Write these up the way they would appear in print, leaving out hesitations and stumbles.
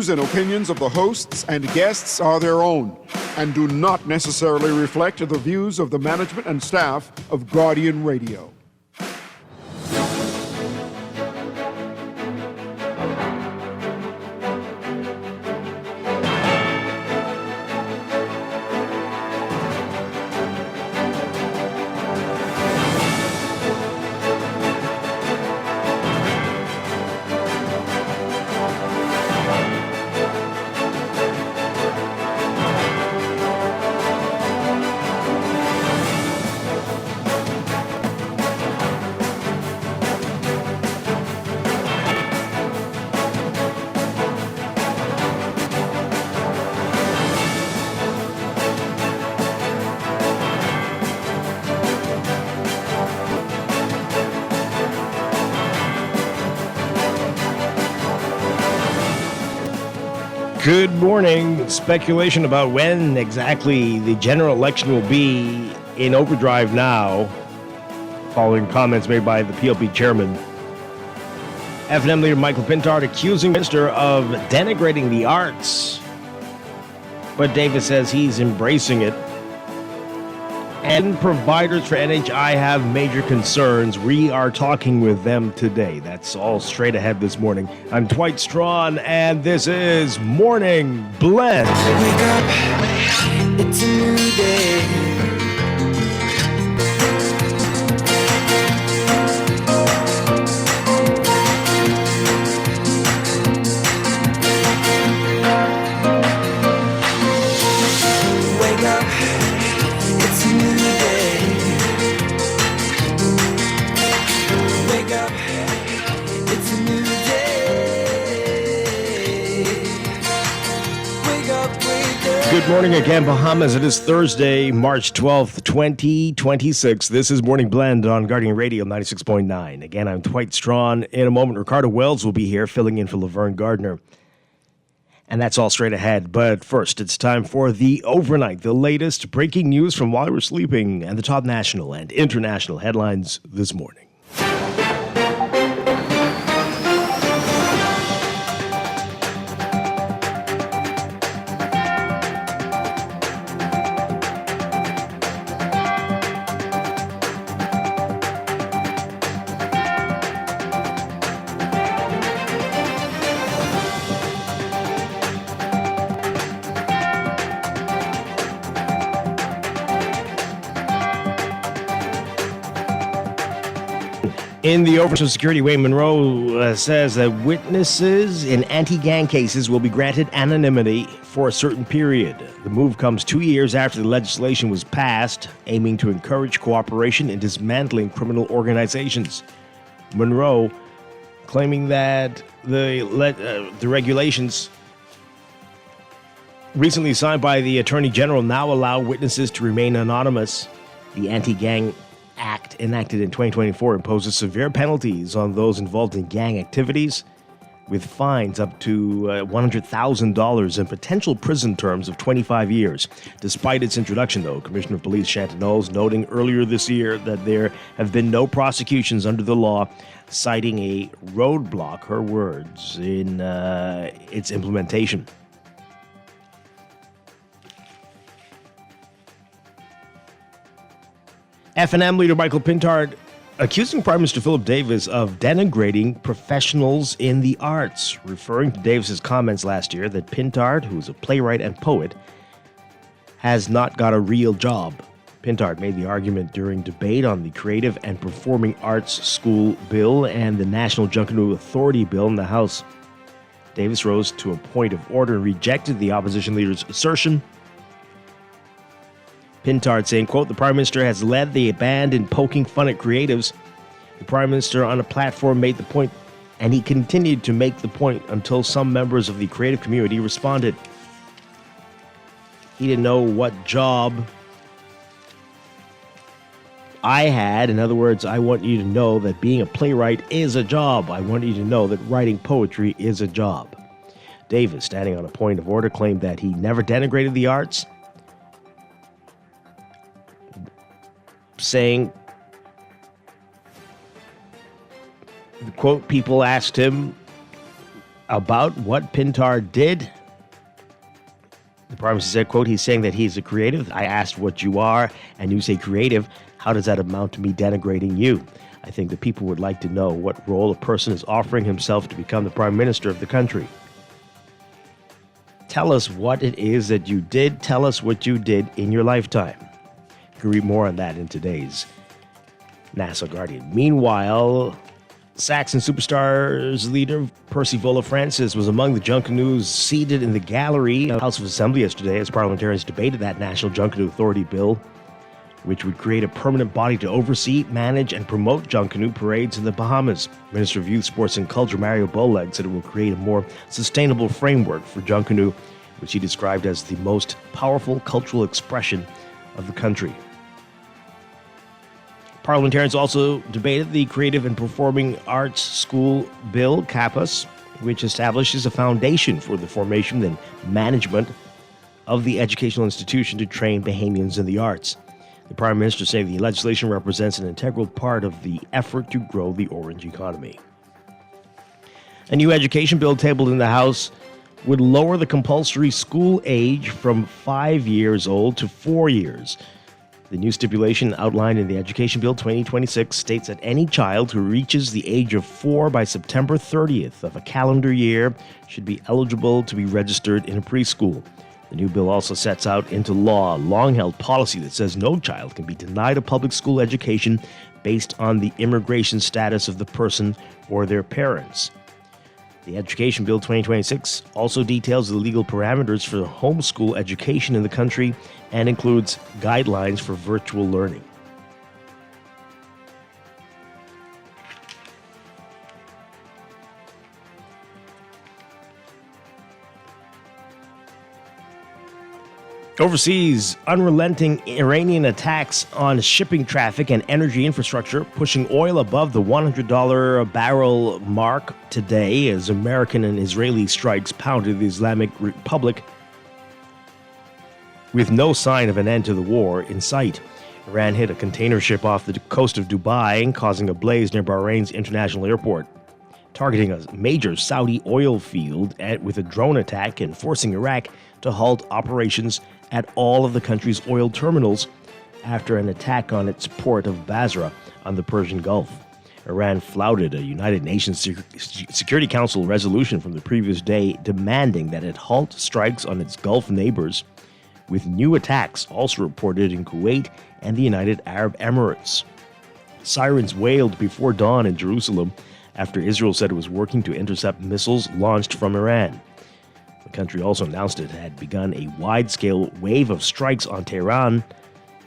Views and opinions of the hosts and guests are their own and do not necessarily reflect the views of the management and staff of Guardian Radio. Good morning. Speculation about when exactly the general election will be in overdrive now, following comments made by the PLP chairman. F&M leader Michael Pintard accusing the minister of denigrating the arts, but Davis says he's embracing it. And providers for NHI have major concerns. We are talking with them today. That's all straight ahead this morning. I'm Dwight Strachan, and this is Morning Blend. Wake up, it's a new day. Good morning again, Bahamas. It is Thursday, March 12th, 2026. This is Morning Blend on Guardian Radio 96.9. Again, I'm Dwight Strachan. In a moment, Ricardo Wells will be here filling in for Laverne Gardner. And that's all straight ahead. But first, it's time for the overnight, the latest breaking news from while we're sleeping, and the top national and international headlines this morning. In the Social Security, Wayne Monroe says that witnesses in anti-gang cases will be granted anonymity for a certain period. The move comes 2 years after the legislation was passed, aiming to encourage cooperation in dismantling criminal organizations. Monroe claiming that the regulations recently signed by the Attorney General now allow witnesses to remain anonymous. The Anti-Gang Act, enacted in 2024, imposes severe penalties on those involved in gang activities, with fines up to $100,000 and potential prison terms of 25 years. Despite its introduction, though, Commissioner of Police Shannon Knowles noting earlier this year that there have been no prosecutions under the law, citing a roadblock, her words, in its implementation. F&M leader Michael Pintard accusing Prime Minister Philip Davis of denigrating professionals in the arts, referring to Davis's comments last year that Pintard, who is a playwright and poet, has not got a real job. Pintard made the argument during debate on the Creative and Performing Arts School Bill and the National Junkanoo Authority Bill in the House. Davis rose to a point of order and rejected the opposition leader's assertion. Pintard saying, quote, "The Prime Minister has led the band in poking fun at creatives. The Prime Minister on a platform made the point, and he continued to make the point until some members of the creative community responded. He didn't know what job I had. In other words, I want you to know that being a playwright is a job. I want you to know that writing poetry is a job." Davis, standing on a point of order, claimed that he never denigrated the arts, saying, quote, "People asked him about what Pintar did. The Prime Minister said, quote, he's saying that he's a creative. I asked what you are, and you say creative. How does that amount to me denigrating you? I think the people would like to know what role a person is offering himself to become the Prime Minister of the country. Tell us what it is that you did. Tell us what you did in your lifetime. You can read more on that in today's Nassau Guardian. Meanwhile, Saxon Superstars leader Percy Vola-Francis was among the Junkanoo seated in the gallery of the House of Assembly yesterday as parliamentarians debated that National Junkanoo Authority bill, which would create a permanent body to oversee, manage, and promote Junkanoo parades in the Bahamas. Minister of Youth, Sports and Culture Mario Boleg said it will create a more sustainable framework for Junkanoo, which he described as the most powerful cultural expression of the country. Parliamentarians also debated the Creative and Performing Arts School Bill, CAPAS, which establishes a foundation for the formation and management of the educational institution to train Bahamians in the arts. The Prime Minister said the legislation represents an integral part of the effort to grow the orange economy. A new education bill tabled in the House would lower the compulsory school age from 5 years old to 4 years. The new stipulation outlined in the Education Bill 2026 states that any child who reaches the age of 4 by September 30th of a calendar year should be eligible to be registered in a preschool. The new bill also sets out into law a long-held policy that says no child can be denied a public school education based on the immigration status of the person or their parents. The Education Bill 2026 also details the legal parameters for homeschool education in the country and includes guidelines for virtual learning. Overseas, unrelenting Iranian attacks on shipping traffic and energy infrastructure, pushing oil above the $100 a barrel mark today as American and Israeli strikes pounded the Islamic Republic with no sign of an end to the war in sight. Iran hit a container ship off the coast of Dubai, causing a blaze near Bahrain's international airport, targeting a major Saudi oil field with a drone attack and forcing Iraq to halt operations at all of the country's oil terminals after an attack on its port of Basra on the Persian Gulf. Iran flouted a United Nations Security Council resolution from the previous day demanding that it halt strikes on its Gulf neighbors, with new attacks also reported in Kuwait and the United Arab Emirates. Sirens wailed before dawn in Jerusalem after Israel said it was working to intercept missiles launched from Iran. The country also announced it had begun a wide-scale wave of strikes on Tehran.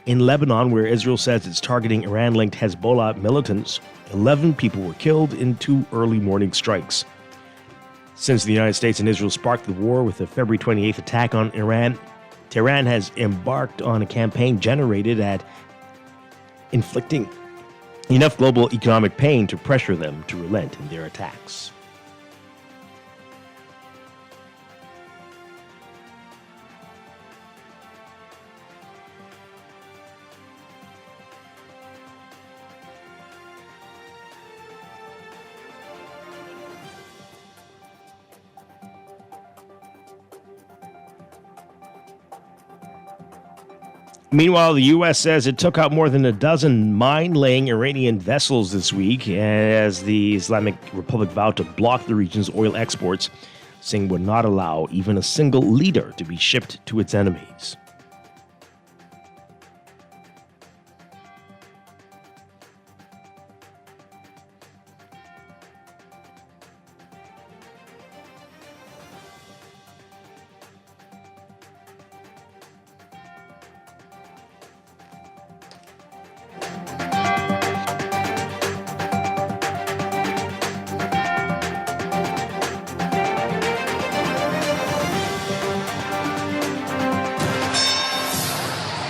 In Lebanon, where Israel says it's targeting Iran-linked Hezbollah militants, 11 people were killed in 2 early morning strikes. Since the United States and Israel sparked the war with the February 28th attack on Iran, Tehran has embarked on a campaign generated at inflicting enough global economic pain to pressure them to relent in their attacks. Meanwhile, the U.S. says it took out more than a dozen mine-laying Iranian vessels this week as the Islamic Republic vowed to block the region's oil exports, saying it would not allow even a single liter to be shipped to its enemies.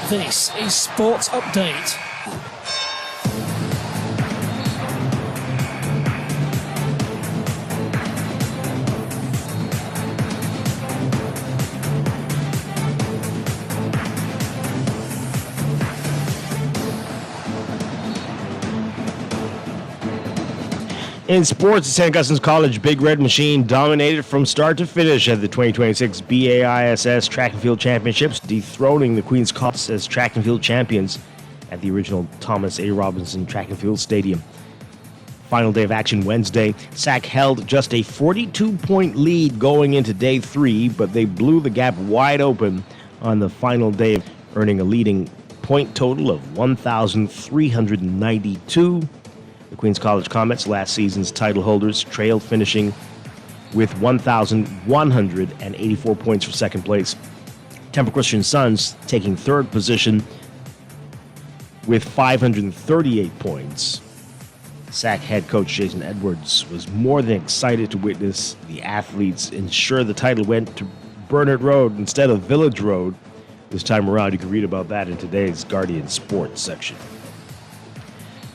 This is Sports Update. In sports, St. Augustine's College Big Red Machine dominated from start to finish at the 2026 BAISS Track and Field Championships, dethroning the Queen's College as track and field champions at the original Thomas A. Robinson Track and Field Stadium. Final day of action Wednesday. SAC held just a 42-point lead going into day 3, but they blew the gap wide open on the final day, earning a leading point total of 1,392. The Queen's College Comets, last season's title holders, trailed, finishing with 1,184 points for second place. Temple Christian Sons taking third position with 538 points. SAC head coach Jason Edwards was more than excited to witness the athletes ensure the title went to Burnett Road instead of Village Road this time around. You can read about that in today's Guardian Sports section.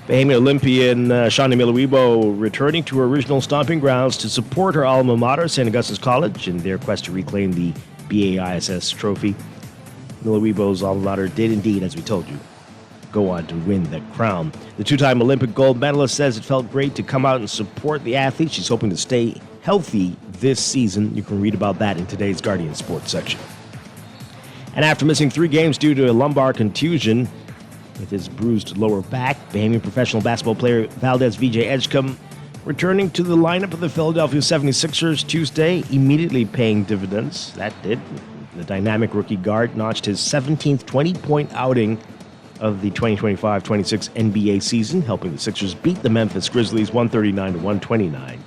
Bahamian Olympian Shawnee Miliwibo returning to her original stomping grounds to support her alma mater, St. Augustine's College, in their quest to reclaim the BAISS trophy. Miliwibo's alma mater did indeed, as we told you, go on to win the crown. The two-time Olympic gold medalist says it felt great to come out and support the athletes. She's hoping to stay healthy this season. You can read about that in today's Guardian Sports section. And after missing 3 games due to a lumbar contusion with his bruised lower back, Bahamian professional basketball player Valdez Vijay Edgecombe returning to the lineup of the Philadelphia 76ers Tuesday, immediately paying dividends. That did. The dynamic rookie guard notched his 17th 20-point outing of the 2025-26 NBA season, helping the Sixers beat the Memphis Grizzlies 139-129.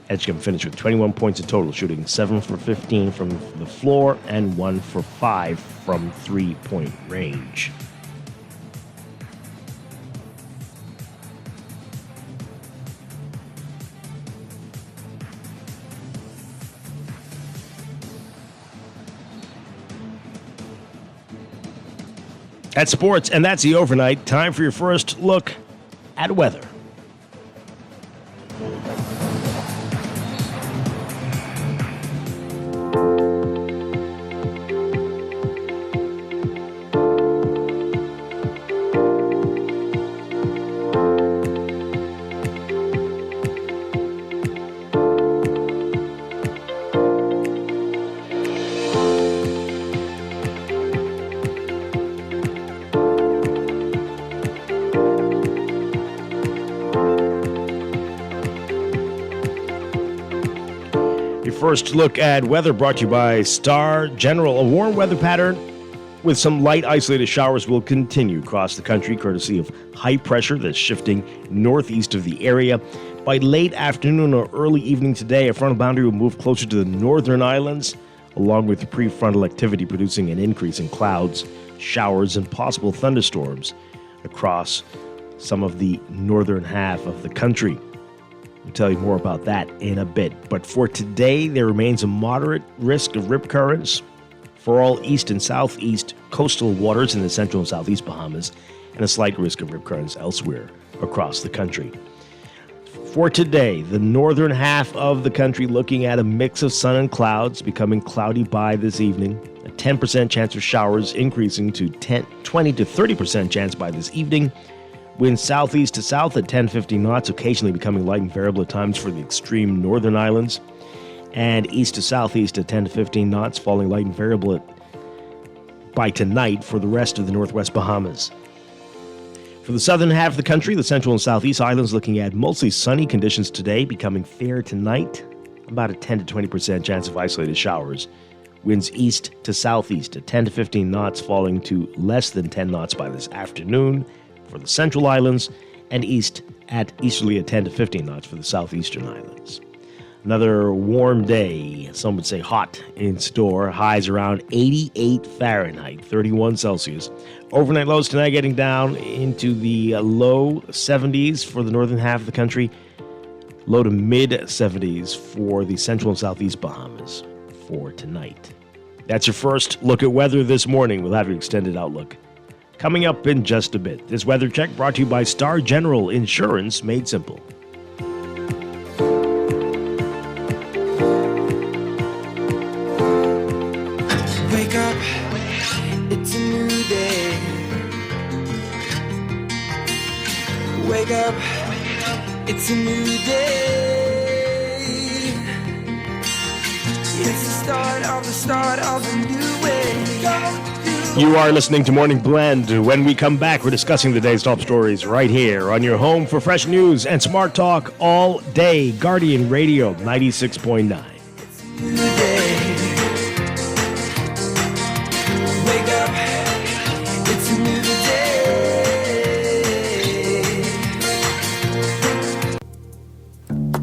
Edgecombe finished with 21 points in total, shooting 7 for 15 from the floor and 1 for 5 from three-point range. That's sports, and that's the overnight. Time for your first look at weather. First look at weather brought to you by Star General. A warm weather pattern with some light isolated showers will continue across the country, courtesy of high pressure that's shifting northeast of the area. By late afternoon or early evening today, a frontal boundary will move closer to the northern islands, along with prefrontal activity producing an increase in clouds, showers, and possible thunderstorms across some of the northern half of the country. We'll tell you more about that in a bit. But for today, there remains a moderate risk of rip currents for all east and southeast coastal waters in the central and southeast Bahamas, and a slight risk of rip currents elsewhere across the country. For today, the northern half of the country looking at a mix of sun and clouds, becoming cloudy by this evening. A 10% chance of showers increasing to 20 to 30% chance by this evening. Winds southeast to south at 10-15 knots, occasionally becoming light and variable at times for the extreme northern islands. And east to southeast at 10 to 15 knots, falling light and variable by tonight for the rest of the northwest Bahamas. For the southern half of the country, the central and southeast islands looking at mostly sunny conditions today, becoming fair tonight. About a 10 to 20% chance of isolated showers. Winds east to southeast at 10 to 15 knots, falling to less than 10 knots by this afternoon for the central islands, and east at easterly at 10 to 15 knots for the southeastern islands. Another warm day, some would say hot, in store. Highs around 88 Fahrenheit, 31 Celsius. Overnight lows tonight getting down into the low 70s for the northern half of the country. Low to mid 70s for the central and southeast Bahamas for tonight. That's your first look at weather this morning. We'll have an extended outlook coming up in just a bit. This weather check brought to you by Star General Insurance, made simple. Wake up, it's a new day. Wake up, It's a new day. It's the start of a new way. You are listening to Morning Blend. When we come back, we're discussing the day's top stories right here on your home for fresh news and smart talk all day. Guardian Radio 96.9. It's a new day. Wake up. It's a new day.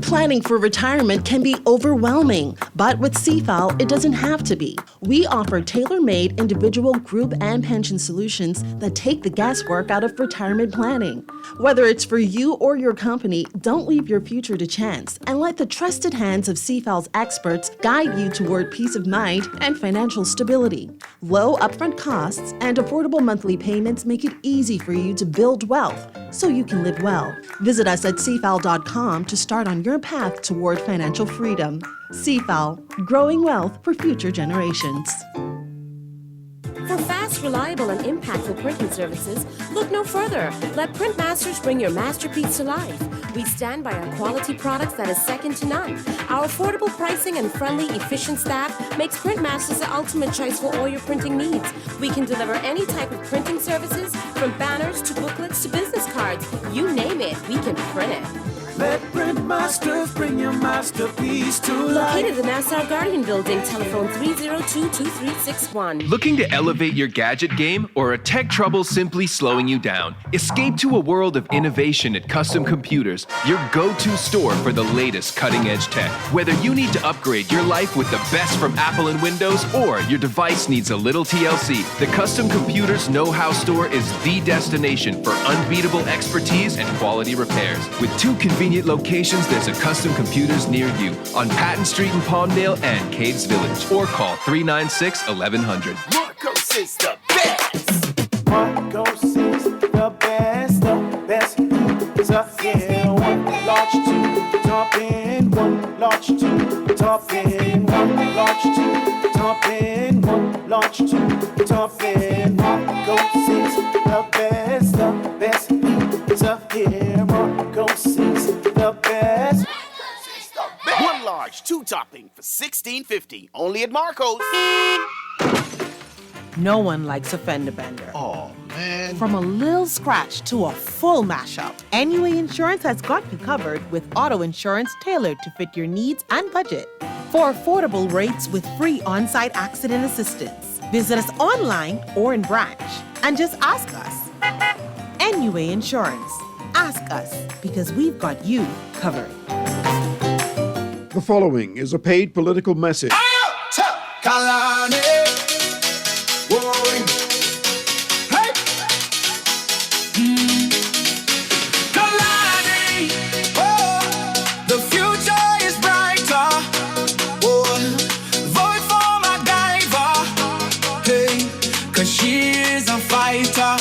Planning for retirement can be overwhelming, but with CFAL, it doesn't have to be. We offer tailor-made individual, group, and pension solutions that take the guesswork out of retirement planning. Whether it's for you or your company, don't leave your future to chance and let the trusted hands of CFAL's experts guide you toward peace of mind and financial stability. Low upfront costs and affordable monthly payments make it easy for you to build wealth so you can live well. Visit us at cfal.com to start on your path toward financial freedom. CFAL, growing wealth for future generations. For fast, reliable, and impactful printing services, look no further. Let Printmasters bring your masterpiece to life. We stand by our quality products that is second to none. Our affordable pricing and friendly, efficient staff makes Printmasters the ultimate choice for all your printing needs. We can deliver any type of printing services, from banners to booklets to business cards. You name it, we can print it. Let Printmasters bring your masterpiece to life. Located in the Nassau Guardian Building, telephone 302-2361. Looking to elevate your gadget game, or a tech trouble simply slowing you down? Escape to a world of innovation at Custom Computers, your go-to store for the latest cutting-edge tech. Whether you need to upgrade your life with the best from Apple and Windows, or your device needs a little TLC, the Custom Computers Know-How Store is the destination for unbeatable expertise and quality repairs. With 2 convenient locations, there's a Custom Computers near you on Patton Street in Palmdale and Caves Village, or call 396-1100. Marcos is the best. Marcos is the best, the best pizza. Yeah, 1 large 2 topping, 1 large 2 topping, 1 large 2 topping, 1 large 2 topping. Marcos is the best pizza. Yeah, Marcos is the best. 1 large 2 topping for $16.50. Only at Marcos. No one likes a fender bender. Oh, man. From a little scratch to a full mashup, NUA Insurance has got you covered with auto insurance tailored to fit your needs and budget. For affordable rates with free on-site accident assistance, visit us online or in branch and just ask us. NUA Insurance. Ask us, because we've got you covered. The following is a paid political message. The future is brighter. Vote for my diver. Hey, 'cause she is a fighter.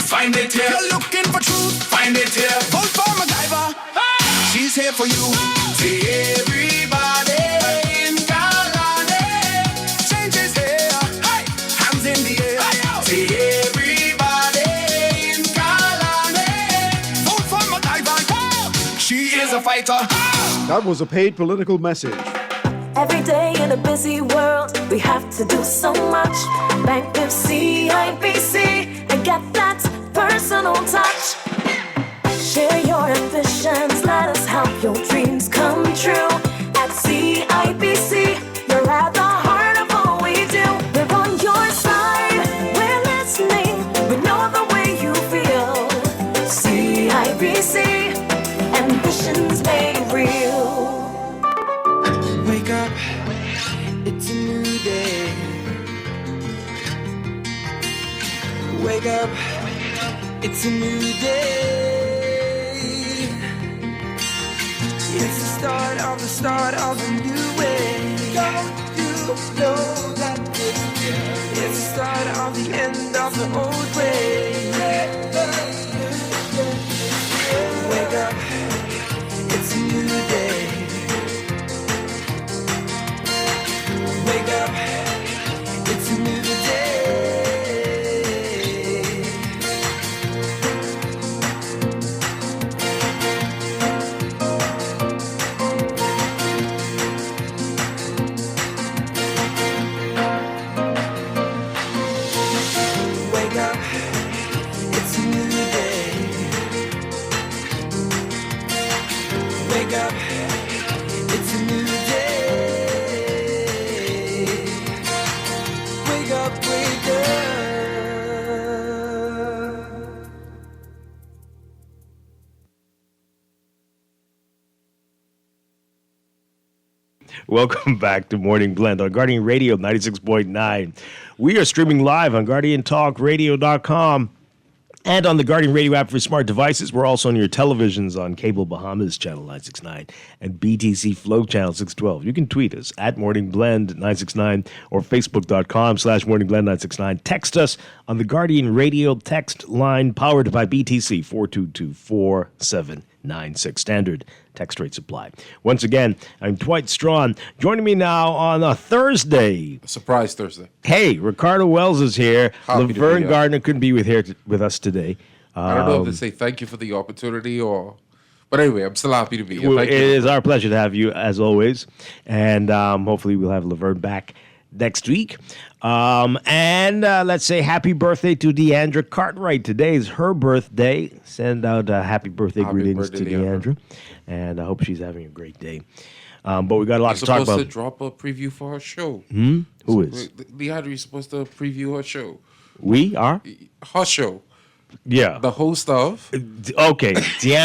Find it here. You're looking for truth. Find it here. Vote for MacGyver. She's here for you. See everybody in Kalani. Change is here. Hey. Hands in the air. See everybody in Kalani. Vote for MacGyver. She is a fighter. That was a paid political message. Every day in a busy world, we have to do so much. Bank with CIBC and get that personal touch. Share your ambitions, let us help your dreams come true. At CIBC, you're at the heart of all we do. We're on your side, we're listening, we know the way you feel. CIBC, ambitions made real. Wake up, it's a new day. Wake up, it's a new day. It's the start of a new way. Don't you know that it's the start of the end of the old way? It's a new day. Wake up, wake up. Welcome back to Morning Blend on Guardian Radio 96.9. We are streaming live on GuardianTalkRadio.com and on the Guardian Radio app for smart devices. We're also on your televisions on Cable Bahamas Channel 969 and BTC Flow Channel 612. You can tweet us at Morning Blend 969 or Facebook.com/Morning Blend 969. Text us on the Guardian Radio text line powered by BTC 422-4796. Standard text rate supply. Once again, I'm Dwight Strachan. Joining me now on a Thursday. Surprise Thursday. Hey, Ricardo Wells is here. Happy to be Laverne here. Gardner couldn't be with us today. I don't know if to say thank you for the opportunity but anyway, I'm still happy to be here. Well, Thank it you. is our pleasure to have you as always, and hopefully we'll have Laverne back next week. And let's say happy birthday to Deandra Cartwright. Today is her birthday. Send out happy birthday greetings birthday, to Deandra. Deandra, and I hope she's having a great day. But we got a lot to talk supposed about. to drop a preview for her show. Who is? Leandra, you're supposed to preview her show. We are? Her show. Yeah. The host of. Okay,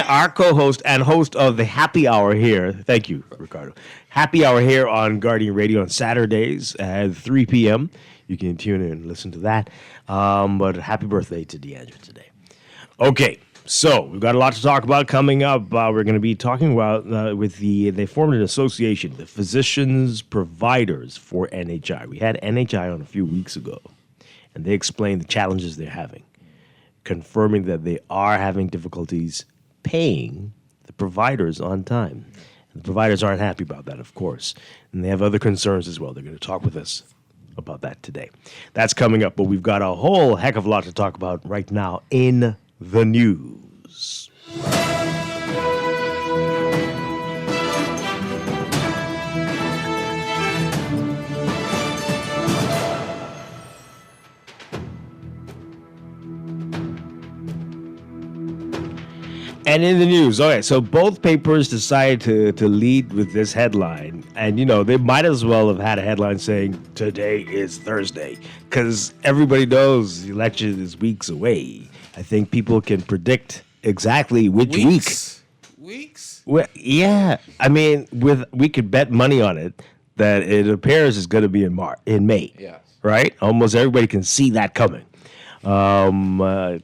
our co-host and host of the Happy Hour here. Thank you, Ricardo. Happy Hour here on Guardian Radio on Saturdays at 3 p.m. You can tune in and listen to that. But happy birthday to Deandra today. Okay, so we've got a lot to talk about coming up. We're going to be talking about they formed an association, the Physicians Providers for NHI. We had NHI on a few weeks ago, and they explained the challenges they're having, confirming that they are having difficulties paying the providers on time. And the providers aren't happy about that, of course. And they have other concerns as well. They're going to talk with us about that today. That's coming up, but we've got a whole heck of a lot to talk about right now in the news. And in the news, okay, so both papers decided to lead with this headline. And, they might as well have had a headline saying, today is Thursday, because everybody knows the election is weeks away. I think people can predict exactly which Weeks? Well, yeah. I mean, we could bet money on it that it appears is going to be in May. Yes. Right? Almost everybody can see that coming. But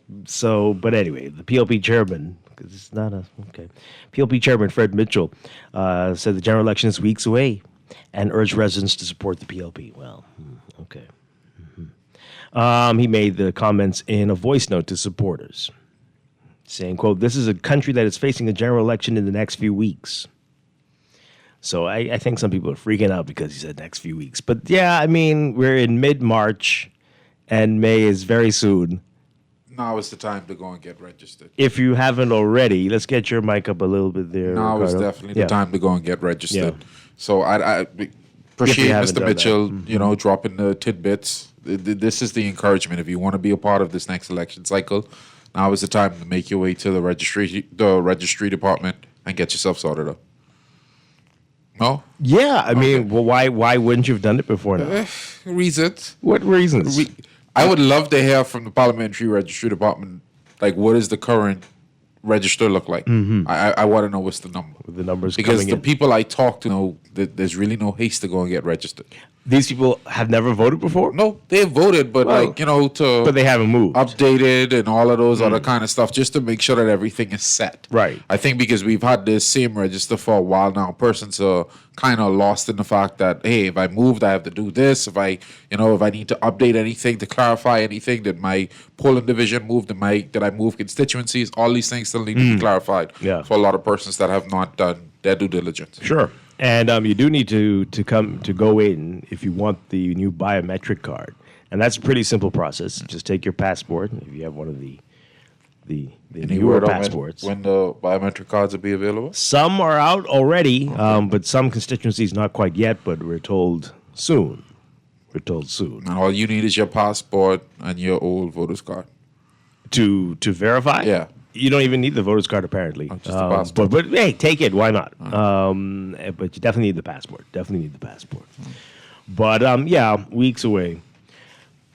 anyway, the PLP chairman, because it's not PLP chairman Fred Mitchell said the general election is weeks away and urged residents to support the PLP. Well, okay. He made the comments in a voice note to supporters, saying, quote, "This is a country that is facing a general election in the next few weeks." So I think some people are freaking out because he said next few weeks. But yeah, I mean, we're in mid-March and May is very soon. Now is the time to go and get registered. If you haven't already, let's get your mic up a little bit there. Now is Ricardo. definitely the time to go and get registered. Yeah. So I appreciate haven't Mr. done Mitchell, that. dropping the tidbits. This is the encouragement. If you want to be a part of this next election cycle, now is the time to make your way to the registry department and get yourself sorted out. No? Yeah, I mean, well, why wouldn't you have done it before now? Reasons. What reasons? I would love to hear from the Parliamentary Registry Department, like, what does the current register look like? I want to know what's the number. The numbers because coming the in. people I talk to know that there's really no haste to go and get registered. These people have never voted before? No, they voted, but But they haven't moved. Updated and all of those other kind of stuff, just to make sure that everything is set. Right. I think because we've had this same register for a while now, persons are kind of lost in the fact that, hey, if I moved, I have to do this. If I need to update anything, to clarify anything, did my polling division move? Did I move constituencies? All these things still need to be clarified for a lot of persons that have not done their due diligence. Sure. And you do need to go in if you want the new biometric card, and that's a pretty simple process. Just take your passport if you have one of the Any newer word on passports. when the biometric cards will be available? Some are out already, but some constituencies not quite yet. But we're told soon. We're told soon. And all you need is your passport and your old voter's card. To verify? Yeah. You don't even need the voter's card, apparently. Just the passport. But hey, take it. Why not? But you definitely need the passport. But yeah, weeks away.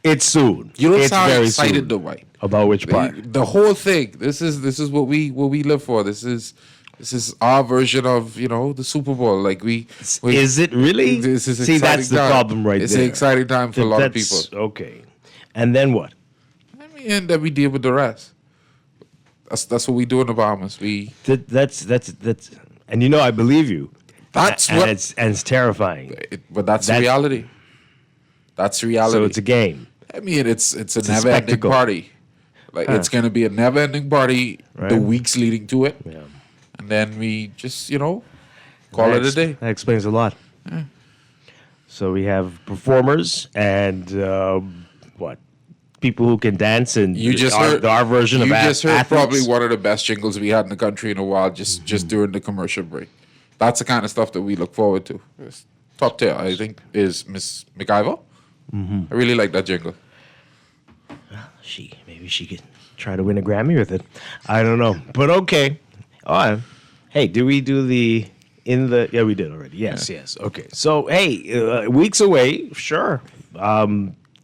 It's soon. You don't it's sound very excited, soon. Dwight. About which part? The whole thing. This is what we live for. This is our version of the Super Bowl. Like we is it really? This is See, that's the problem right it's there. It's an exciting time for a lot of That's- people. Okay, and then what? I mean, and then we deal with the rest. That's what we do in the Bahamas. That's and I believe you. That's and what it's terrifying. But that's reality. That's reality. So it's a game. I mean, it's a a never-ending spectacle. party. Like it's going to be a never-ending party the Right. weeks leading to it, Yeah. and then we just call it a day. That explains a lot. So we have performers and what? People who can dance and You just heard our version of You just heard athletes. probably one of the best jingles we had in the country in a while. Mm-hmm. Just during the commercial break. That's the kind of stuff that we look forward to. It's top tier, I think, is Miss McIver. Mm-hmm. I really like that jingle. Maybe she could try to win a Grammy with it. I don't know, but okay. All right. Hey, do we do the in the? Yeah, we did already. Yes. Okay. So hey, weeks away. Sure.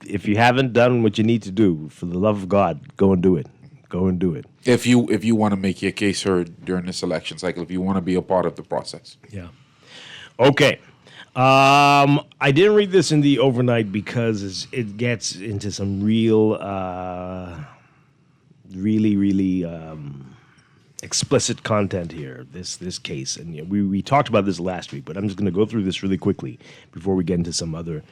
If you haven't done what you need to do, for the love of God, go and do it. Go and do it. If you want to make your case heard during this election cycle, if you want to be a part of the process. Yeah. Okay. I didn't read this in the overnight because it gets into some real, really explicit content here. This case, and we talked about this last week, but I'm just going to go through this really quickly before we get into some other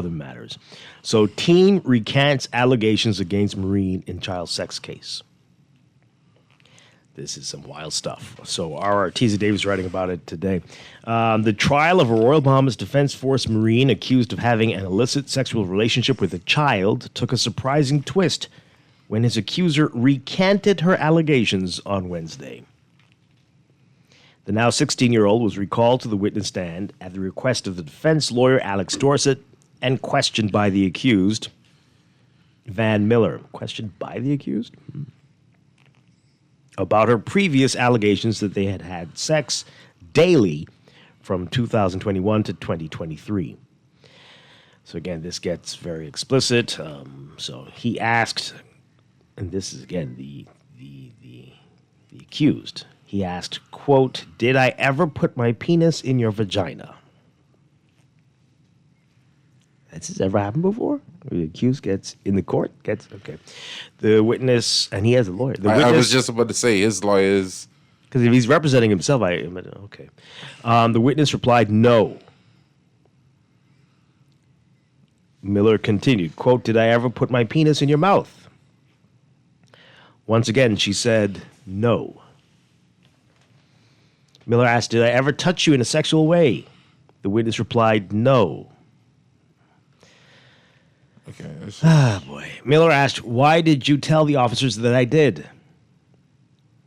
matters. So, teen recants allegations against Marine in child sex case. This is some wild stuff. So our Artesia Davis writing about it today. The trial of a Royal Bahamas Defense Force Marine accused of having an illicit sexual relationship with a child took a surprising twist when his accuser recanted her allegations on Wednesday. The now 16-year-old was recalled to the witness stand at the request of the defense lawyer Alex Dorset and questioned by the accused, Van Miller. Questioned by the accused? About her previous allegations that they had had sex daily from 2021 to 2023. So again, this gets very explicit. So he asked, and this is again the accused. He asked, quote, "Did I ever put my penis in your vagina?" Has ever happened before? The accused gets in the court, okay. The witness, and he has a lawyer. I was just about to say his lawyer is, because if he's representing himself, okay. The witness replied, "No." Miller continued, quote, "Did I ever put my penis in your mouth?" Once again, she said, "No." Miller asked, "Did I ever touch you in a sexual way?" The witness replied, "No." okay. Ah, boy. Miller asked, "Why did you tell the officers that I did?"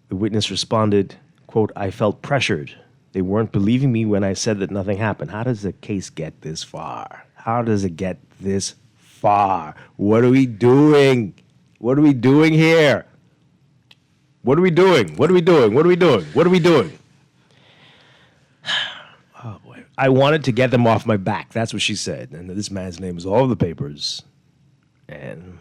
The witness responded, quote, "I felt pressured. They weren't believing me when I said that nothing happened." How does the case get this far? How does it get this far? What are we doing? What are we doing here? What are we doing? What are we doing? What are we doing? What are we doing? Oh, boy. "I wanted to get them off my back." That's what she said. And this man's name is all over the papers. And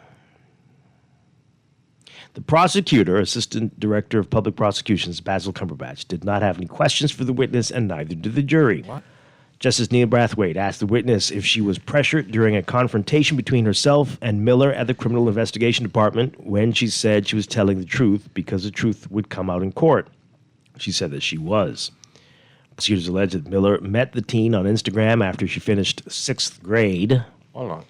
the prosecutor, Assistant Director of Public Prosecutions, Basil Cumberbatch, did not have any questions for the witness, and neither did the jury. What? Justice Neil Brathwaite asked the witness if she was pressured during a confrontation between herself and Miller at the Criminal Investigation Department when she said she was telling the truth because the truth would come out in court. She said that she was. Prosecutors alleged that Miller met the teen on Instagram after she finished 6th grade. Hold on.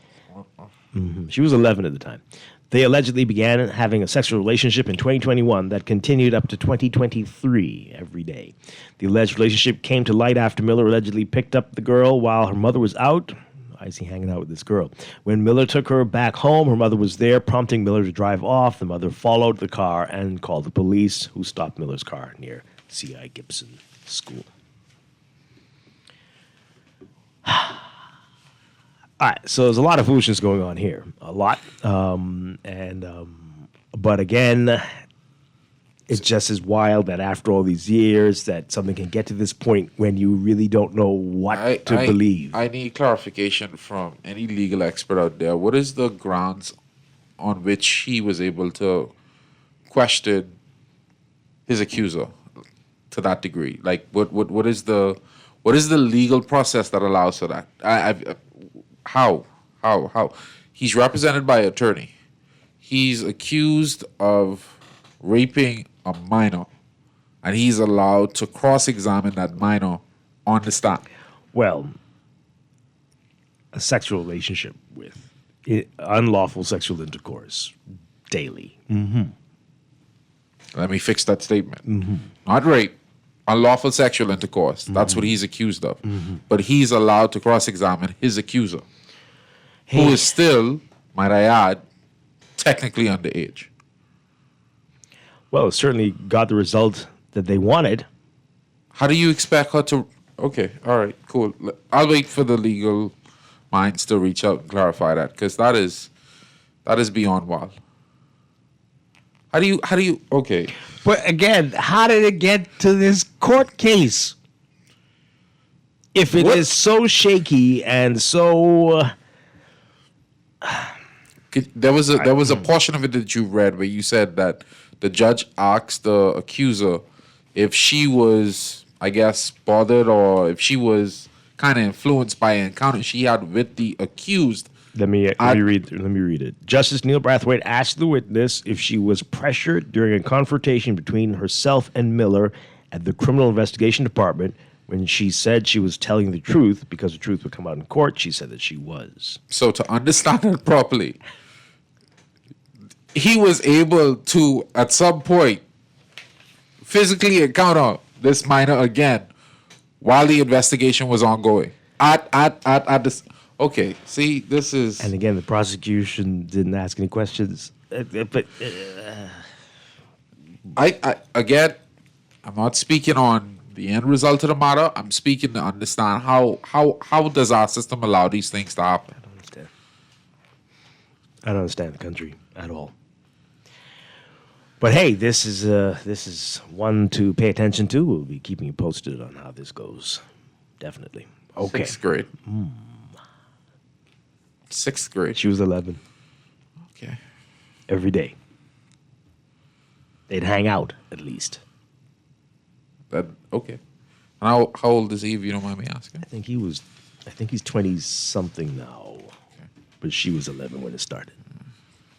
She was 11 at the time. They allegedly began having a sexual relationship in 2021 that continued up to 2023 every day. The alleged relationship came to light after Miller allegedly picked up the girl while her mother was out. Why is he hanging out with this girl? When Miller took her back home, her mother was there, prompting Miller to drive off. The mother followed the car and called the police, who stopped Miller's car near C.I. Gibson School. All right, so there's a lot of foolishness going on here, a lot, but again, It's just as wild that after all these years that something can get to this point when you really don't know what to believe. I need clarification from any legal expert out there. What is the grounds on which he was able to question his accuser to that degree? Like, what is the legal process that allows for that? How? He's represented by an attorney. He's accused of raping a minor, and he's allowed to cross-examine that minor on the stand. Well, a sexual relationship with unlawful sexual intercourse daily. Mm-hmm. Let me fix that statement. Not rape, unlawful sexual intercourse. That's what he's accused of. But he's allowed to cross-examine his accuser, who is still, might I add, technically underage. Well, it certainly got the result that they wanted. How do you expect her to... Okay, all right, cool. I'll wait for the legal minds to reach out and clarify that, because that is beyond wild. How do you... Okay. But again, how did it get to this court case? If it is so shaky and so... There was a portion of it that you read where you said that the judge asked the accuser if she was, I guess, bothered or if she was kind of influenced by an encounter she had with the accused. Let me read it. Justice Neil Brathwaite asked the witness if she was pressured during a confrontation between herself and Miller at the Criminal Investigation Department. When she said she was telling the truth because the truth would come out in court, she said that she was. So to understand it properly, he was able to, at some point, physically encounter this minor again while the investigation was ongoing. At this. Okay, see, this is... And again, the prosecution didn't ask any questions. But again, I'm not speaking on the end result of the matter. I'm speaking to understand how does our system allow these things to happen? I don't understand the country at all. But hey, this is one to pay attention to. We'll be keeping you posted on how this goes. Definitely. Okay. 6th grade. 6th grade. She was 11. Okay. Every day. They'd hang out, at least. Okay. And how old is he, if you don't mind me asking? I think he's 20-something now. Okay. But she was 11 when it started.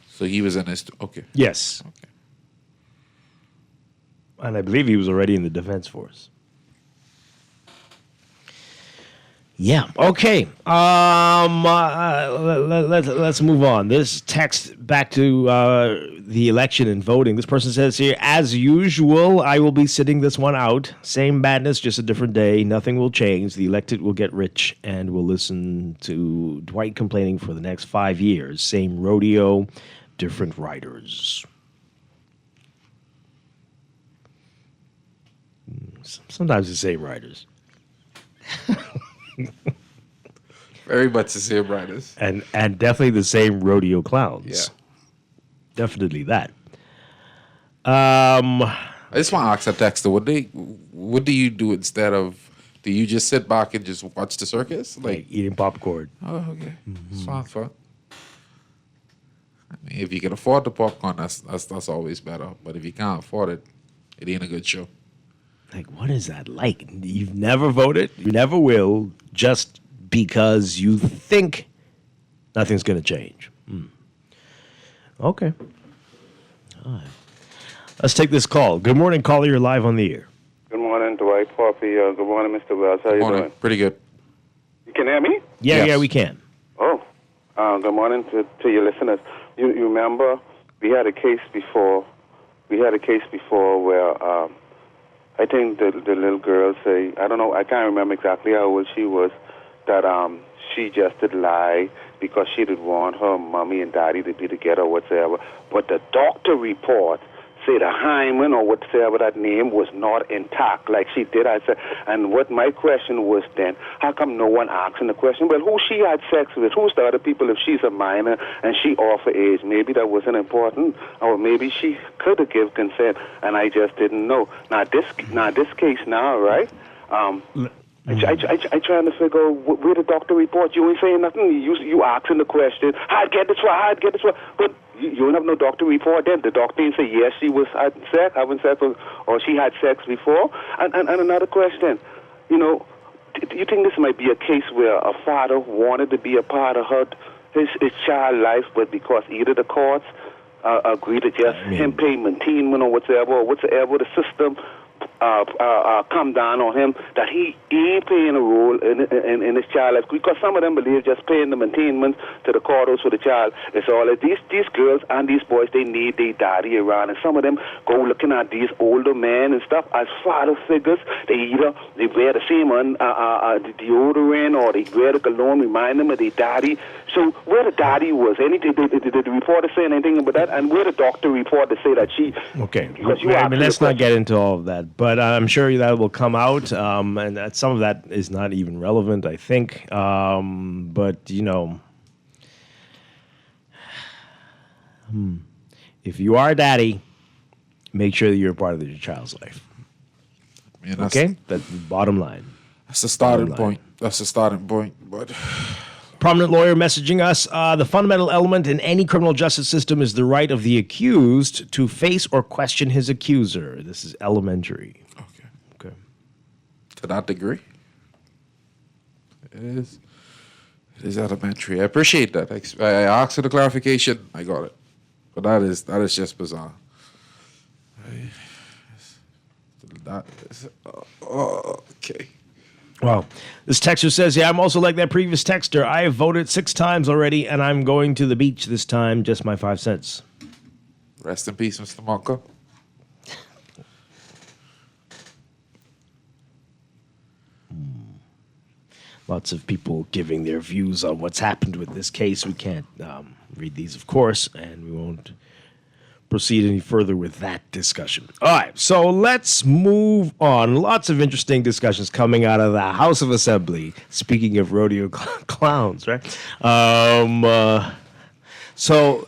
So he was in his... Okay. Yes. Okay. And I believe he was already in the defense force. Yeah. Okay. Let's move on. This text back to the election and voting. This person says here, as usual, I will be sitting this one out. Same madness, just a different day. Nothing will change. The elected will get rich, and we'll listen to Dwight complaining for the next 5 years. Same rodeo, different riders. Sometimes the same riders. Very much the same riders. And definitely the same rodeo clowns. Yeah. Definitely that. I just want to ask that Dexter, what do you do instead of, do you just sit back and just watch the circus? Like eating popcorn. Oh, okay. It's fun. I mean, if you can afford the popcorn, that's always better. But if you can't afford it, it ain't a good show. Like, what is that like? You've never voted. You never will, just because you think nothing's going to change. Okay. All right. Let's take this call. Good morning, caller. You're live on the air. Good morning, Dwight. Poppy. Good morning, Mr. Wells. How you doing? Pretty good. You can hear me? Yeah, we can. Oh, good morning to your listeners. You remember we had a case before. Where I think the little girl say, I don't know, I can't remember exactly how old she was, that she just did lie because she did want her mommy and daddy to be together or whatever. But the doctor report say the hymen or whatever that name was not intact like she did. I said, and what my question was then, how come no one asking the question? Well, who she had sex with? Who's the other people if she's a minor and she off her age? Maybe that wasn't important, or maybe she could have given consent and I just didn't know. Now this case now, right? I trying to figure out where the doctor report. You ain't saying nothing. You asking the question. How'd get this far? But you don't have no doctor report. Then the doctor ain't say yes, she was having sex, or she had sex before. And another question, do you think this might be a case where a father wanted to be a part of his child's life, but because either the courts agreed to just him pay maintenance or whatsoever the system come down on him, that he ain't paying a role in his child life, because some of them believe just paying the maintenance to the quarters for the child is all. These girls and these boys, they need their daddy around, and some of them go looking at these older men and stuff as father figures. They wear the same deodorant, or they wear the cologne, remind them of their daddy. So where the daddy was, anything did the reporter say anything about that? And where the doctor report to say that she? Okay, let's not get into all of that, but I'm sure that will come out, and that some of that is not even relevant, I think. But if you are a daddy, make sure that you're a part of your child's life. Okay, that's the bottom line. That's the starting point. But prominent lawyer messaging us, the fundamental element in any criminal justice system is the right of the accused to face or question his accuser. This is elementary. Okay. To that degree, it is elementary. I appreciate that. I asked for the clarification. I got it. But that is just bizarre. Okay. Wow. This texter says, I'm also like that previous texter. I have voted 6 times already, and I'm going to the beach this time. Just my 5 cents. Rest in peace, Mr. Monka. Lots of people giving their views on what's happened with this case. We can't read these, of course, and we won't proceed any further with that discussion. All right, so let's move on. Lots of interesting discussions coming out of the House of Assembly. Speaking of rodeo clowns, right? So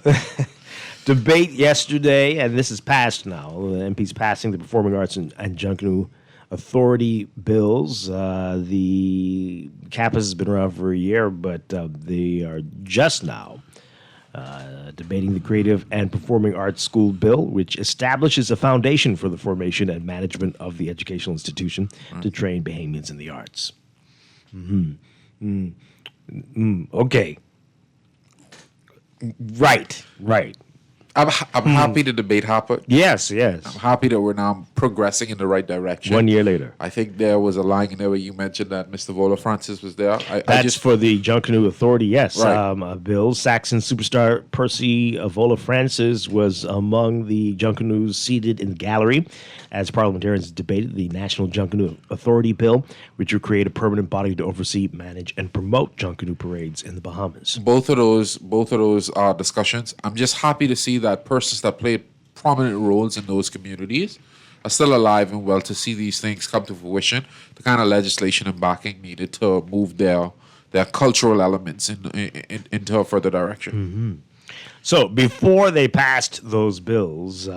debate yesterday, and this is passed now. The MPs passing the Performing Arts and Junkanoo Authority bills. The CAPAS has been around for a year, but they are just now debating the Creative and Performing Arts School Bill, which establishes a foundation for the formation and management of the educational institution to train Bahamians in the arts. Okay. Right. I'm happy the debate happened. Yes. I'm happy that we're now progressing in the right direction. 1 year later. I think there was a line in there where you mentioned that Mr. Vola Francis was there. That's for the Junkanoo Authority, yes. Right. Bill Saxon superstar Percy Vola Francis was among the Junkanoos seated in the gallery as parliamentarians debated the National Junkanoo Authority Bill, which would create a permanent body to oversee, manage, and promote Junkanoo parades in the Bahamas. Both of those are discussions. I'm just happy to see that persons that played prominent roles in those communities are still alive and well, to see these things come to fruition, the kind of legislation and backing needed to move their cultural elements into a further direction. So before they passed those bills,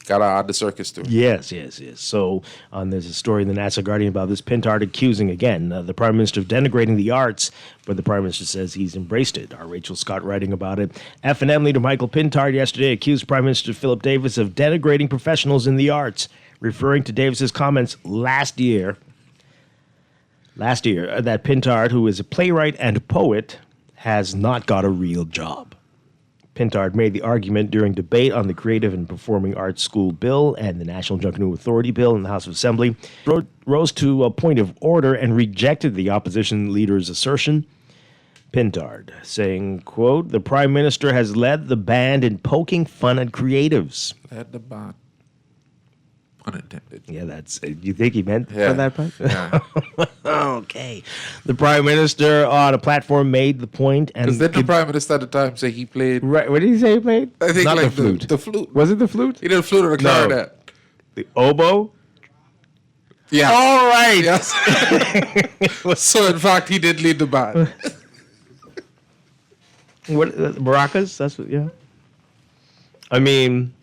gotta add the circus to it. Yes. So there's a story in the National Guardian about this Pintard accusing, again, the Prime Minister of denigrating the arts, but the Prime Minister says he's embraced it. Our Rachel Scott writing about it. F&M leader Michael Pintard yesterday accused Prime Minister Philip Davis of denigrating professionals in the arts, referring to Davis's comments last year that Pintard, who is a playwright and poet, has not got a real job. Pintard made the argument during debate on the Creative and Performing Arts School Bill and the National Junkanoo Authority Bill in the House of Assembly, rose to a point of order and rejected the opposition leader's assertion. Pintard saying, quote, "The Prime Minister has led the band in poking fun at creatives." Led the band. Unintended. Yeah, that's. You think he meant Yeah. for that part? Yeah. Okay. The Prime Minister on a platform made the point, and Because then the Prime Minister at the time said he played. right. What did he say he played? I think Not like the flute. The flute. Was it the flute? He did a flute or a No. clarinet. The oboe. Yeah. All right. Yes. So in fact, he did lead the band. What maracas? That's what. Yeah. I mean,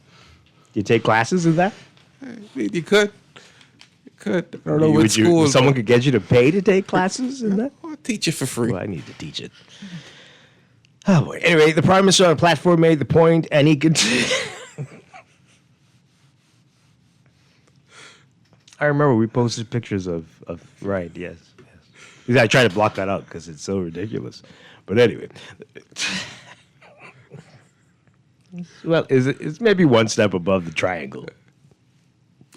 you take classes in that? I mean, you could. I don't know what Would school. someone could get you to pay to take classes in that? I'll teach you for free. Well, I need to teach it. Oh boy. Anyway, the Prime Minister on a platform made the point, and he could. I remember we posted pictures of right. Yes. I try to block that out because it's so ridiculous. But anyway. Well, it's maybe one step above the triangle.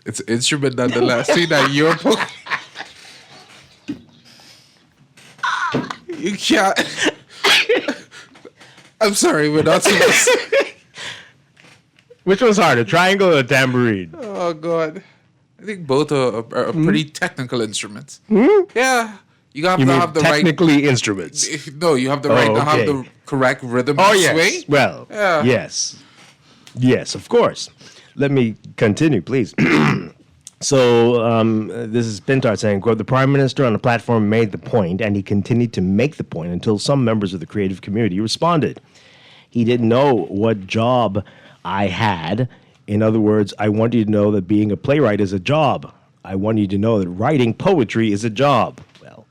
It's an instrument nonetheless. See that you're You can't. I'm sorry, we're not supposed to. Which one's harder, triangle or tambourine? Oh, God. I think both are pretty technical instruments. Yeah. You have You to mean have the right. technically instruments? No, you have the right to have okay. the correct rhythm Oh, and yes. swing. Well, Yeah. yes. Yes, of course. Let me continue, please. So this is Pintar saying, quote, the Prime Minister on the platform made the point, and he continued to make the point until some members of the creative community responded. He didn't know what job I had. In other words, I want you to know that being a playwright is a job. I want you to know that writing poetry is a job. Well,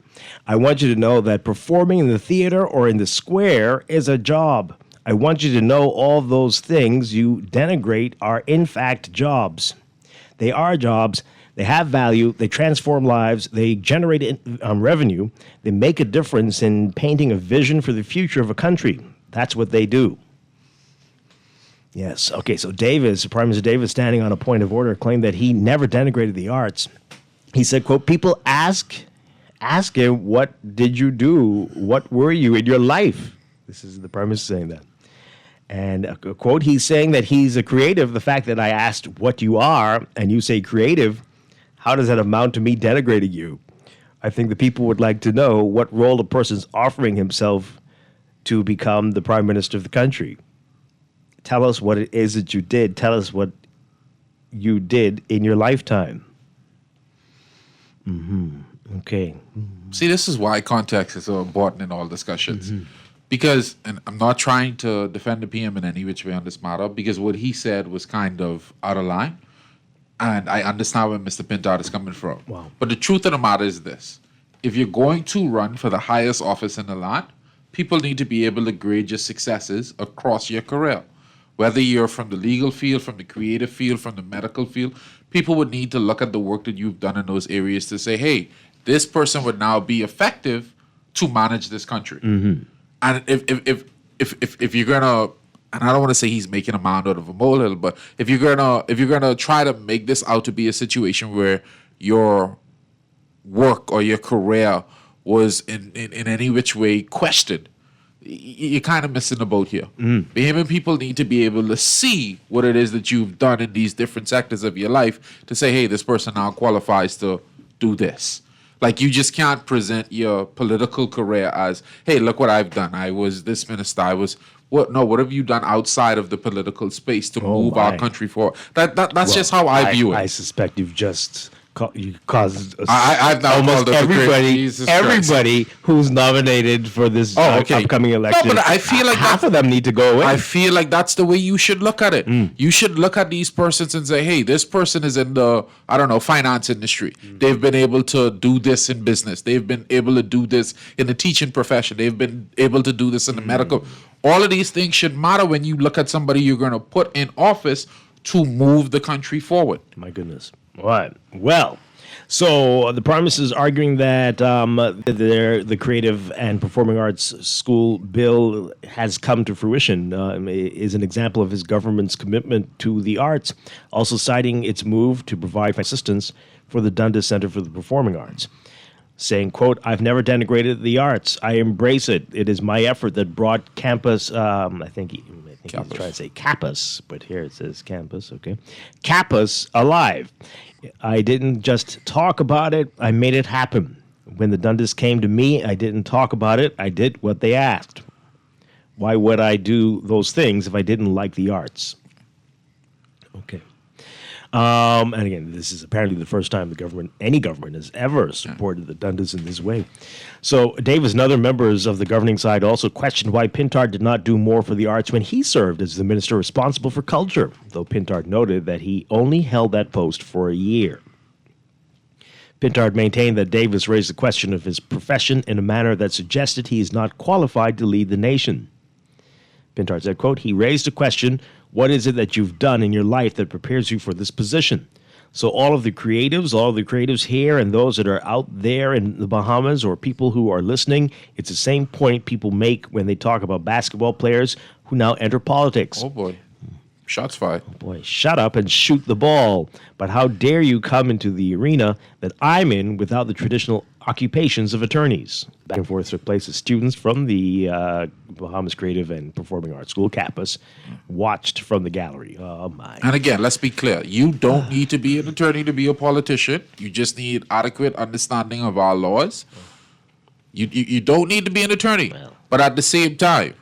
I want you to know that performing in the theater or in the square is a job. I want you to know all those things you denigrate are in fact jobs. They are jobs. They have value. They transform lives. They generate revenue. They make a difference in painting a vision for the future of a country. That's what they do. Yes. Okay. So Davis, Prime Minister Davis, standing on a point of order, claimed that he never denigrated the arts. He said, quote, people ask him, what did you do? What were you in your life? This is the Prime Minister saying that. And a quote, he's saying that he's a creative. The fact that I asked what you are and you say creative, how does that amount to me denigrating you? I think the people would like to know what role a person's offering himself to become the Prime Minister of the country. Tell us what it is that you did. Tell us what you did in your lifetime. Okay. See, this is why context is so important in all discussions. Because, and I'm not trying to defend the PM in any which way on this matter, because what he said was kind of out of line. And I understand where Mr. Pintard is coming from. Wow. But the truth of the matter is this. If you're going to run for the highest office in the land, people need to be able to grade your successes across your career. Whether you're from the legal field, from the creative field, from the medical field, people would need to look at the work that you've done in those areas to say, hey, this person would now be effective to manage this country. And if you're gonna, and I don't want to say he's making a mound out of a molehill, but if you're gonna try to make this out to be a situation where your work or your career was in any which way questioned, you're kind of missing the boat here. Bahamian people need to be able to see what it is that you've done in these different sectors of your life to say, hey, this person now qualifies to do this. Like, you just can't present your political career as, hey, look what I've done. I was this minister. I was what? No, what have you done outside of the political space to move our country forward? That's just how I view it. I suspect you've just you caused I've now almost called everybody who's nominated for this upcoming election. No, but I feel like half of them need to go away. I feel like that's the way you should look at it. You should look at these persons and say, hey, this person is in the, I don't know, finance industry. They've been able to do this in business. They've been able to do this in the teaching profession. They've been able to do this in the medical. All of these things should matter when you look at somebody you're going to put in office to move the country forward. My goodness. All right. Well, so the Prime Minister is arguing that the Creative and Performing Arts School bill has come to fruition, is an example of his government's commitment to the arts, also citing its move to provide assistance for the Dundas Center for the Performing Arts. saying, quote, "I've never denigrated the arts. I embrace it. It is my effort that brought campus," I think he's trying to say campus, but here it says campus, okay. Campus alive. I didn't just talk about it, I made it happen. When the Dundas came to me, I didn't talk about it, I did what they asked. Why would I do those things if I didn't like the arts? Okay. And again, this is apparently the first time any government has ever supported the Dundas in this way. So Davis and other members of the governing side also questioned why Pintard did not do more for the arts when he served as the minister responsible for culture, though Pintard noted that he only held that post for a year. Pintard maintained that Davis raised the question of his profession in a manner that suggested he is not qualified to lead the nation. Pintard said, quote, "He raised a question, what is it that you've done in your life that prepares you for this position?" So all of the creatives here and those that are out there in the Bahamas or people who are listening, it's the same point people make when they talk about basketball players who now enter politics. Oh, boy. Shots fired. Oh boy, shut up and shoot the ball. But how dare you come into the arena that I'm in without the traditional occupations of attorneys? Back and forth took place as students from the Bahamas Creative and Performing Arts School campus watched from the gallery. Oh, my. And again, let's be clear. You don't need to be an attorney to be a politician. You just need adequate understanding of our laws. You don't need to be an attorney. But at the same time,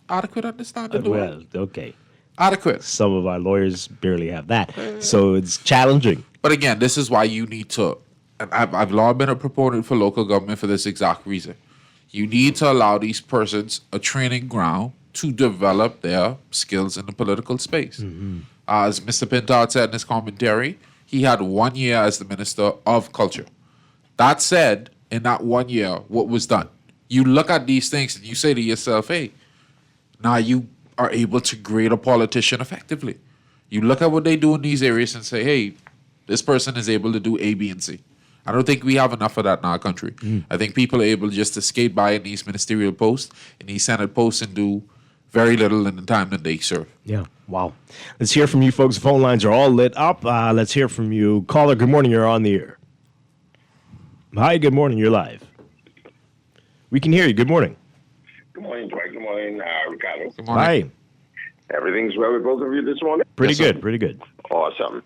adequate understanding. Well, okay. Adequate. Some of our lawyers barely have that. So it's challenging. But again, this is why you need to, and I've long been a proponent for local government for this exact reason. You need to allow these persons a training ground to develop their skills in the political space. Mm-hmm. As Mr. Pintard said in his commentary, he had 1 year as the Minister of Culture. That said, in that 1 year, what was done? You look at these things and you say to yourself, hey, now you are able to grade a politician effectively. You look at what they do in these areas and say, hey, this person is able to do A, B, and C. I don't think we have enough of that in our country. I think people are able just to skate by in these ministerial posts, in these Senate posts, and do very little in the time that they serve. Yeah, wow. Let's hear from you folks. The phone lines are all lit up. Let's hear from you. Caller, good morning. You're on the air. Hi, good morning. You're live. We can hear you. Good morning. Good morning, Dwight. Good morning, Ricardo. Good morning. Hi. Everything's well with both of you this morning? Pretty good, pretty good. Awesome.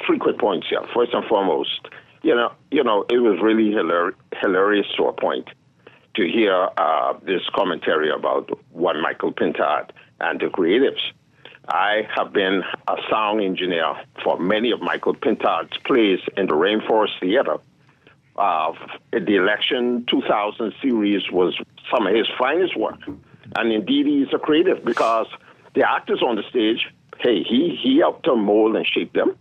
3 quick points here. First and foremost, you know, it was really hilarious to a point to hear this commentary about one Michael Pintard and the creatives. I have been a sound engineer for many of Michael Pintard's plays in the Rainforest Theater. The Election 2000 series was some of his finest work. And indeed, he's a creative because the actors on the stage, hey, he helped to mold and shape them.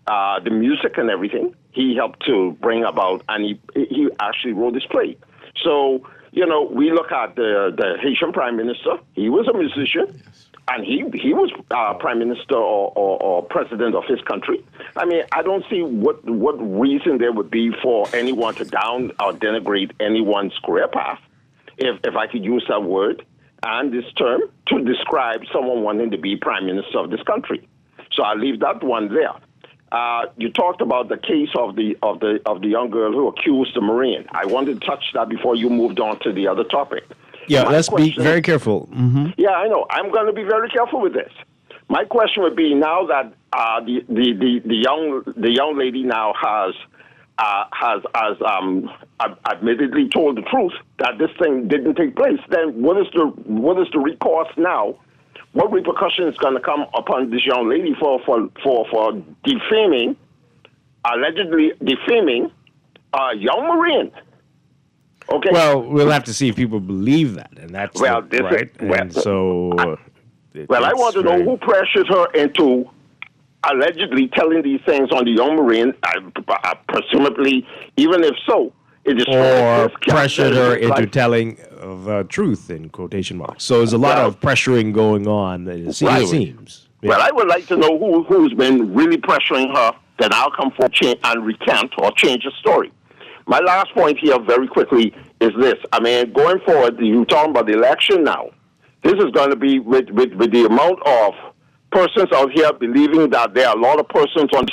The music and everything, he helped to bring about, and he actually wrote this play. So, we look at the Haitian Prime Minister. He was a musician, and he was Prime Minister or President of his country. I mean, I don't see what reason there would be for anyone to down or denigrate anyone's career path, if I could use that word and this term to describe someone wanting to be Prime Minister of this country. So I'll leave that one there. You talked about the case of the young girl who accused the Marine. I wanted to touch that before you moved on to the other topic. Yeah, let's be very careful. Mm-hmm. Yeah, I know. I'm going to be very careful with this. My question would be now that the young lady now has admittedly told the truth that this thing didn't take place. Then what is the recourse now? What repercussion is going to come upon this young lady for allegedly defaming a young Marine? Okay. Well, we'll have to see if people believe that, and that's right. I want to know who pressured her into allegedly telling these things on the young Marine. Presumably, even if so, it is or pressured her into telling the truth in quotation marks. So there's a lot of pressuring going on. It seems. Yeah. Well, I would like to know who's been really pressuring her that I'll come forward and recant or change the story. My last point here, very quickly, is this. I mean, going forward, you're talking about the election now. This is going to be with the amount of persons out here believing that there are a lot of persons on the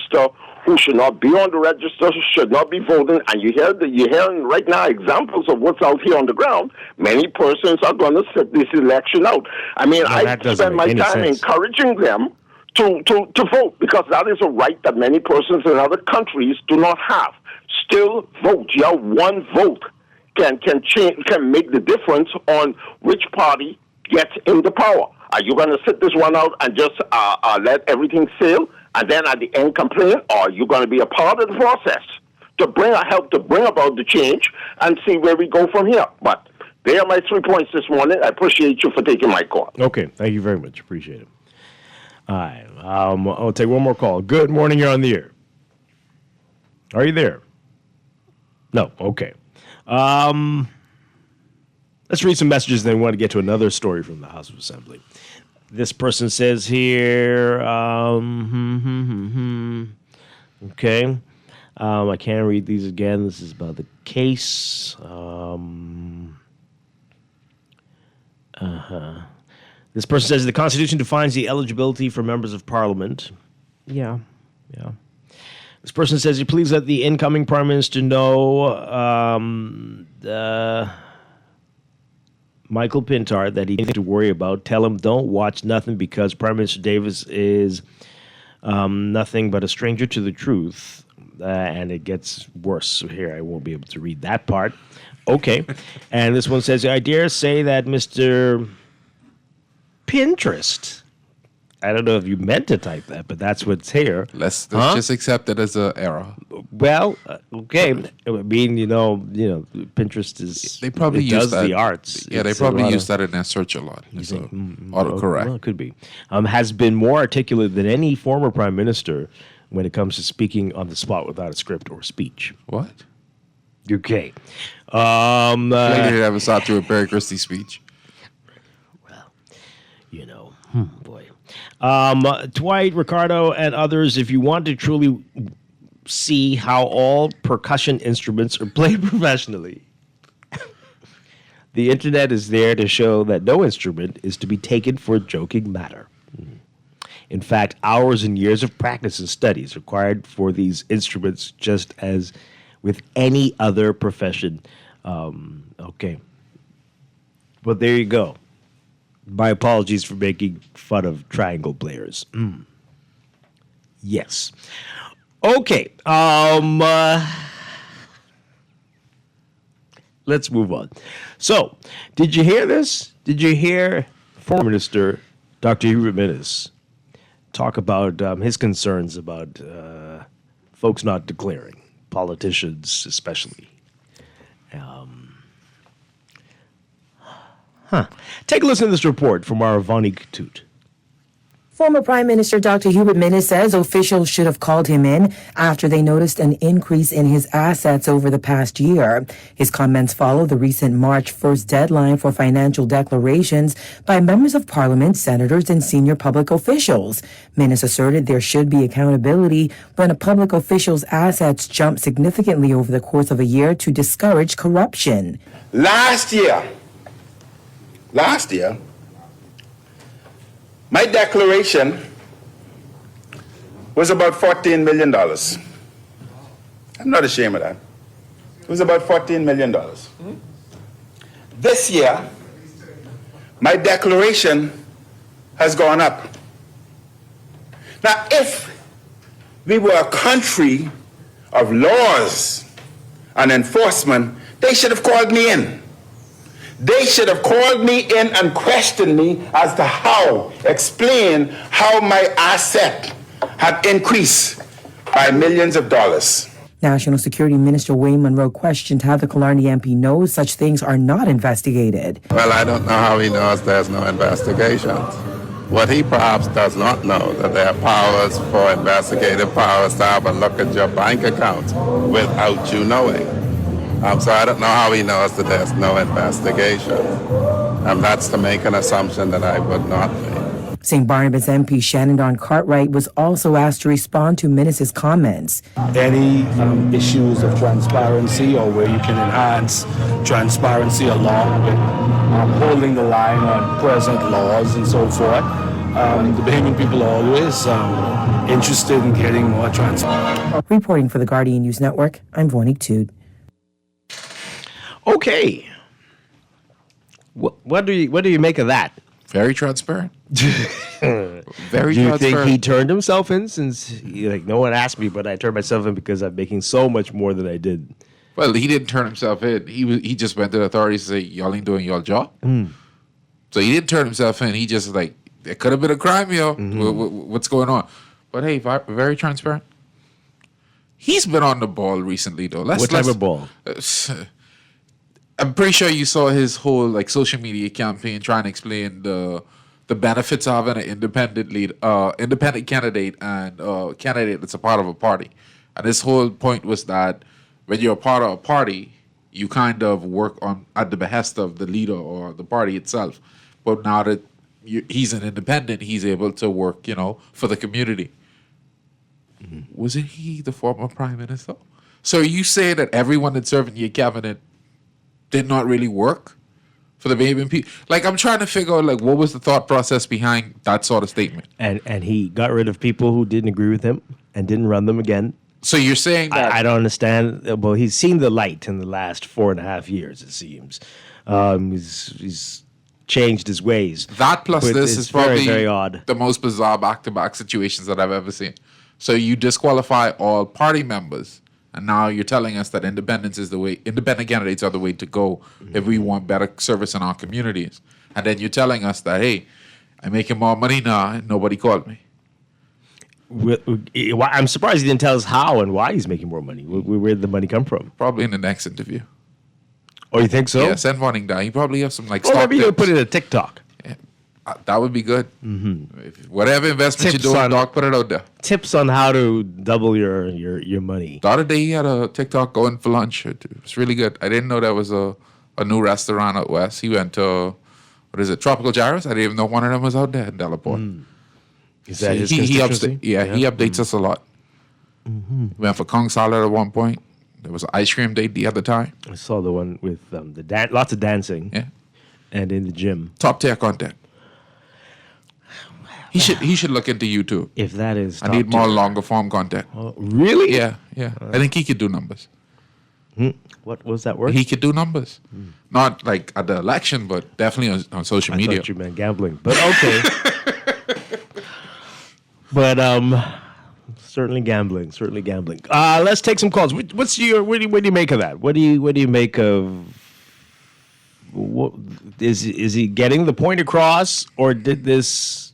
who should not be on the register, should not be voting, and you're hearing right now examples of what's out here on the ground. Many persons are going to sit this election out. I mean, I spend my time encouraging them to vote, because that is a right that many persons in other countries do not have. Still vote. Your one vote can make the difference on which party gets into power. Are you going to sit this one out and just let everything sail, and then at the end complain? Or are you going to be a part of the process to help to bring about the change and see where we go from here? But they are my 3 points this morning. I appreciate you for taking my call. Okay, thank you very much. Appreciate it. All right, I'll take one more call. Good morning, you're on the air. Are you there? No, okay. Let's read some messages, then we want to get to another story from the House of Assembly. This person says here, okay. I can't read these again. This is about the case. This person says the Constitution defines the eligibility for members of Parliament. Yeah. This person says, please let the incoming Prime Minister know Michael Pintard that he needs to worry about. Tell him don't watch nothing, because Prime Minister Davis is nothing but a stranger to the truth. And it gets worse. So here, I won't be able to read that part. Okay. And this one says, I dare say that Mr. Pinterest, I don't know if you meant to type that, but that's what's here. Let's just accept it as an error. Well, okay. I mean, you know, Pinterest is they probably use that. The arts. Yeah, they probably use that in their search a lot. So autocorrect. Well, it could be. Has been more articulate than any former prime minister when it comes to speaking on the spot without a script or speech. What? Okay. Later, have a shot to a Barry Christie speech. Well, boy. Dwight, Ricardo, and others, if you want to truly see how all percussion instruments are played professionally, the internet is there to show that no instrument is to be taken for a joking matter. In fact, hours and years of practice and studies required for these instruments, just as with any other profession. Okay. Well, there you go. My apologies for making fun of triangle players. Yes. Okay. Let's move on. So, did you hear this? Did you hear former Minister Dr. Hubert Minnis talk about his concerns about folks not declaring, politicians especially? Take a listen to this report from our Vanik Toot. Former Prime Minister Dr. Hubert Minnis says officials should have called him in after they noticed an increase in his assets over the past year. His comments follow the recent March 1st deadline for financial declarations by members of Parliament, senators, and senior public officials. Minnis asserted there should be accountability when a public official's assets jump significantly over the course of a year to discourage corruption. Last year, my declaration was about $14 million. I'm not ashamed of that. It was about $14 million. This year, my declaration has gone up. Now, if we were a country of laws and enforcement, they should have called me in. They should have called me in and questioned me as to explain how my asset had increased by millions of dollars. National Security Minister Wayne Munro questioned how the Killarney MP knows such things are not investigated. Well, I don't know how he knows there's no investigations. What he perhaps does not know, that there are powers for investigative powers to have a look at your bank account without you knowing. So I don't know how he knows that there's no investigation. That's to make an assumption that I would not make. St. Barnabas MP Shannon Don Cartwright was also asked to respond to Minnis' comments. Any issues of transparency or where you can enhance transparency along with holding the line on present laws and so forth, The Bahamian people are always interested in getting more transparency. Reporting for the Guardian News Network, I'm Vonique Tude. Okay. What do you make of that? Very transparent. Very Do you transparent. think he turned himself in since no one asked me, but I turned myself in because I'm making so much more than I did? Well, he didn't turn himself in. He just went to the authorities and said, y'all ain't doing your job. So he didn't turn himself in. He just there could have been a crime, yo. What's going on? But hey, very transparent. He's been on the ball recently, though. What type of ball? I'm pretty sure you saw his whole social media campaign trying to explain the benefits of having an independent candidate and candidate that's a part of a party. And his whole point was that when you're a part of a party, you kind of work at the behest of the leader or the party itself. But now that he's an independent, he's able to work, for the community. Wasn't he the former prime minister? So you say that everyone that served in your cabinet did not really work for the Bahamian people? I'm trying to figure out, what was the thought process behind that sort of statement? And he got rid of people who didn't agree with him and didn't run them again. So you're saying that... I don't understand. Well, he's seen the light in the last 4.5 years, it seems. He's changed his ways. That plus But this it's is probably very, very odd. the most bizarre back-to-back situations that I've ever seen. So you disqualify all party members, and now you're telling us that independent candidates are the way to go if we want better service in our communities. And then you're telling us that, hey, I'm making more money now and nobody called me. I'm surprised he didn't tell us how and why he's making more money. Where did the money come from? Probably in the next interview. Oh, you think so? Yeah, send one down. He probably have some Or stock maybe you'll tips. put it in TikTok. That would be good. Whatever investment Tips you're doing, on- Doc, put it out there. Tips on how to double your money. The other day he had a TikTok going for lunch. It was really good. I didn't know there was a new restaurant out west. He went to, Tropical Gyros? I didn't even know one of them was out there in Delaport. Is that his he constituency? he updates us a lot. We went for Kong salad at one point. There was an ice cream date the other time. I saw the one with lots of dancing. Yeah. And in the gym. Top tier content. He should look into YouTube. If that is I need top more tier. longer form content. Really? Yeah. I think he could do numbers. What was that word? He could do numbers. Not like at the election, but definitely on social I media. thought you meant gambling, but okay. But certainly gambling. Let's take some calls. What do you make of that? What do you make of? What, is he getting the point across, or did this?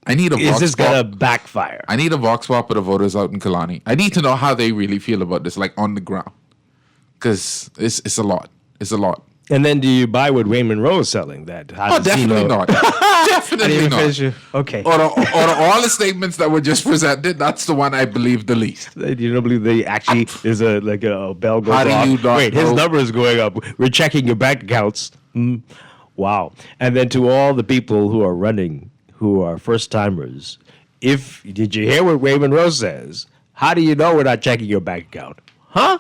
I need a Is vox this pop. gonna backfire? I need a vox pop with the voters out in Kalani. I need to know how they really feel about this, on the ground, because it's a lot. It's a lot. And then do you buy what Wayne Monroe is selling? That Definitely not. Definitely not. Okay. Or all the statements that were just presented. That's the one I believe the least. You don't believe they actually is a bell goes How do off? you not Wait, his know? number is going up. We're checking your bank accounts. Wow. And then to all the people who are running, who are first timers, did you hear what Wayne Monroe says? How do you know we're not checking your bank account? Huh?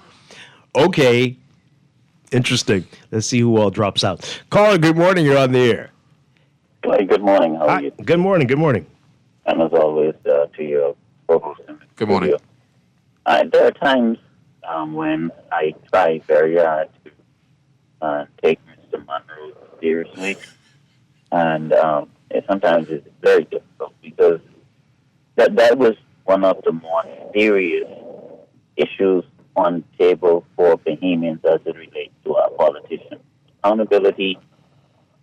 Okay. Interesting. Let's see who all drops out. Caller, good morning. You're on the air. Clay, good morning. How are you? Good morning. Good morning. And as always, to your co-host. Good morning. There are times when I try very hard to take Mr. Monroe seriously, and sometimes it's very difficult because that was one of the more serious issues on the table for Bahamians as it relates to our politicians. Accountability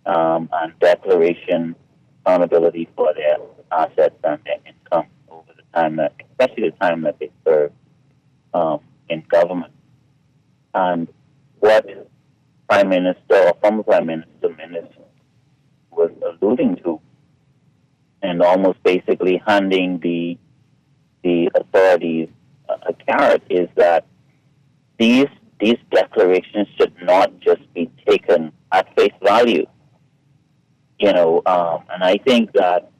and declaration, accountability for their assets and their income over the time especially the time that they serve in government. And what Prime Minister or former Prime Minister was alluding to, and almost basically handing the authorities a carrot, is that these declarations should not just be taken at face value. And I think that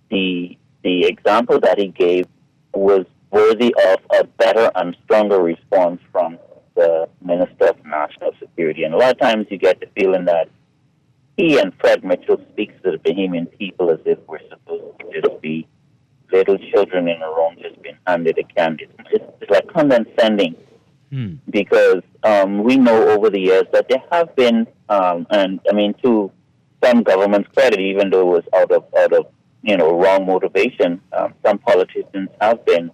the example that he gave was worthy of a better and stronger response from the Minister of National Security. And a lot of times you get the feeling that he and Fred Mitchell speaks to the Bahamian people as if we're condescending because we know over the years that there have been, and I mean, to some government's credit, even though it was out of wrong motivation, some politicians have been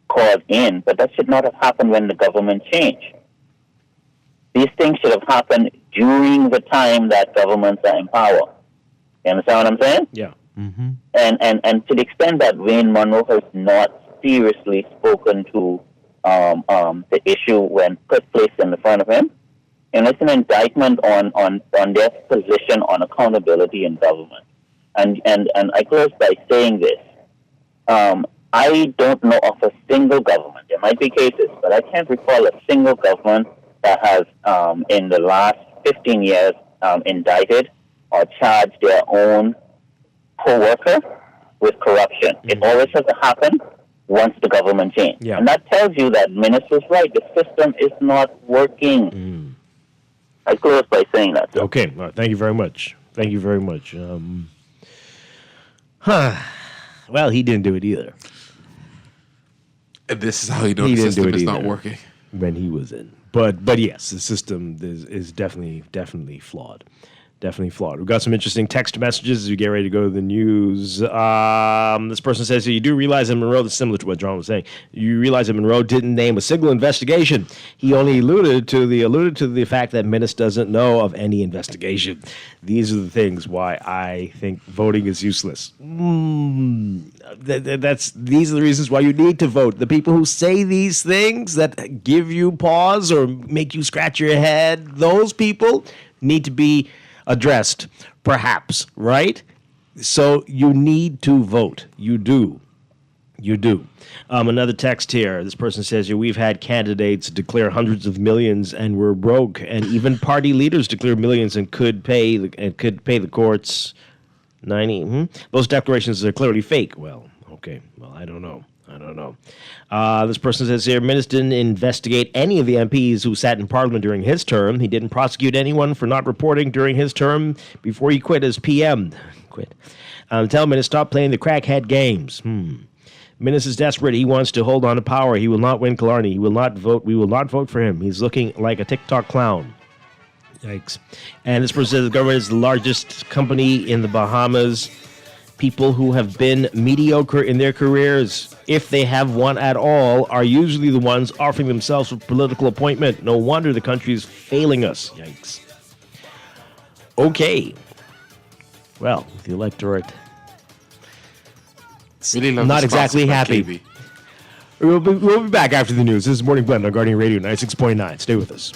called in, but that should not have happened when the government changed. These things should have happened during the time that governments are in power. You understand what I'm saying? Yeah. And to the extent that Wayne Monroe has not seriously spoken to the issue when put placed in the front of him, and it's an indictment on their position on accountability in government. And I close by saying this. I don't know of a single government. There might be cases, but I can't recall a single government that has, in the last 15 years, indicted or charged their own co-worker with corruption. It always has to happen once the government changed. Yeah. And that tells you that Minister's right. The system is not working. I close by saying that. So. Okay. All right. Thank you very much. Thank you very much. Well, he didn't do it either. And this is how you know the system is not working. When he was in. But yes, the system is definitely flawed. Definitely flawed. We've got some interesting text messages as we get ready to go to the news. This person says, so you do realize that Monroe, this is similar to what John was saying, you realize that Monroe didn't name a single investigation. He only alluded to the fact that Minnis doesn't know of any investigation. These are the things why I think voting is useless. These are the reasons why you need to vote. The people who say these things that give you pause or make you scratch your head, those people need to be addressed, perhaps, right? So you need to vote. You do. Another text here. This person says, we've had candidates declare hundreds of millions and we're broke, and even party leaders declare millions and could pay the courts 90. Those declarations are clearly fake. Well, okay. Well, I don't know. This person says here, Minnis didn't investigate any of the MPs who sat in Parliament during his term. He didn't prosecute anyone for not reporting during his term before he quit as PM. Tell Minnis stop playing the crackhead games. Minnis is desperate. He wants to hold on to power. He will not win Killarney. He will not vote. We will not vote for him. He's looking like a TikTok clown. Yikes. And this person says the government is the largest company in the Bahamas. People who have been mediocre in their careers, if they have one at all, are usually the ones offering themselves for political appointment. No wonder the country is failing us. Yikes. Okay. Well, the electorate really not exactly happy. We'll be back after the news. This is Morning Blend on Guardian Radio 96.9. Stay with us.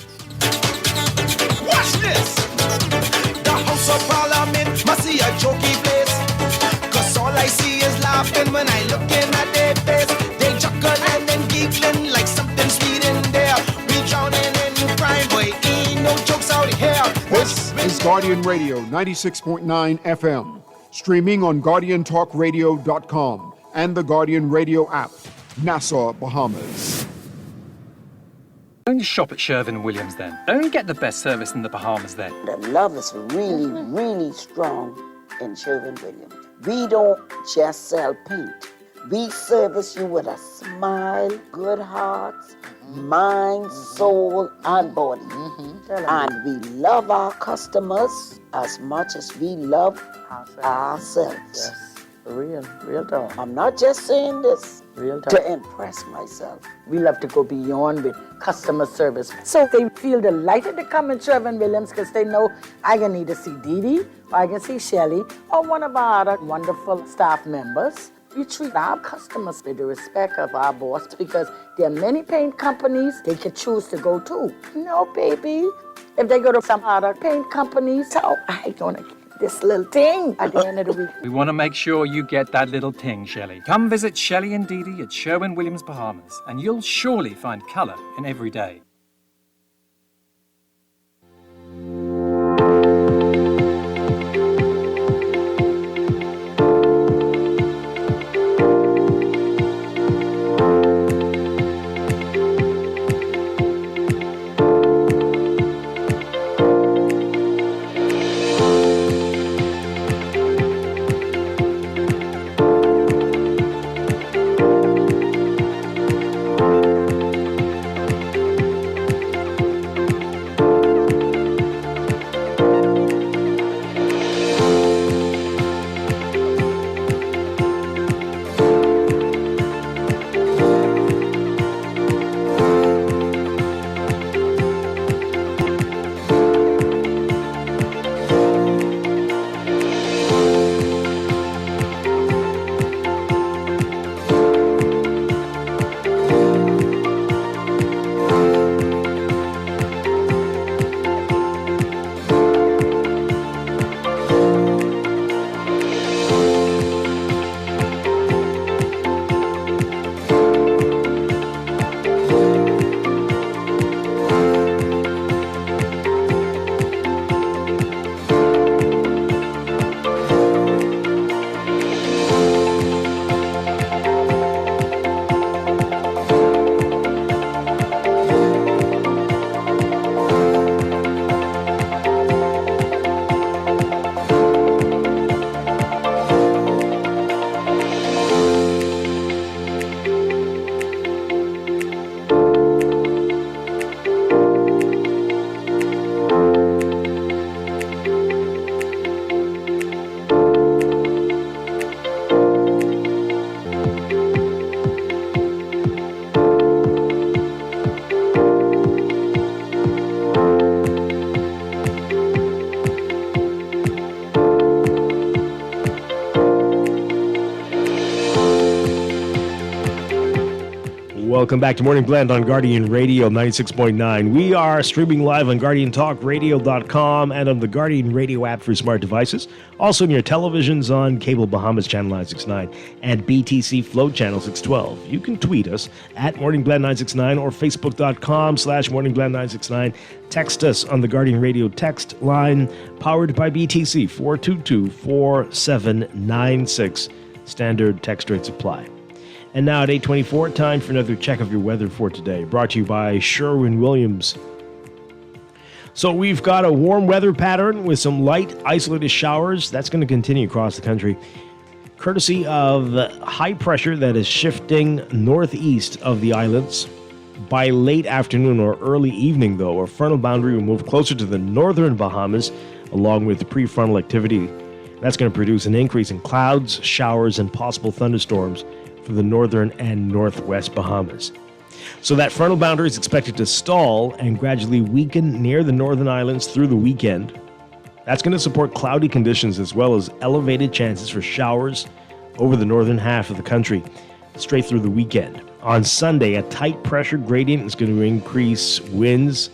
Watch this. The House of Parliament must see a jokey place. All I see is laughing when I look in at their face. They chuckling and giggling like something sweet in there. We drowning in crime, boy, ain't no jokes out here. This is Guardian Radio 96.9 FM, streaming on GuardianTalkRadio.com and the Guardian Radio app, Nassau, Bahamas. Don't shop at Sherwin-Williams then. Don't get the best service in the Bahamas then. The love is really, really strong in Sherwin-Williams. We don't just sell paint. We service you with a smile, good hearts, mind, soul, and body. And we love our customers as much as we love ourselves. Yes, real talk. I'm not just saying this Real talk. to impress myself. We love to go beyond with customer service. So they feel delighted to come in Sherwin-Williams because they know I can either see Dee Dee, or I can see Shelly, or one of our other wonderful staff members. We treat our customers with the respect of our boss because there are many paint companies they can choose to go to. No, baby. If they go to some other paint companies, so I gonna get this little thing at the end of the week. We want to make sure you get that little ting, Shelley. Come visit Shelley and Dee Dee at Sherwin-Williams, Bahamas, and you'll surely find colour in every day. Welcome back to Morning Blend on Guardian Radio 96.9. We are streaming live on GuardianTalkRadio.com and on the Guardian Radio app for smart devices. Also on your televisions on Cable Bahamas Channel 969 and BTC Float Channel 612. You can tweet us at Morning Blend 969 or Facebook.com/Morning Blend 969. Text us on the Guardian Radio text line powered by BTC 422-4796. Standard text rates apply. And now at 8:24, time for another check of your weather for today, brought to you by Sherwin-Williams. So we've got a warm weather pattern with some light isolated showers. That's going to continue across the country, courtesy of high pressure that is shifting northeast of the islands. By late afternoon or early evening, though, a frontal boundary will move closer to the northern Bahamas, along with the prefrontal activity. That's going to produce an increase in clouds, showers, and possible thunderstorms for the northern and northwest Bahamas. So that frontal boundary is expected to stall and gradually weaken near the northern islands through the weekend. That's going to support cloudy conditions as well as elevated chances for showers over the northern half of the country straight through the weekend. On Sunday, a tight pressure gradient is going to increase winds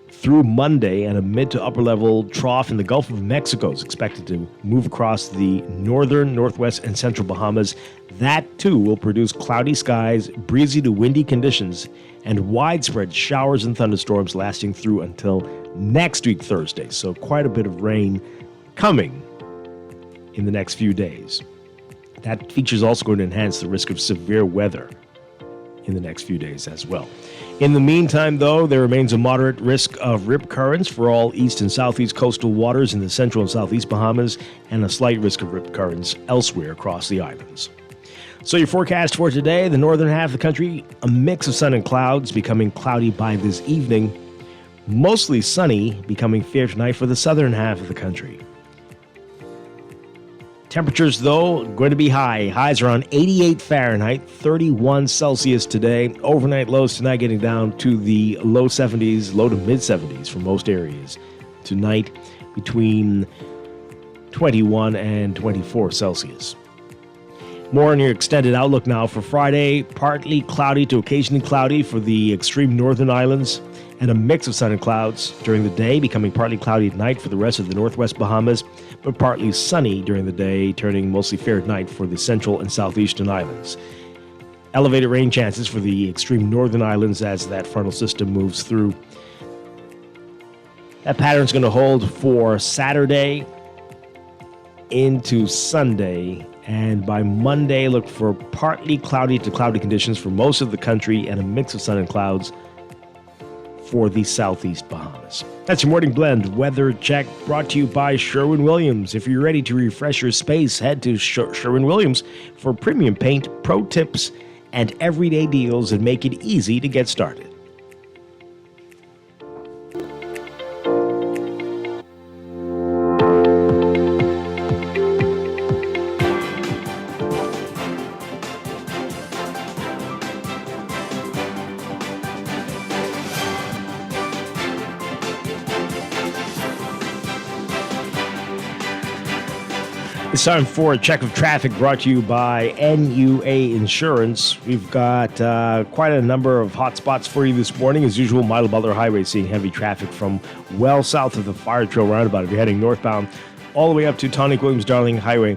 through Monday, and a mid to upper level trough in the Gulf of Mexico is expected to move across the northern, northwest, and central Bahamas. That too will produce cloudy skies, breezy to windy conditions, and widespread showers and thunderstorms lasting through until next week, Thursday. So quite a bit of rain coming in the next few days. That feature is also going to enhance the risk of severe weather in the next few days as well. In the meantime, though, there remains a moderate risk of rip currents for all east and southeast coastal waters in the central and southeast Bahamas, and a slight risk of rip currents elsewhere across the islands. So your forecast for today, the northern half of the country, a mix of sun and clouds, becoming cloudy by this evening. Mostly sunny, becoming fair tonight for the southern half of the country. Temperatures, though, going to be high. Highs around 88 Fahrenheit, 31 Celsius today. Overnight lows tonight getting down to the low 70s, low to mid 70s for most areas. Tonight, between 21 and 24 Celsius. More on your extended outlook now for Friday. Partly cloudy to occasionally cloudy for the extreme northern islands, and a mix of sun and clouds during the day, becoming partly cloudy at night for the rest of the northwest Bahamas, but partly sunny during the day, turning mostly fair at night for the central and southeastern islands. Elevated rain chances for the extreme northern islands as that frontal system moves through. That pattern's going to hold for Saturday into Sunday, and by Monday, look for partly cloudy to cloudy conditions for most of the country and a mix of sun and clouds for the southeast Bahamas. That's your Morning Blend weather check, brought to you by Sherwin-Williams. If you're ready to refresh your space, head to Sherwin-Williams for premium paint, pro tips, and everyday deals that make it easy to get started. It's time for a check of traffic brought to you by NUA Insurance. We've got quite a number of hot spots for you this morning. As usual, Milo Butler Highway seeing heavy traffic from well south of the Fire Trail roundabout if you're heading northbound, all the way up to Tonic-Williams-Darling Highway,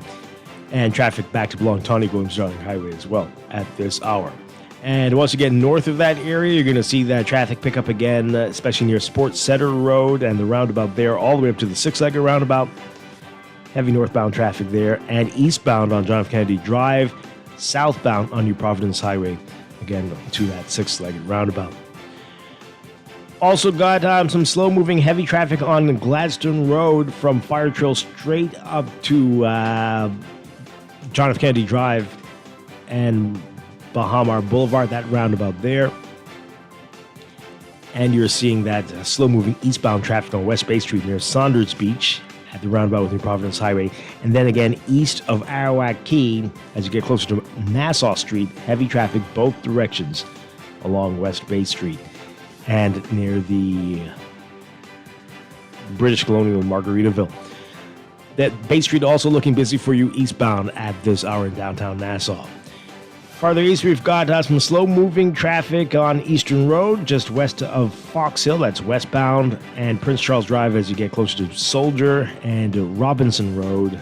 and traffic back to belong Tonic-Williams-Darling Highway as well at this hour. And once you get north of that area, you're going to see that traffic pick up again, especially near Sports Center Road and the roundabout there, all the way up to the six-legged roundabout. Heavy northbound traffic there, and eastbound on John F. Kennedy Drive, southbound on New Providence Highway, again to that six-legged roundabout. Also got some slow-moving heavy traffic on Gladstone Road from Fire Trail straight up to John F. Kennedy Drive and Bahamar Boulevard, that roundabout there. And you're seeing that slow-moving eastbound traffic on West Bay Street near Saunders Beach at the roundabout with New Providence Highway. And then again, east of Arawak Key, as you get closer to Nassau Street, heavy traffic both directions along West Bay Street and near the British Colonial Margaritaville. That Bay Street also looking busy for you eastbound at this hour in downtown Nassau. Farther east, we've got some slow-moving traffic on Eastern Road, just west of Fox Hill. That's westbound, and Prince Charles Drive as you get closer to Soldier, and Robinson Road,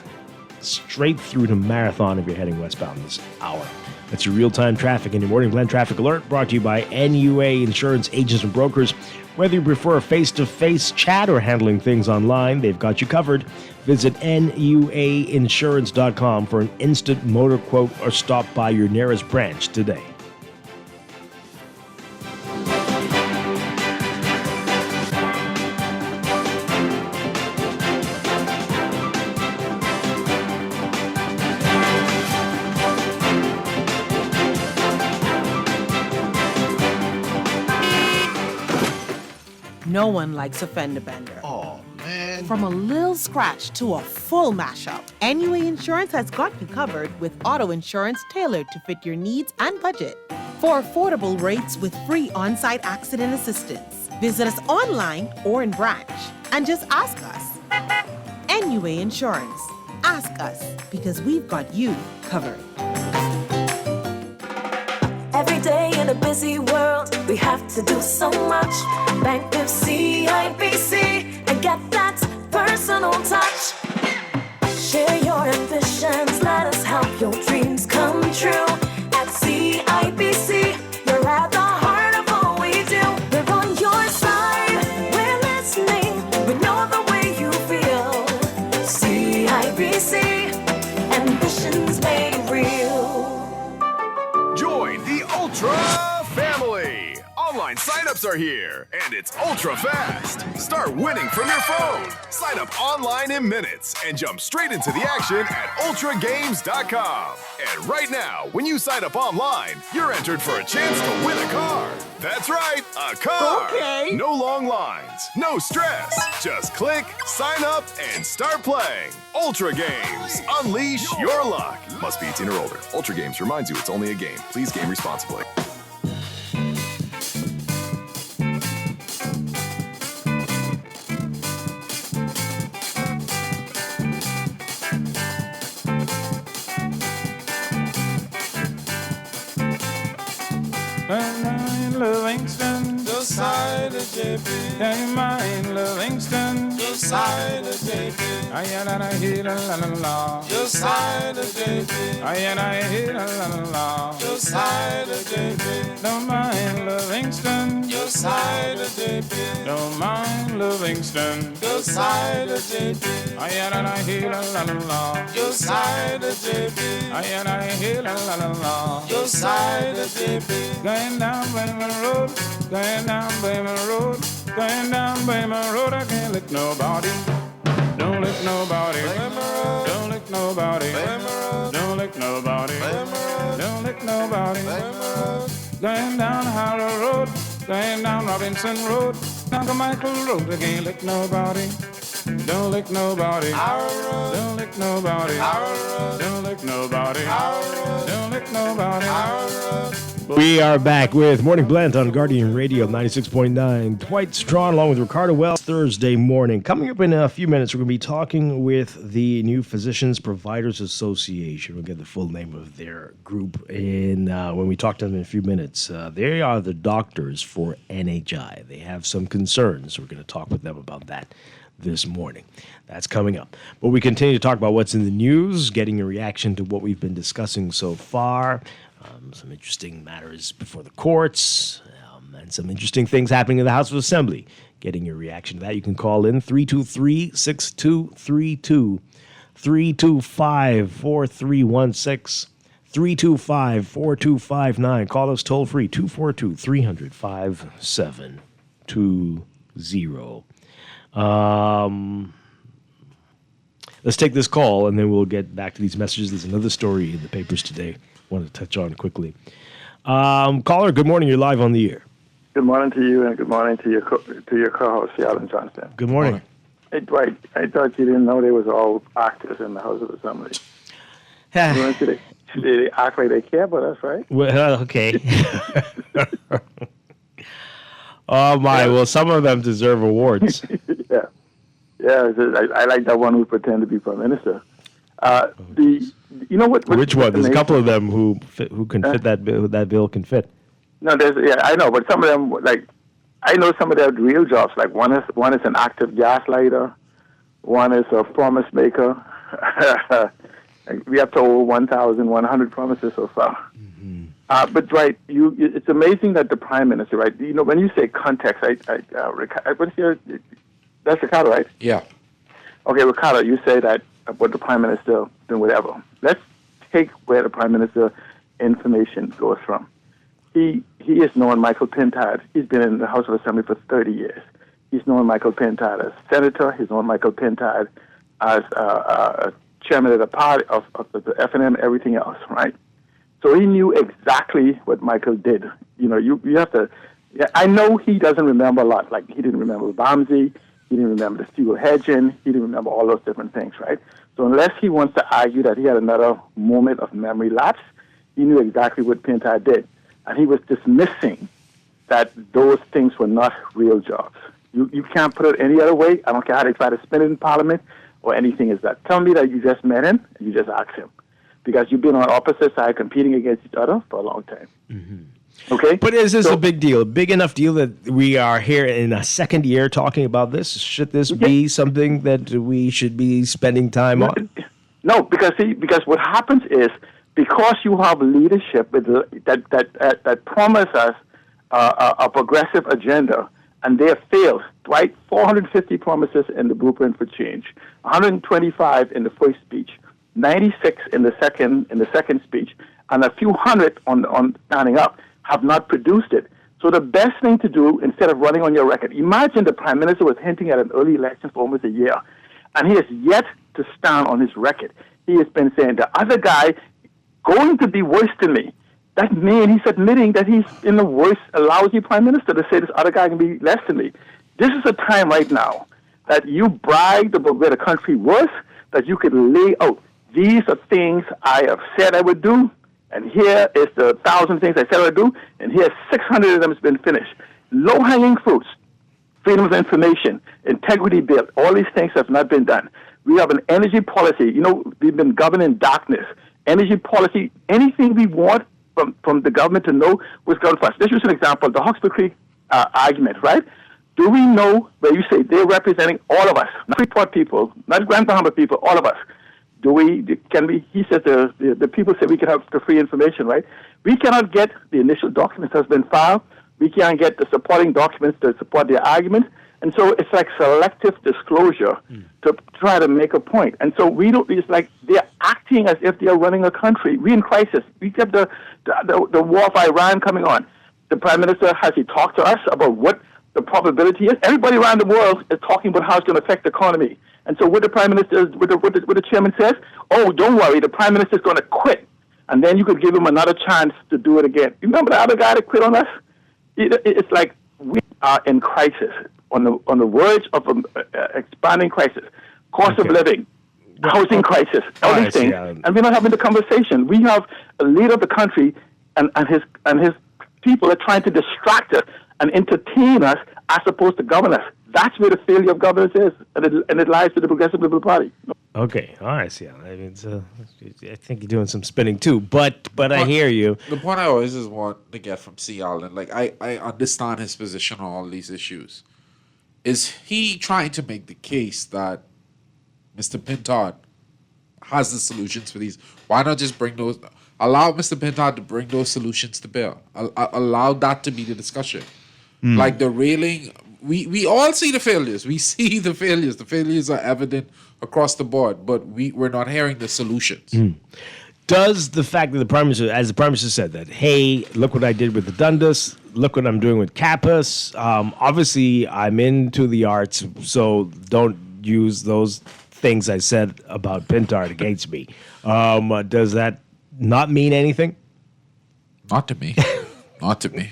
straight through to Marathon if you're heading westbound this hour. That's your real-time traffic in your Morning Blend Traffic Alert, brought to you by NUA Insurance Agents and Brokers. Whether you prefer a face-to-face chat or handling things online, they've got you covered. Visit nuainsurance.com for an instant motor quote or stop by your nearest branch today. No one likes a fender bender. Oh, man. From a little scratch to a full mashup, NUA Insurance has got you covered with auto insurance tailored to fit your needs and budget. For affordable rates with free on-site accident assistance, visit us online or in branch and just ask us. NUA Insurance. Ask us because we've got you covered. Every day in a busy world, we have to do so much. Bank with CIBC and get that personal touch. Share your ambitions, let us help your dreams come true. At CIBC, you're at the heart of all we do. We're on your side, we're listening, we know the way you feel. CIBC, ambitions made real. Join the Ultra family. Online signups are here, and it's ultra fast. Start winning from your phone. Sign up online in minutes and jump straight into the action at ultragames.com. And right now, when you sign up online, you're entered for a chance to win a car. That's right, a car. Okay. No long lines, no stress. Just click, sign up, and start playing. Ultra Games. Unleash your luck. Must be 18 or older. Ultra Games reminds you it's only a game. Please game responsibly. Livingston, Josiah JP. Hey, mine Livingston, Josiah JP. I hear la la la. Josiah JP. I hear la la la. Josiah JP. Don't mind Livingston, Josiah JP. Don't mind Livingston, Josiah JP. I hear la la la. Josiah JP. I hear la la la. Josiah JP. Going down Bayman Road, going down Bayman Road, going down Bayman Road. I can't lick nobody. Don't lick nobody. Don't lick nobody. Don't lick nobody. Don't lick nobody. Going down Harrow Road, going down Robinson Road, down to Michael Road. I can't lick nobody. Don't lick nobody. Don't lick nobody. Don't lick nobody. Don't lick nobody. We are back with Morning Blend on Guardian Radio 96.9. Dwight Strachan along with Ricardo Wells Thursday morning. Coming up in a few minutes, we're going to be talking with the new Physicians Providers Association. We'll get the full name of their group in when we talk to them in a few minutes. They are the doctors for NHI. They have some concerns. We're going to talk with them about that this morning. That's coming up. But we continue to talk about what's in the news, getting a reaction to what we've been discussing so far. Some interesting matters before the courts, and some interesting things happening in the House of Assembly. Getting your reaction to that, you can call in 323-6232, 325-4316, 325-4259. Call us toll free, 242-300-5720. Let's take this call, and then we'll get back to these messages. There's another story in the papers today I want to touch on quickly. Caller, good morning. You're live on the air. Good morning to you, and good morning to your co-host, Alan Johnston. Good morning. Hey, Dwight, I thought you didn't know they was all actors in the House of Assembly. They act like they care about us, right? Well, okay. Oh, my. Well, some of them deserve awards. Yeah. I like that one who pretended to be Prime Minister. You know what? Which one? There's a amazing? couple of them who can fit that bill. That bill can fit. No, I know, but some of them, like, I know some of their real jobs. Like one is an active gaslighter, one is a promise maker. We have to over 1,100 promises so far. But Dwight, it's amazing that the Prime Minister, right? You know, when you say context, what's your? That's Ricardo, right? Yeah. Okay, Ricardo, you say that about the Prime Minister doing whatever. Let's take where the Prime Minister information goes from. He has known Michael Pintard. He's been in the House of Assembly for 30 years. He's known Michael Pintard as senator. He's known Michael Pintard as chairman of the party, of the F&M, everything else, right? So he knew exactly what Michael did. You know, you have to. I know he doesn't remember a lot. Like, he didn't remember Bamsey. He didn't remember the steel hedging. He didn't remember all those different things, right? So unless he wants to argue that he had another moment of memory lapse, he knew exactly what Pintard did. And he was dismissing that those things were not real jobs. You can't put it any other way. I don't care how they try to spin it in Parliament or anything is that. Tell me that you just met him and you just asked him. Because you've been on opposite sides competing against each other for a long time. Okay? But is this a big deal? A big enough deal that we are here in a second year talking about this? Should this be something that we should be spending time on? No, because what happens is, because you have leadership that promise us a progressive agenda, and they have failed. Dwight, 450 promises in the Blueprint for Change, 125 in the first speech, 96 in the second speech, and a few hundred on standing up have not produced it. So the best thing to do, instead of running on your record, imagine the Prime Minister was hinting at an early election for almost a year, and he has yet to stand on his record. He has been saying, the other guy going to be worse than me. That means he's admitting that he's in the worst, a lousy Prime Minister to say this other guy can be less than me. This is a time right now that you bragged about where the country was, that you could lay out, these are things I have said I would do, and here is the 1,000 things I said I would do, and here 600 of them has been finished. Low-hanging fruits, freedom of information, integrity bill, all these things have not been done. We have an energy policy. You know, we've been governed in darkness. Energy policy, anything we want from the government to know was governed for us. This is an example, the Hawkesbury Creek argument, right? Do we know where you say they're representing all of us, not Freeport people, not Grand Bahama people, all of us? He says the people say we can have the free information, right? We cannot get the initial documents that's been filed. We can't get the supporting documents to support their argument. And so it's like selective disclosure to try to make a point. And so it's like they're acting as if they're running a country. We're in crisis. We have the war of Iran coming on. The Prime Minister, has he talked to us about what the probability is? Everybody around the world is talking about how it's going to affect the economy. And so what the Prime Minister, what the chairman says, oh, don't worry, the Prime Minister is going to quit. And then you could give him another chance to do it again. You remember the other guy that quit on us? It's like we are in crisis, on the verge of an expanding crisis. Cost of living, housing crisis, all these things. And we're not having the conversation. We have a leader of the country and his people are trying to distract us and entertain us as opposed to govern us. That's where the failure of governance is, and it lies with the Progressive Liberal Party. Okay, all right, yeah. I mean, I think you're doing some spinning too, but I hear you. The point I always just want to get from C. Allen, like I understand his position on all these issues. Is he trying to make the case that Mr. Pintard has the solutions for these? Why not just allow Mr. Pintard to bring those solutions to bear? Allow that to be the discussion. Like the railing, we all see the failures. We see the failures. The failures are evident across the board, but we're not hearing the solutions. Does the fact that the Prime Minister, as the Prime Minister said that, hey, look what I did with the Dundas, look what I'm doing with Kappas. Obviously, I'm into the arts, so don't use those things I said about Pintard against me. Does that not mean anything? Not to me. Not to me.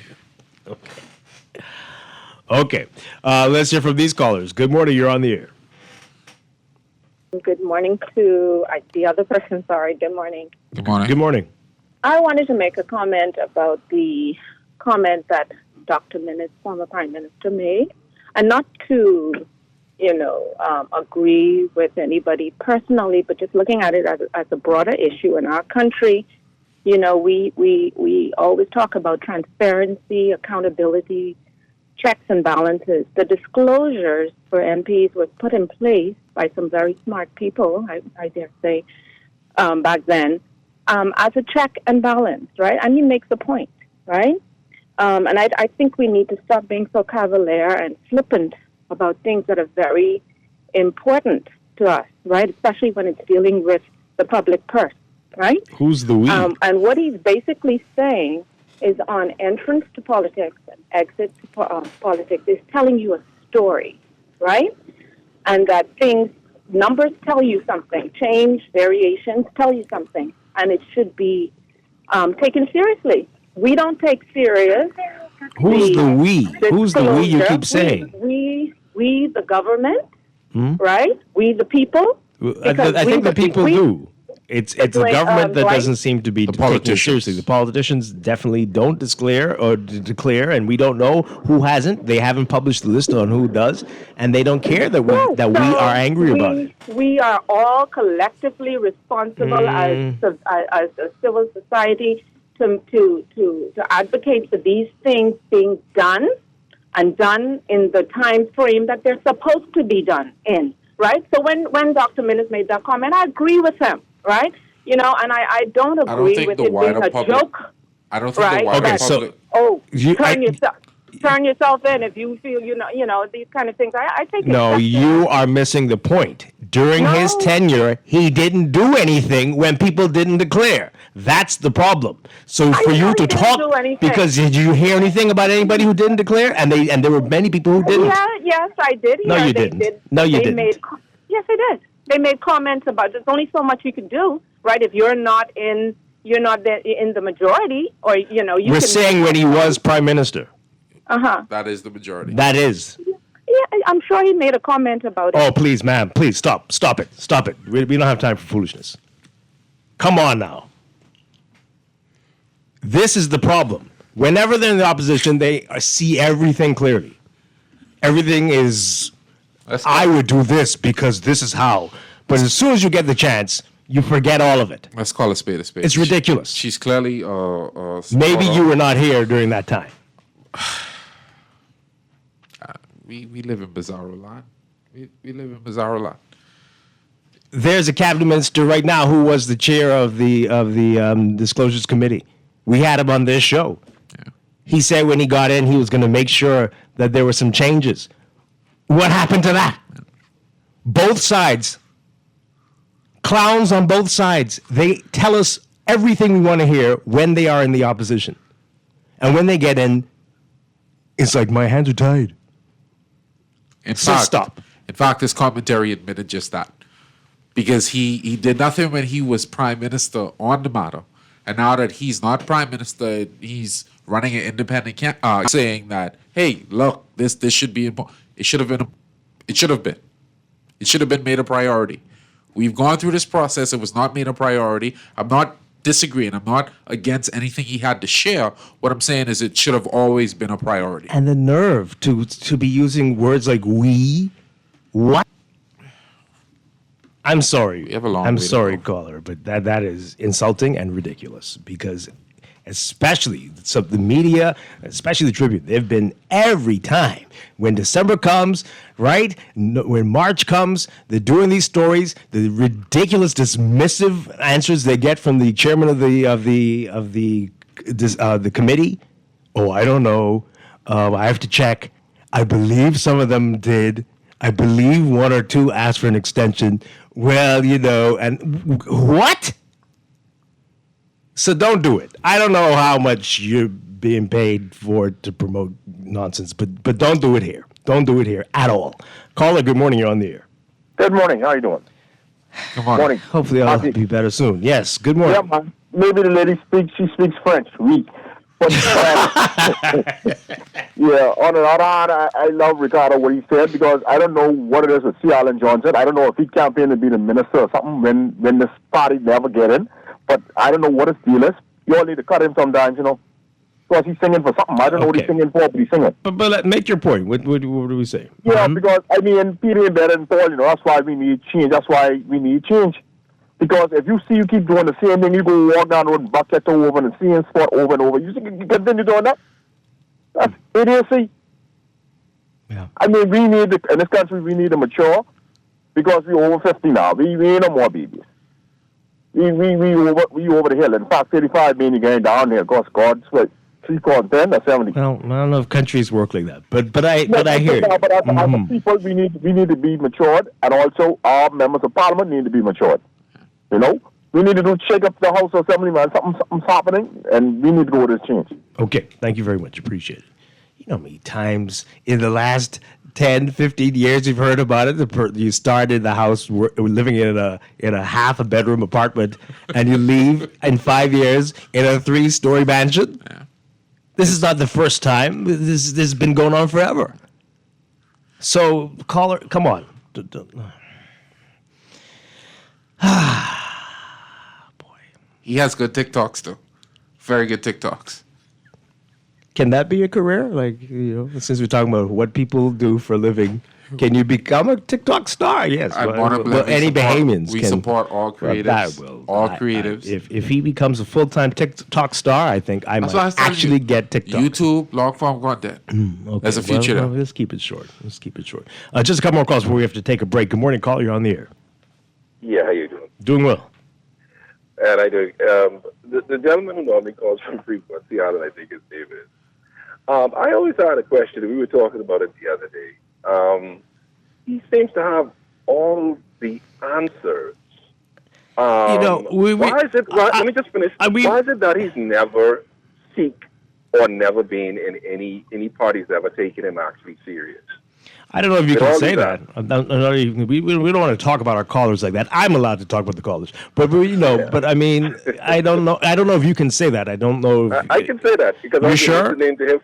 Okay. Let's hear from these callers. Good morning. You're on the air. Good morning to the other person. Sorry. Good morning. Good morning. Good morning. I wanted to make a comment about the comment that Dr. Minnis, former Prime Minister, made, and not to agree with anybody personally, but just looking at it as a broader issue in our country, we always talk about transparency, accountability, checks and balances. The disclosures for MPs was put in place by some very smart people, I dare say, back then, as a check and balance, right? And he makes a point, right? And I think we need to stop being so cavalier and flippant about things that are very important to us, right? Especially when it's dealing with the public purse, right? Who's the we? And what he's basically saying is on entrance to politics and exit to politics is telling you a story, right? And that numbers tell you something, change, variations tell you something, and it should be taken seriously. We don't take serious. Who's the we? Who's the we you keep saying? We the government, right? We the people. I think the people do. It's the government that doesn't seem to be taking it seriously. The politicians definitely don't declare, and we don't know who hasn't. They haven't published the list on who does, and they don't care that we are angry about it. We are all collectively responsible as a civil society to advocate for these things being done and done in the time frame that they're supposed to be done in, right? So when Dr. Minnis made that comment, I agree with him, right? And I don't agree with it being a joke. I don't think the wider public... Turn yourself in if you feel, these kind of things. I think no, you are missing the point. During his tenure, he didn't do anything when people didn't declare. That's the problem. So for you to talk, because did you hear anything about anybody who didn't declare? And there were many people who didn't. Yes, I did. No, you didn't. No, you didn't. Yes, I did. They made comments about there's only so much you can do, right? If you're not in the majority, or We're saying when he was prime minister. That is the majority. That is. Yeah, I'm sure he made a comment about it. Oh, please, ma'am. Please, stop it. We don't have time for foolishness. Come on now. This is the problem. Whenever they're in the opposition, they see everything clearly. Everything is, I would do this because this is how. But as soon as you get the chance, you forget all of it. Let's call a spade a spade. It's ridiculous. She's clearly... Maybe you were not here during that time. We live in bizarro land. We live in bizarro land. There's a cabinet minister right now who was the chair of the disclosures committee. We had him on this show. Yeah. He said when he got in, he was going to make sure that there were some changes. What happened to that? Yeah. Both sides, clowns on both sides. They tell us everything we want to hear when they are in the opposition, and when they get in, it's like my hands are tied. In fact, his commentary admitted just that. Because he did nothing when he was prime minister on the matter. And now that he's not prime minister, he's running an independent saying that, hey, look, this should be important. It should have been made a priority. We've gone through this process. It was not made a priority. I'm not disagreeing. I'm not against anything he had to share. What I'm saying is it should have always been a priority. And the nerve to be using words like we, what? I'm sorry. I'm sorry, caller, but that is insulting and ridiculous because especially the media, especially the Tribune, they've been every time when December comes, right? When March comes, they're doing these stories, the ridiculous dismissive answers they get from the chairman of the committee. Oh, I don't know. I have to check. I believe some of them did. I believe one or two asked for an extension. Well, and what? So don't do it. I don't know how much you're being paid for to promote nonsense, but don't do it here. Don't do it here at all. Caller, good morning. You're on the air. Good morning. How are you doing? Good morning. Hopefully I'll be better soon. Yes, good morning. Yeah, man. Maybe the lady speaks French. Oui. But, yeah, on the other hand, I love Ricardo, what he said, because I don't know what it is with C. Alan Johnson. I don't know if he campaigned to be the minister or something when this party never get in. But I don't know what his deal is. You all need to cut him sometimes, So because he's singing for something. I don't know what he's singing for, but he's singing. But make your point. What do we say? Yeah, because, I mean, Peter ain't better than Paul, that's why we need change. That's why we need change. Because if you keep doing the same thing, you go walk down the road, bucket over in the same spot over and over. You continue doing that? That's idiocy. Yeah. I mean, in this country, we need to mature because we're over 50 now. We ain't no more babies. We over the hill. In fact, 35 means you're going down here because God's what, 3 quarters 10 or 70. Well, I don't know if countries work like that, but I hear you. But as a people, we need to be matured, and also our members of parliament need to be matured. We need to shake up the House of Assembly, man. Something's happening, and we need to go with this change. Okay, thank you very much. Appreciate it. You know how many times in the last 10, 15 years you've heard about it? You started the house living in a half a bedroom apartment, and you leave in 5 years in a 3-story mansion. Yeah. This is not the first time. This has been going on forever. So, caller, come on. He has good TikToks, though. Very good TikToks. Can that be a career? Like, since we're talking about what people do for a living, can you become a TikTok star? Yes. Any Bahamians we can support all creatives. Creatives. If he becomes a full-time TikTok star, I think I might actually get TikTok. YouTube, long-form content. Okay. There's a future there. Let's keep it short. Just a couple more calls before we have to take a break. Good morning, caller. You're on the air. Yeah, how you doing? Doing well. And I do. The gentleman who normally calls from Freeport, Seattle, I think his name is. I always had a question. We were talking about it the other day. He seems to have all the answers. Why is it? Let me just finish. Why is it that he's never or never been in any parties that ever taken him actually serious? I don't know if you can say that. We don't want to talk about our callers like that. I'm allowed to talk about the callers, but I mean, I don't know if you can say that. I don't know. I can say that because I've been listening to him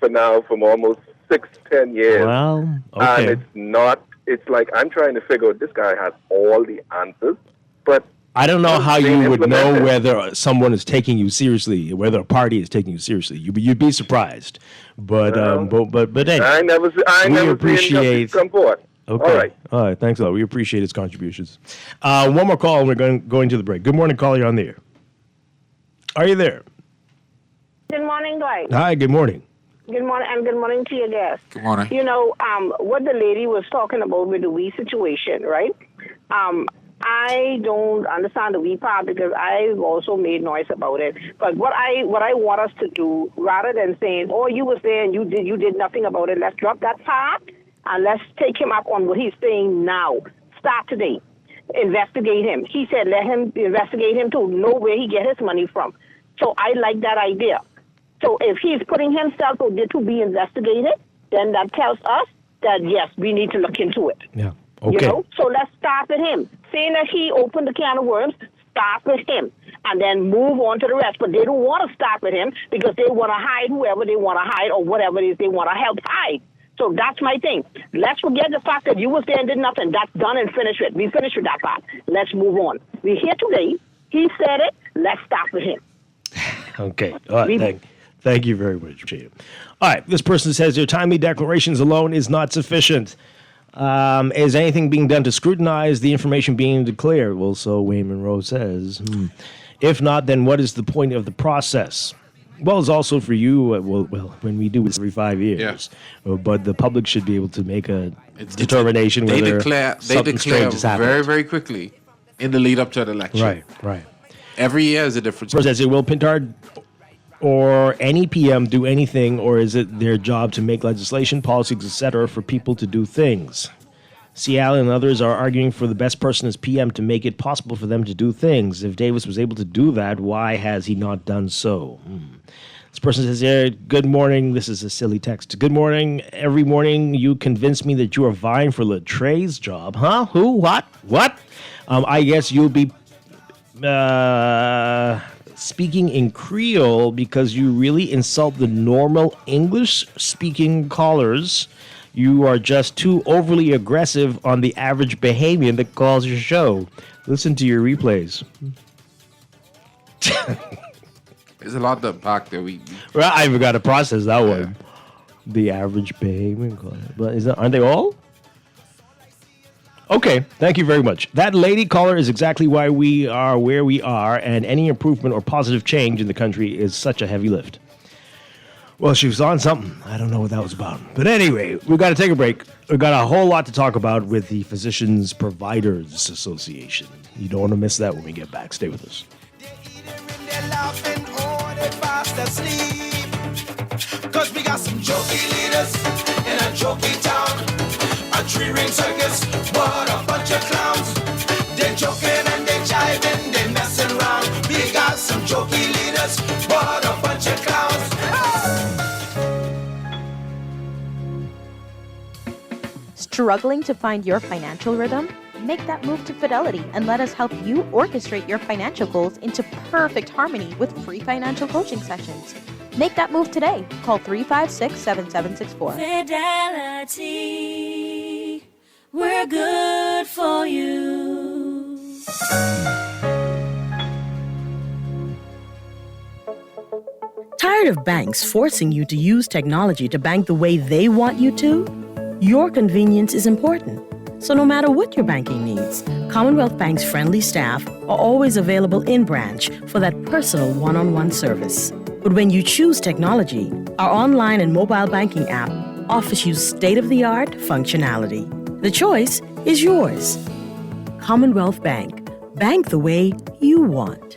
for almost 6-10 years. Well, okay. And it's like I'm trying to figure out this guy has all the answers, but I don't know how you would know whether someone is taking you seriously, whether a party is taking you seriously. You'd be surprised, but anyway, I never appreciate. Come forward. Okay. All right. Thanks a lot. We appreciate his contributions. One more call, and we're going to the break. Good morning, caller. You're on the air. Are you there? Good morning, Dwight. Hi. Good morning. Good morning, and good morning to your guest. Good morning. What the lady was talking about with the we situation, right? I don't understand the we part because I've also made noise about it. But what I want us to do, rather than saying, "Oh, you was there and you did nothing about it," let's drop that part and let's take him up on what he's saying now. Start today. Investigate him. He said, let him investigate him to know where he get his money from. So I like that idea. So if he's putting himself out there to be investigated, then that tells us that yes, we need to look into it. Yeah. Okay. So let's start with him. Saying that he opened the can of worms, start with him. And then move on to the rest. But they don't want to start with him because they want to hide whoever they want to hide or whatever it is they want to help hide. So that's my thing. Let's forget the fact that you was there and did nothing. That's done and finished with. We finished with that part. Let's move on. We're here today. He said it. Let's start with him. Okay. All right. Thank you very much. Appreciate it. All right. This person says your timely declarations alone is not sufficient. Is anything being done to scrutinize the information being declared? Well, so Wayne Monroe says. If not, then what is the point of the process? Well, it's also for you. Well, when we do it every 5 years, but the public should be able to make a determination whether something strange has happened. Very, very quickly in the lead up to the election. Right. Every year is a different. Says it will Pintard or any PM do anything, or is it their job to make legislation, policies, etc., for people to do things? Seattle and others are arguing for the best person as PM to make it possible for them to do things. If Davis was able to do that, why has he not done so? This person says here, good morning. This is a silly text. Good morning. Every morning you convince me that you are vying for Latre's job. Huh? Who? What? I guess you'll be speaking in Creole because you really insult the normal English-speaking callers. You are just too overly aggressive on the average Bahamian that calls your show. Listen to your replays. There's a lot to unpack there. Well, I even got to process that one. The average payment, but aren't they all? Okay, thank you very much. That lady caller is exactly why we are where we are, and any improvement or positive change in the country is such a heavy lift. Well, she was on something. I don't know what that was about. But anyway, we've got to take a break. We've got a whole lot to talk about with the Physicians Providers Association. You don't want to miss that when we get back. Stay with us. Cause we got some jokey leaders in a jokey town. A three-ring circus, what a bunch of clowns. They joking and they jiving, they messing around. We got some jokey leaders, what a bunch of clowns. Struggling to find your financial rhythm? Make that move to Fidelity and let us help you orchestrate your financial goals into perfect harmony with free financial coaching sessions. Make that move today. Call 356-7764. Fidelity, we're good for you. Tired of banks forcing you to use technology to bank the way they want you to? Your convenience is important. So no matter what your banking needs, Commonwealth Bank's friendly staff are always available in branch for that personal one-on-one service. But when you choose technology, our online and mobile banking app offers you state-of-the-art functionality. The choice is yours. Commonwealth Bank. Bank the way you want.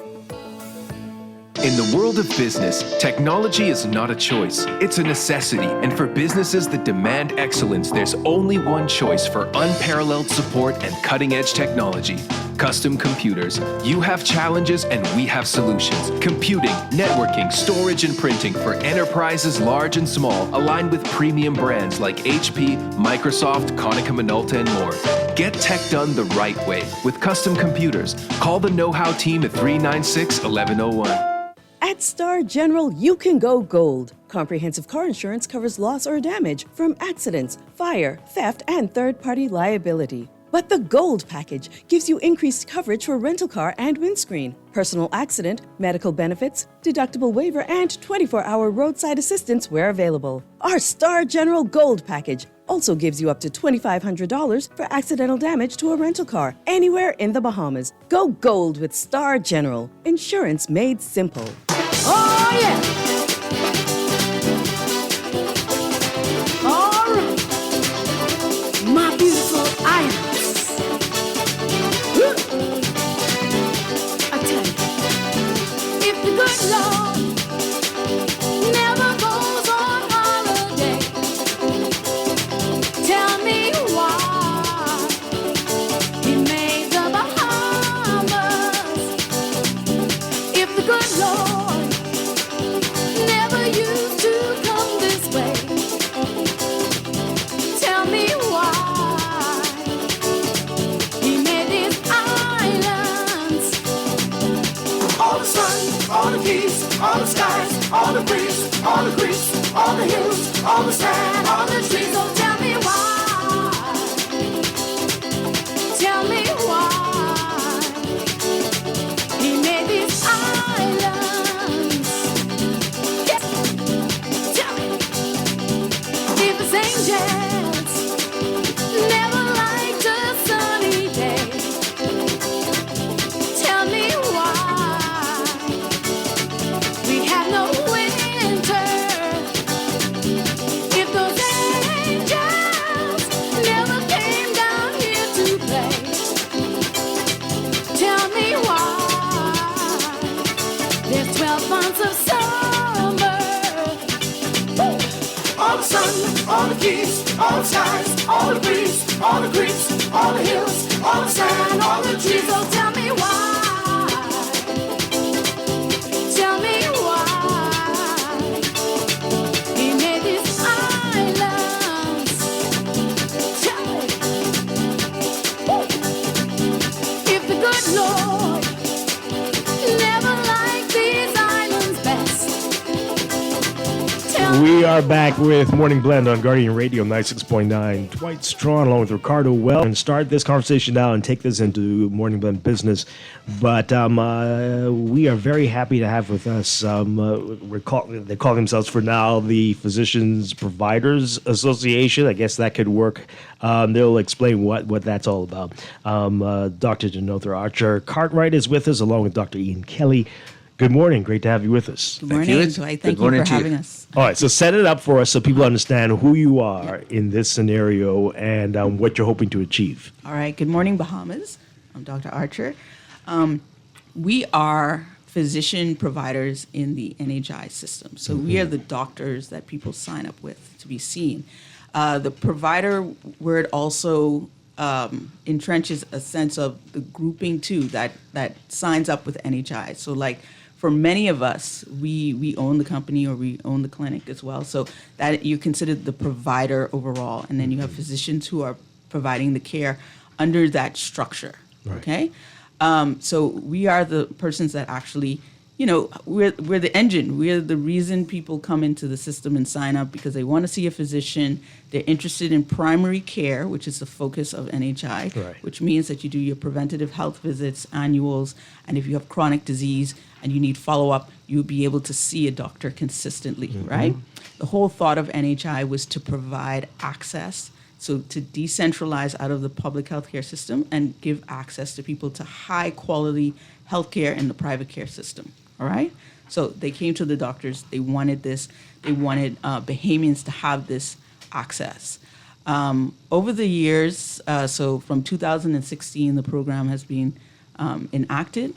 In the world of business, technology is not a choice, it's a necessity. And for businesses that demand excellence, there's only one choice for unparalleled support and cutting-edge technology. Custom Computers. You have challenges and we have solutions. Computing, networking, storage, and printing for enterprises large and small, aligned with premium brands like HP, Microsoft, Konica Minolta, and more. Get tech done the right way with Custom Computers. Call the know-how team at 396-1101. At Star General, you can go gold. Comprehensive car insurance covers loss or damage from accidents, fire, theft, and third-party liability. But the Gold package gives you increased coverage for rental car and windscreen, personal accident, medical benefits, deductible waiver, and 24-hour roadside assistance where available. Our Star General Gold package also gives you up to $2,500 for accidental damage to a rental car anywhere in the Bahamas. Go gold with Star General. Insurance made simple. Oh, yeah. All right. My beautiful islands. I tell you, if the good Lord never goes on holiday, tell me why he made the Bahamas. If the good Lord never used to come this way, tell me why he made these islands. All the sun, all the keys, all the skies, all the breeze, all the creeks, all the hills, all the sand, all the trees. So tell me why. Tell me why he made these islands. Yes. Tell me if his angels never liked a sunny day. Tell me why we have no winter. If those angels never came down here to play, tell me why there's 12 months of summer. All the sun, all the keys, all the skies, all the breeze, all the creeks, all the hills, all the sand, all the trees. So tell me why. Tell me why he made these islands. Tell me. If the good Lord never liked these islands best, tell We are back with Morning Blend on Guardian Radio 96.9. Dwight Strachan along with Ricardo Well. And start this conversation now and take this into Morning Blend business. But we are very happy to have with us, they call themselves for now the Physicians Providers Association. I guess that could work. They'll explain what that's all about. Dr. Denother Archer Cartwright is with us along with Dr. Ian Kelly. Good morning. Great to have you with us. Good morning, Dwight. Thank you for having us. All right, so set it up for us so people understand who you are in this scenario and what you're hoping to achieve. All right. Good morning, Bahamas. I'm Dr. Archer. We are physician providers in the NHI system. So we are the doctors that people sign up with to be seen. The provider word also entrenches a sense of the grouping too that signs up with NHI. So like for many of us, we own the company or we own the clinic as well. So that you're considered the provider overall. And then you have physicians who are providing the care under that structure. Right. Okay? So we are the persons that actually, we're the engine. We're the reason people come into the system and sign up because they want to see a physician. They're interested in primary care, which is the focus of NHI, right. Which means that you do your preventative health visits, annuals, and if you have chronic disease and you need follow-up, you'll be able to see a doctor consistently, right? The whole thought of NHI was to provide access, so to decentralize out of the public healthcare system and give access to people to high-quality healthcare in the private care system. All right. So they came to the doctors. They wanted this. They wanted Bahamians to have this access. Over the years, so from 2016, the program has been enacted.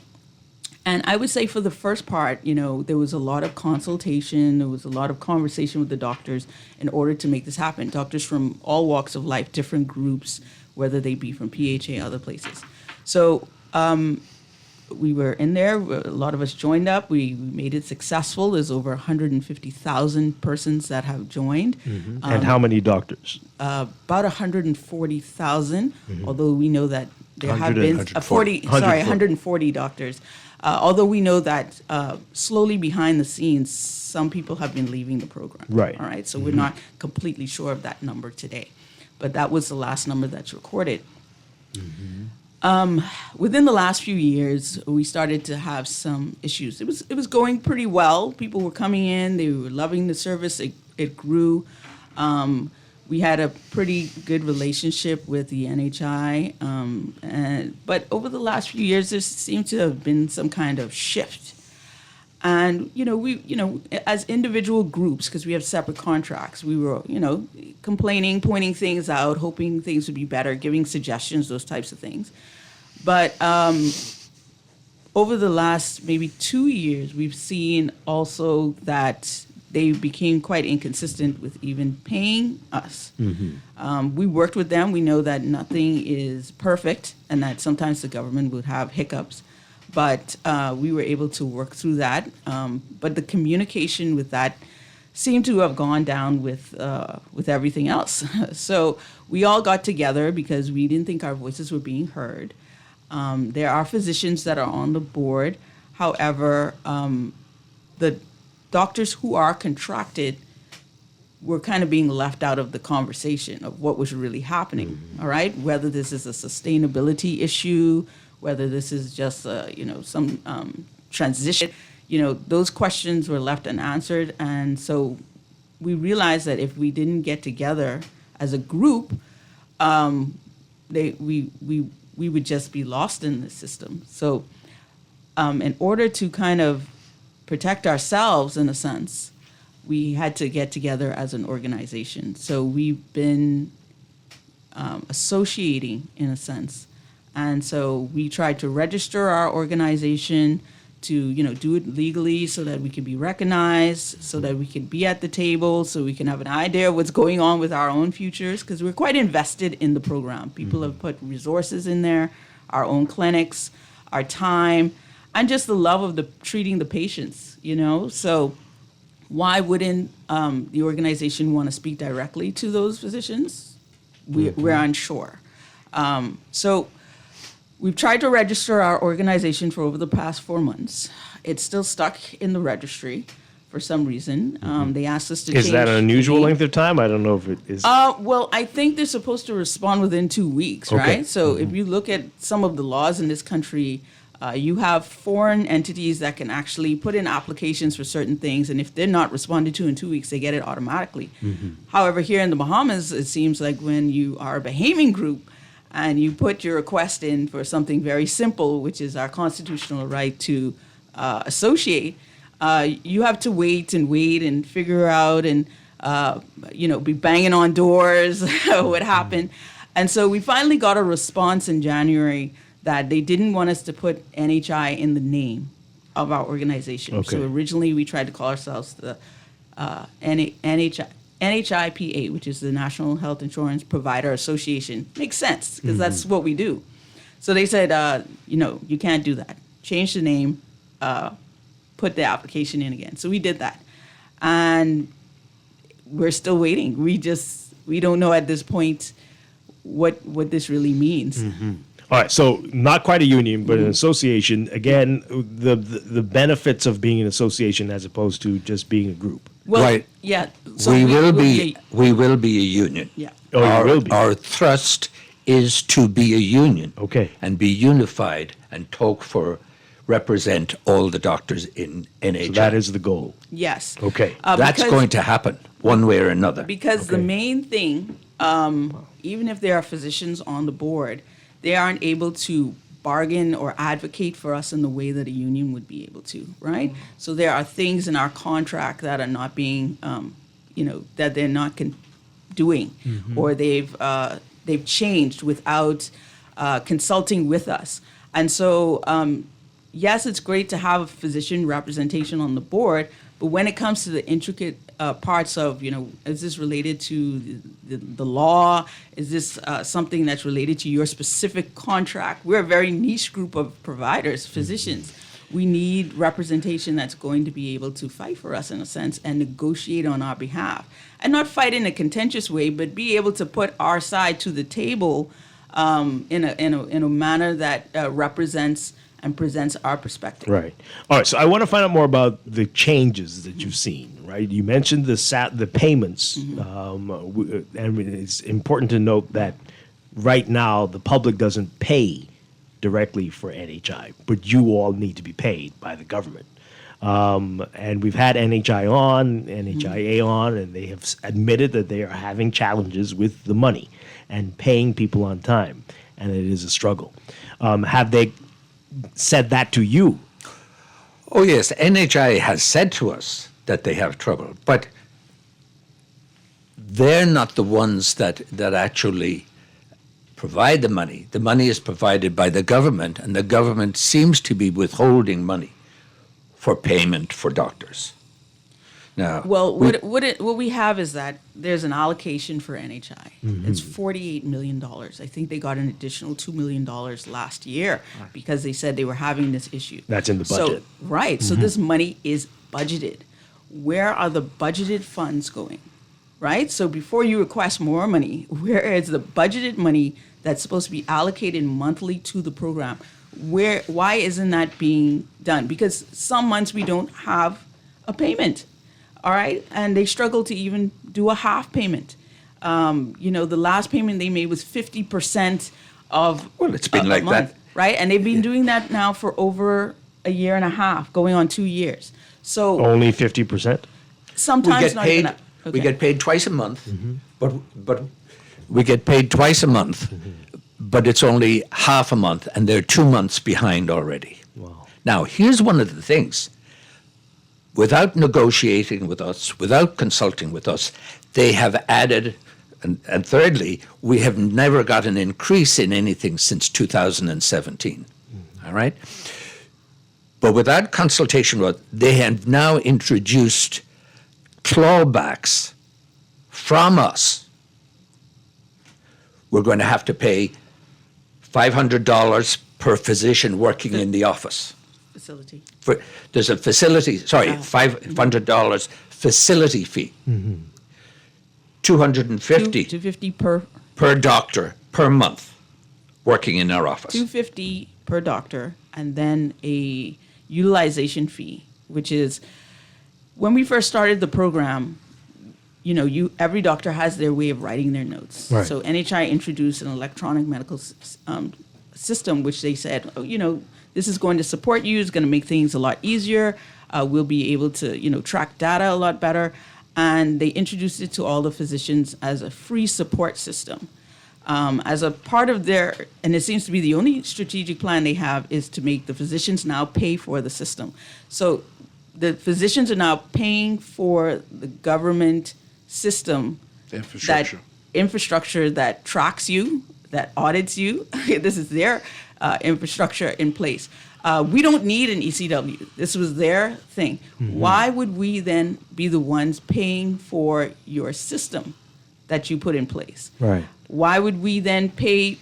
And I would say for the first part, there was a lot of consultation. There was a lot of conversation with the doctors in order to make this happen. Doctors from all walks of life, different groups, whether they be from PHA, other places. So we were in there. A lot of us joined up. We made it successful. There's over 150,000 persons that have joined. And how many doctors? About 140,000, although we know that there have been 140 doctors. Although we know that slowly behind the scenes, some people have been leaving the program. Right. All right. So we're not completely sure of that number today. But that was the last number that's recorded. Within the last few years, we started to have some issues. It was going pretty well. People were coming in. They were loving the service. It grew. We had a pretty good relationship with the NHI. But over the last few years, there seemed to have been some kind of shift. And, we as individual groups, because we have separate contracts, we were, complaining, pointing things out, hoping things would be better, giving suggestions, those types of things. But over the last maybe 2 years, we've seen also that they became quite inconsistent with even paying us. We worked with them. We know that nothing is perfect and that sometimes the government would have hiccups. But we were able to work through that. But the communication with that seemed to have gone down with everything else. So we all got together because we didn't think our voices were being heard. There are physicians that are on the board. However, the doctors who are contracted were kind of being left out of the conversation of what was really happening, all right? Whether this is a sustainability issue, whether this is just, some transition, those questions were left unanswered. And so we realized that if we didn't get together as a group, we would just be lost in the system. So in order to kind of protect ourselves, in a sense, we had to get together as an organization. So we've been associating, in a sense. And so we tried to register our organization to, do it legally so that we can be recognized, so that we can be at the table, so we can have an idea of what's going on with our own futures, because we're quite invested in the program. People have put resources in there, our own clinics, our time, and just the love of treating the patients, So why wouldn't the organization want to speak directly to those physicians? We're unsure. So we've tried to register our organization for over the past 4 months. It's still stuck in the registry for some reason. They asked us to change. Is that an unusual the name. length of time? I don't know if it is. Well, I think they're supposed to respond within 2 weeks, Okay. right? So if you look at some of the laws in this country, you have foreign entities that can actually put in applications for certain things, and if they're not responded to in 2 weeks, they get it automatically. However, here in the Bahamas, it seems like when you are a Bahamian group and you put your request in for something very simple, which is our constitutional right to associate, you have to wait and figure out and be banging on doors what happened. And so we finally got a response in January that they didn't want us to put NHI in the name of our organization. Okay. So originally we tried to call ourselves the NHIPA, which is the National Health Insurance Provider Association. Makes sense because that's what we do. So they said, you can't do that. Change the name, put the application in again. So we did that. And we're still waiting. We don't know at this point what this really means. All right, so not quite a union, but an association. Again, the benefits of being an association as opposed to just being a group. Well, Right. yeah. So we will be a union. Yeah. Oh, you will be. Our thrust is to be a union. Okay. And be unified and represent all the doctors in NHI. So that is the goal. Yes. Okay. That's because- going to happen one way or another. Because the main thing, even if there are physicians on the board, they aren't able to bargain or advocate for us in the way that a union would be able to, right? So there are things in our contract that are not being, that they're not doing, or they've changed without consulting with us. And so, yes, it's great to have physician representation on the board, but when it comes to the intricate parts of, is this related to the law? Is this something that's related to your specific contract? We're a very niche group of providers, physicians. We need representation that's going to be able to fight for us in a sense and negotiate on our behalf. And not fight in a contentious way, but be able to put our side to the table in a manner that represents and presents our perspective. Right. All right. So I want to find out more about the changes that you've seen. Right. You mentioned the payments, and it's important to note that right now the public doesn't pay directly for NHI, but you all need to be paid by the government. And we've had NHIA on, and they have admitted that they are having challenges with the money and paying people on time, and it is a struggle. Have they said that to you? Oh, yes. NHI has said to us that they have trouble, but they're not the ones that actually provide the money. The money is provided by the government, and the government seems to be withholding money for payment for doctors. Now, Well, what we have is that there's an allocation for NHI. It's $48 million. I think they got an additional $2 million last year because they said they were having this issue. That's in the budget. So, right. So this money is budgeted. Where are the budgeted funds going? Right? So before you request more money, where is the budgeted money that's supposed to be allocated monthly to the program? Why isn't that being done? Because some months we don't have a payment. All right, and they struggle to even do a half payment. The last payment they made was 50% of. Well, it's been a like month, that. right? And they've been doing that now for over a year and a half, going on 2 years. So Only 50%? sometimes not even that. We get paid twice a month, but we get paid twice a month, but it's only half a month, and they're 2 months behind already. Wow. Now, here's one of the things. Without negotiating with us, without consulting with us, they have added, and thirdly, we have never got an increase in anything since 2017. All right? But without consultation with us, they have now introduced clawbacks from us. We're going to have to pay $500 per physician working in the office. Facility. There's a facility, $500 facility fee. $250 $250 per doctor per month working in our office. $250 per doctor, and then a utilization fee, which is when we first started the program, every doctor has their way of writing their notes. Right. So NHI introduced an electronic medical system, which they said, this is going to support you. It's going to make things a lot easier. We'll be able to, track data a lot better. And they introduced it to all the physicians as a free support system. As a part of their, and it seems to be the only strategic plan they have, is to make the physicians now pay for the system. So the physicians are now paying for the government system, infrastructure that tracks you, that audits you. This is their infrastructure in place. We don't need an ECW. This was their thing. Mm-hmm. Why would we then be the ones paying for your system that you put in place? Right. Why would we then pay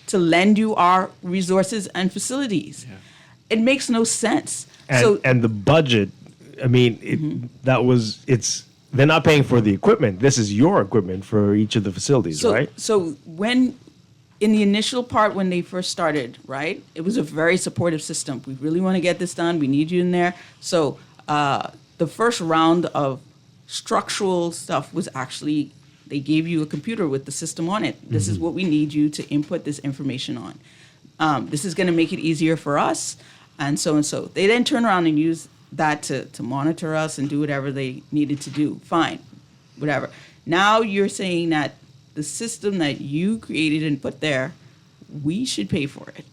to lend you our resources and facilities? Yeah. It makes no sense. And the budget, I mean, they're not paying for the equipment. This is your equipment for each of the facilities, right? So in the initial part, when they first started, right, it was a very supportive system. We really want to get this done. We need you in there. So the first round of structural stuff was actually, they gave you a computer with the system on it. This is what we need you to input this information on. This is going to make it easier for us, and so and so. They then turn around and use that to monitor us and do whatever they needed to do. Fine, whatever. Now you're saying that the system that you created and put there, we should pay for it.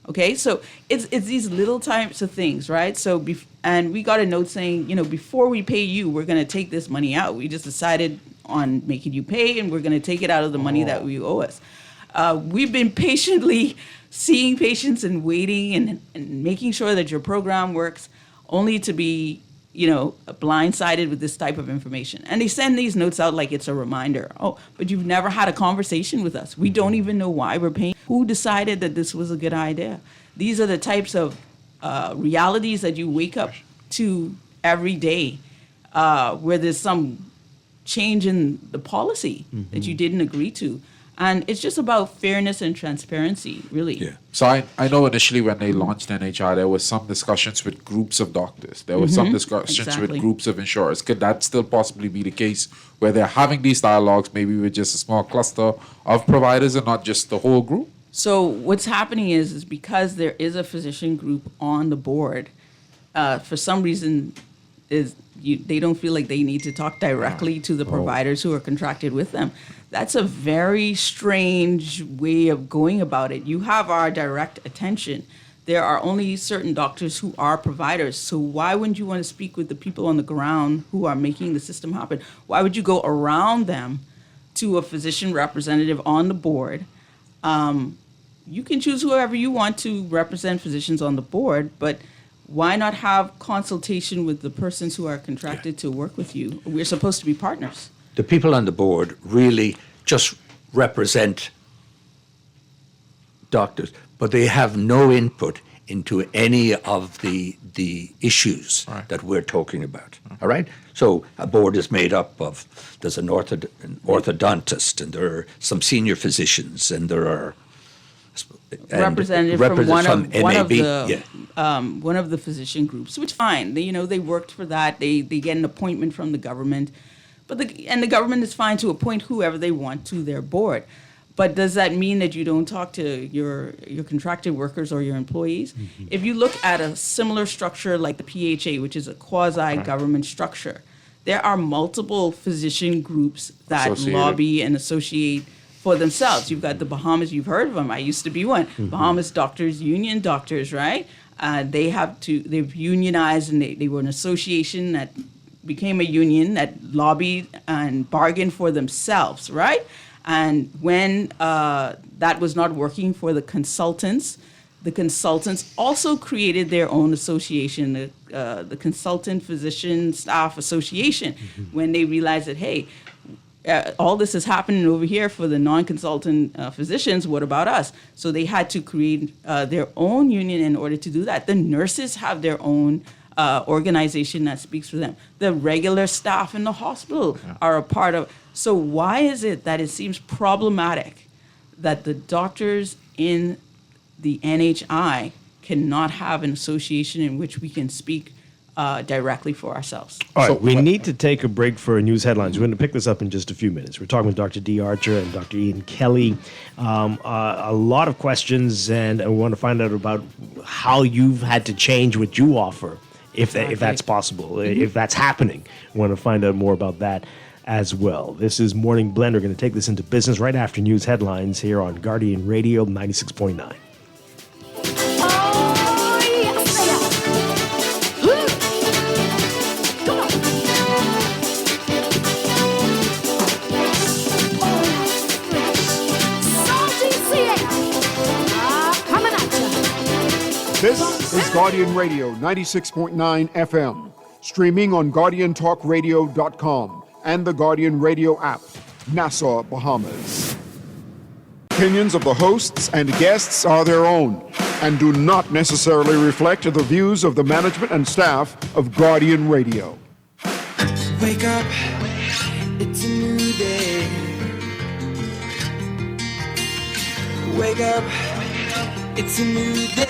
Okay, so it's these little types of things, right? So and we got a note saying, before we pay you, we're going to take this money out. We just decided on making you pay, and we're going to take it out of the money that you owe us. We've been patiently seeing patients and waiting and making sure that your program works, only to be blindsided with this type of information. And they send these notes out like it's a reminder. Oh, but you've never had a conversation with us. We don't even know why we're paying. Who decided that this was a good idea? These are the types of realities that you wake up to every day, where there's some change in the policy that you didn't agree to. And it's just about fairness and transparency, really. Yeah. So I know initially when they launched NHI, there was some discussions with groups of doctors. There was some discussions with groups of insurers. Could that still possibly be the case where they're having these dialogues maybe with just a small cluster of providers and not just the whole group? So what's happening is because there is a physician group on the board, for some reason they don't feel like they need to talk directly to the providers who are contracted with them. That's a very strange way of going about it. You have our direct attention. There are only certain doctors who are providers. So why wouldn't you want to speak with the people on the ground who are making the system happen? Why would you go around them to a physician representative on the board? You can choose whoever you want to represent physicians on the board, but why not have consultation with the persons who are contracted to work with you? We're supposed to be partners. The people on the board really just represent doctors, but they have no input into any of the issues that we're talking about. All right? So a board is made up of, there's an orthodontist, and there are some senior physicians, and there are representative from one of the physician groups, which fine. They worked for that. They get an appointment from the government, but the government is fine to appoint whoever they want to their board. But does that mean that you don't talk to your contracted workers or your employees? If you look at a similar structure like the PHA, which is a quasi-government structure, there are multiple physician groups that lobby and associate for themselves. You've got the Bahamas, you've heard of them. I used to be one. Bahamas Doctors Union doctors, right? They've unionized, and they were an association that became a union that lobbied and bargained for themselves, right? And when that was not working for the consultants also created their own association, the Consultant Physician Staff Association, when they realized that, hey, all this is happening over here for the non-consultant physicians. What about us? So they had to create their own union in order to do that. The nurses have their own organization that speaks for them. The regular staff in the hospital are a part of. So why is it that it seems problematic that the doctors in the NHI cannot have an association in which we can speak directly for ourselves. All right, we need to take a break for news headlines. We're going to pick this up in just a few minutes. We're talking with Dr. D. Archer and Dr. Ian Kelly. A lot of questions, and we want to find out about how you've had to change what you offer, if that's possible, if that's happening. We want to find out more about that as well. This is Morning Blend. We're going to take this into business right after news headlines here on Guardian Radio 96.9. This is Guardian Radio 96.9 FM, streaming on GuardianTalkRadio.com and the Guardian Radio app, Nassau, Bahamas. Opinions of the hosts and guests are their own and do not necessarily reflect the views of the management and staff of Guardian Radio. Wake up, it's a new day. Wake up, it's a new day.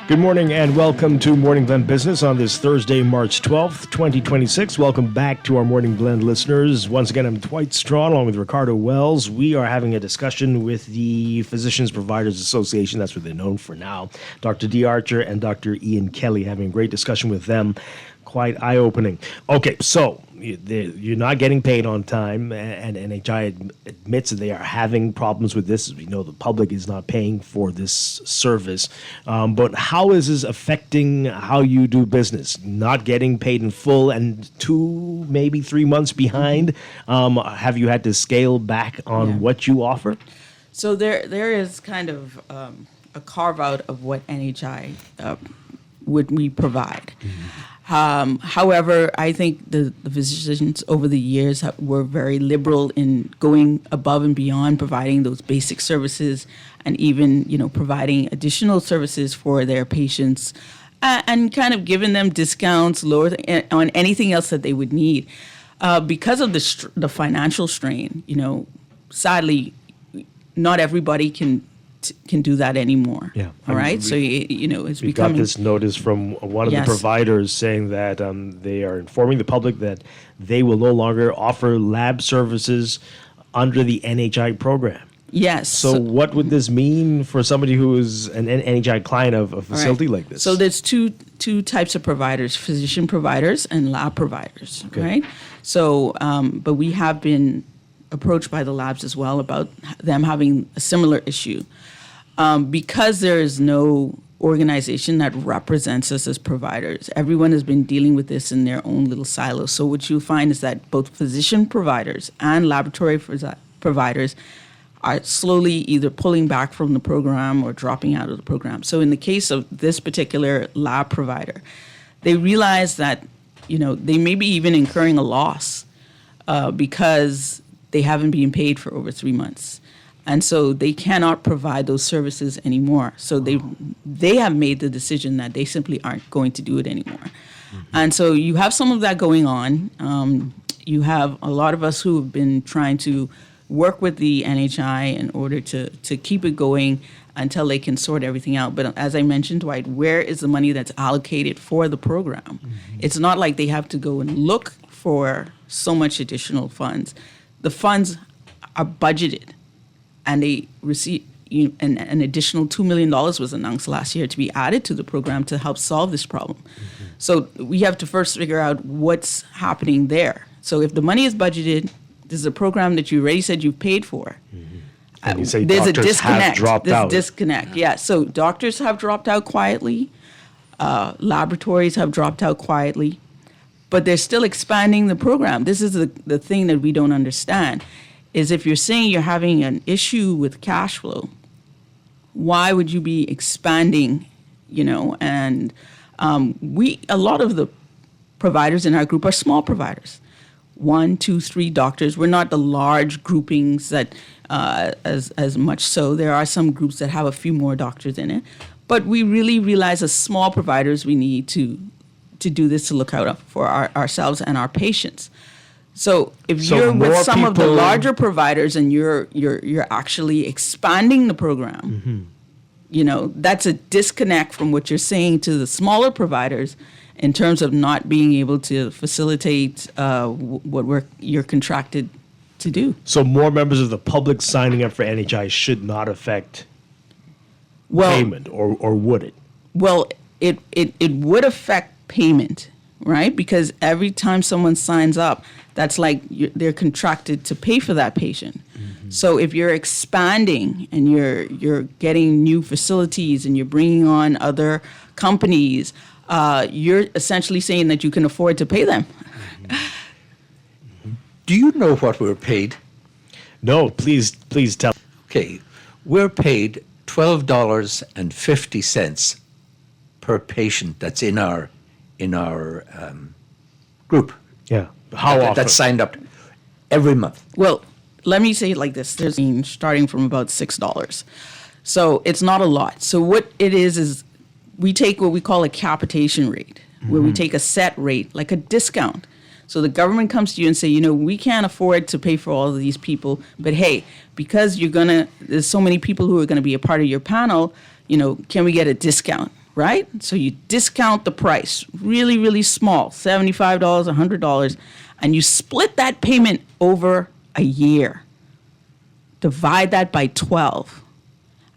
Good morning and welcome to Morning Blend Business on this Thursday, March 12th, 2026. Welcome back to our Morning Blend listeners. Once again, I'm Dwight Strachan along with Ricardo Wells. We are having a discussion with the Physicians Providers Association. That's what they're known for now. Dr. D. Archer and Dr. Ian Kelly, having a great discussion with them. Quite eye-opening. Okay, so you're not getting paid on time, and NHI admits that they are having problems with this. We know the public is not paying for this service. But how is this affecting how you do business? Not getting paid in full and 2, maybe 3 months behind? Have you had to scale back on what you offer? So there is kind of a carve-out of what NHI we provide. However, I think the physicians over the years were very liberal in going above and beyond providing those basic services, and even providing additional services for their patients, and kind of giving them discounts lower on anything else that they would need. Because of the financial strain, sadly, not everybody can do that anymore. Yeah. All right. So it's we becoming. got this notice from one of the providers saying that they are informing the public that they will no longer offer lab services under the NHI program. Yes. So what would this mean for somebody who is an NHI client of a facility like this? So there's two types of providers: physician providers and lab providers. Okay. Right. So, but we have been approached by the labs as well about them having a similar issue. Because there is no organization that represents us as providers, everyone has been dealing with this in their own little silos. So what you'll find is that both physician providers and laboratory providers are slowly either pulling back from the program or dropping out of the program. So in the case of this particular lab provider, they realize that they may be even incurring a loss because they haven't been paid for over 3 months. And so they cannot provide those services anymore. So they have made the decision that they simply aren't going to do it anymore. Mm-hmm. And so you have some of that going on. You have a lot of us who have been trying to work with the NHI in order to keep it going until they can sort everything out. But as I mentioned, Dwight, where is the money that's allocated for the program? Mm-hmm. It's not like they have to go and look for so much additional funds. The funds are budgeted. And they receive an additional $2 million was announced last year to be added to the program to help solve this problem. Mm-hmm. So we have to first figure out what's happening there. So if the money is budgeted, this is a program that you already said you've paid for. Mm-hmm. And you say there's doctors a disconnect. Have dropped There's out. a disconnect. Yeah. So doctors have dropped out quietly. Laboratories have dropped out quietly. But they're still expanding the program. This is the thing that we don't understand. Is if you're saying you're having an issue with cash flow, why would you be expanding, And a lot of the providers in our group are small providers, 1, 2, 3 doctors. We're not the large groupings that as much so. There are some groups that have a few more doctors in it, but we really realize as small providers we need to do this to look out for ourselves and our patients. So if So you're with more some of the people- larger providers and you're actually expanding the program, that's a disconnect from what you're saying to the smaller providers in terms of not being able to facilitate what you're contracted to do. So more members of the public signing up for NHI should not affect payment, or would it? Well, it would affect payment, right? Because every time someone signs up, that's like they're contracted to pay for that patient. So if you're expanding and you're getting new facilities and you're bringing on other companies, you're essentially saying that you can afford to pay them. Do you know what we're paid? No, please tell. Okay, we're paid $12.50 per patient that's in our group. Yeah. How often? That's signed up every month. Well, let me say it like this. There's starting from about $6. So it's not a lot. So what it is we take what we call a capitation rate, where we take a set rate, like a discount. So the government comes to you and say, we can't afford to pay for all of these people, but hey, because there's so many people who are going to be a part of your panel, can we get a discount, right? So you discount the price, really, really small, $75, $100, and you split that payment over a year. Divide that by 12.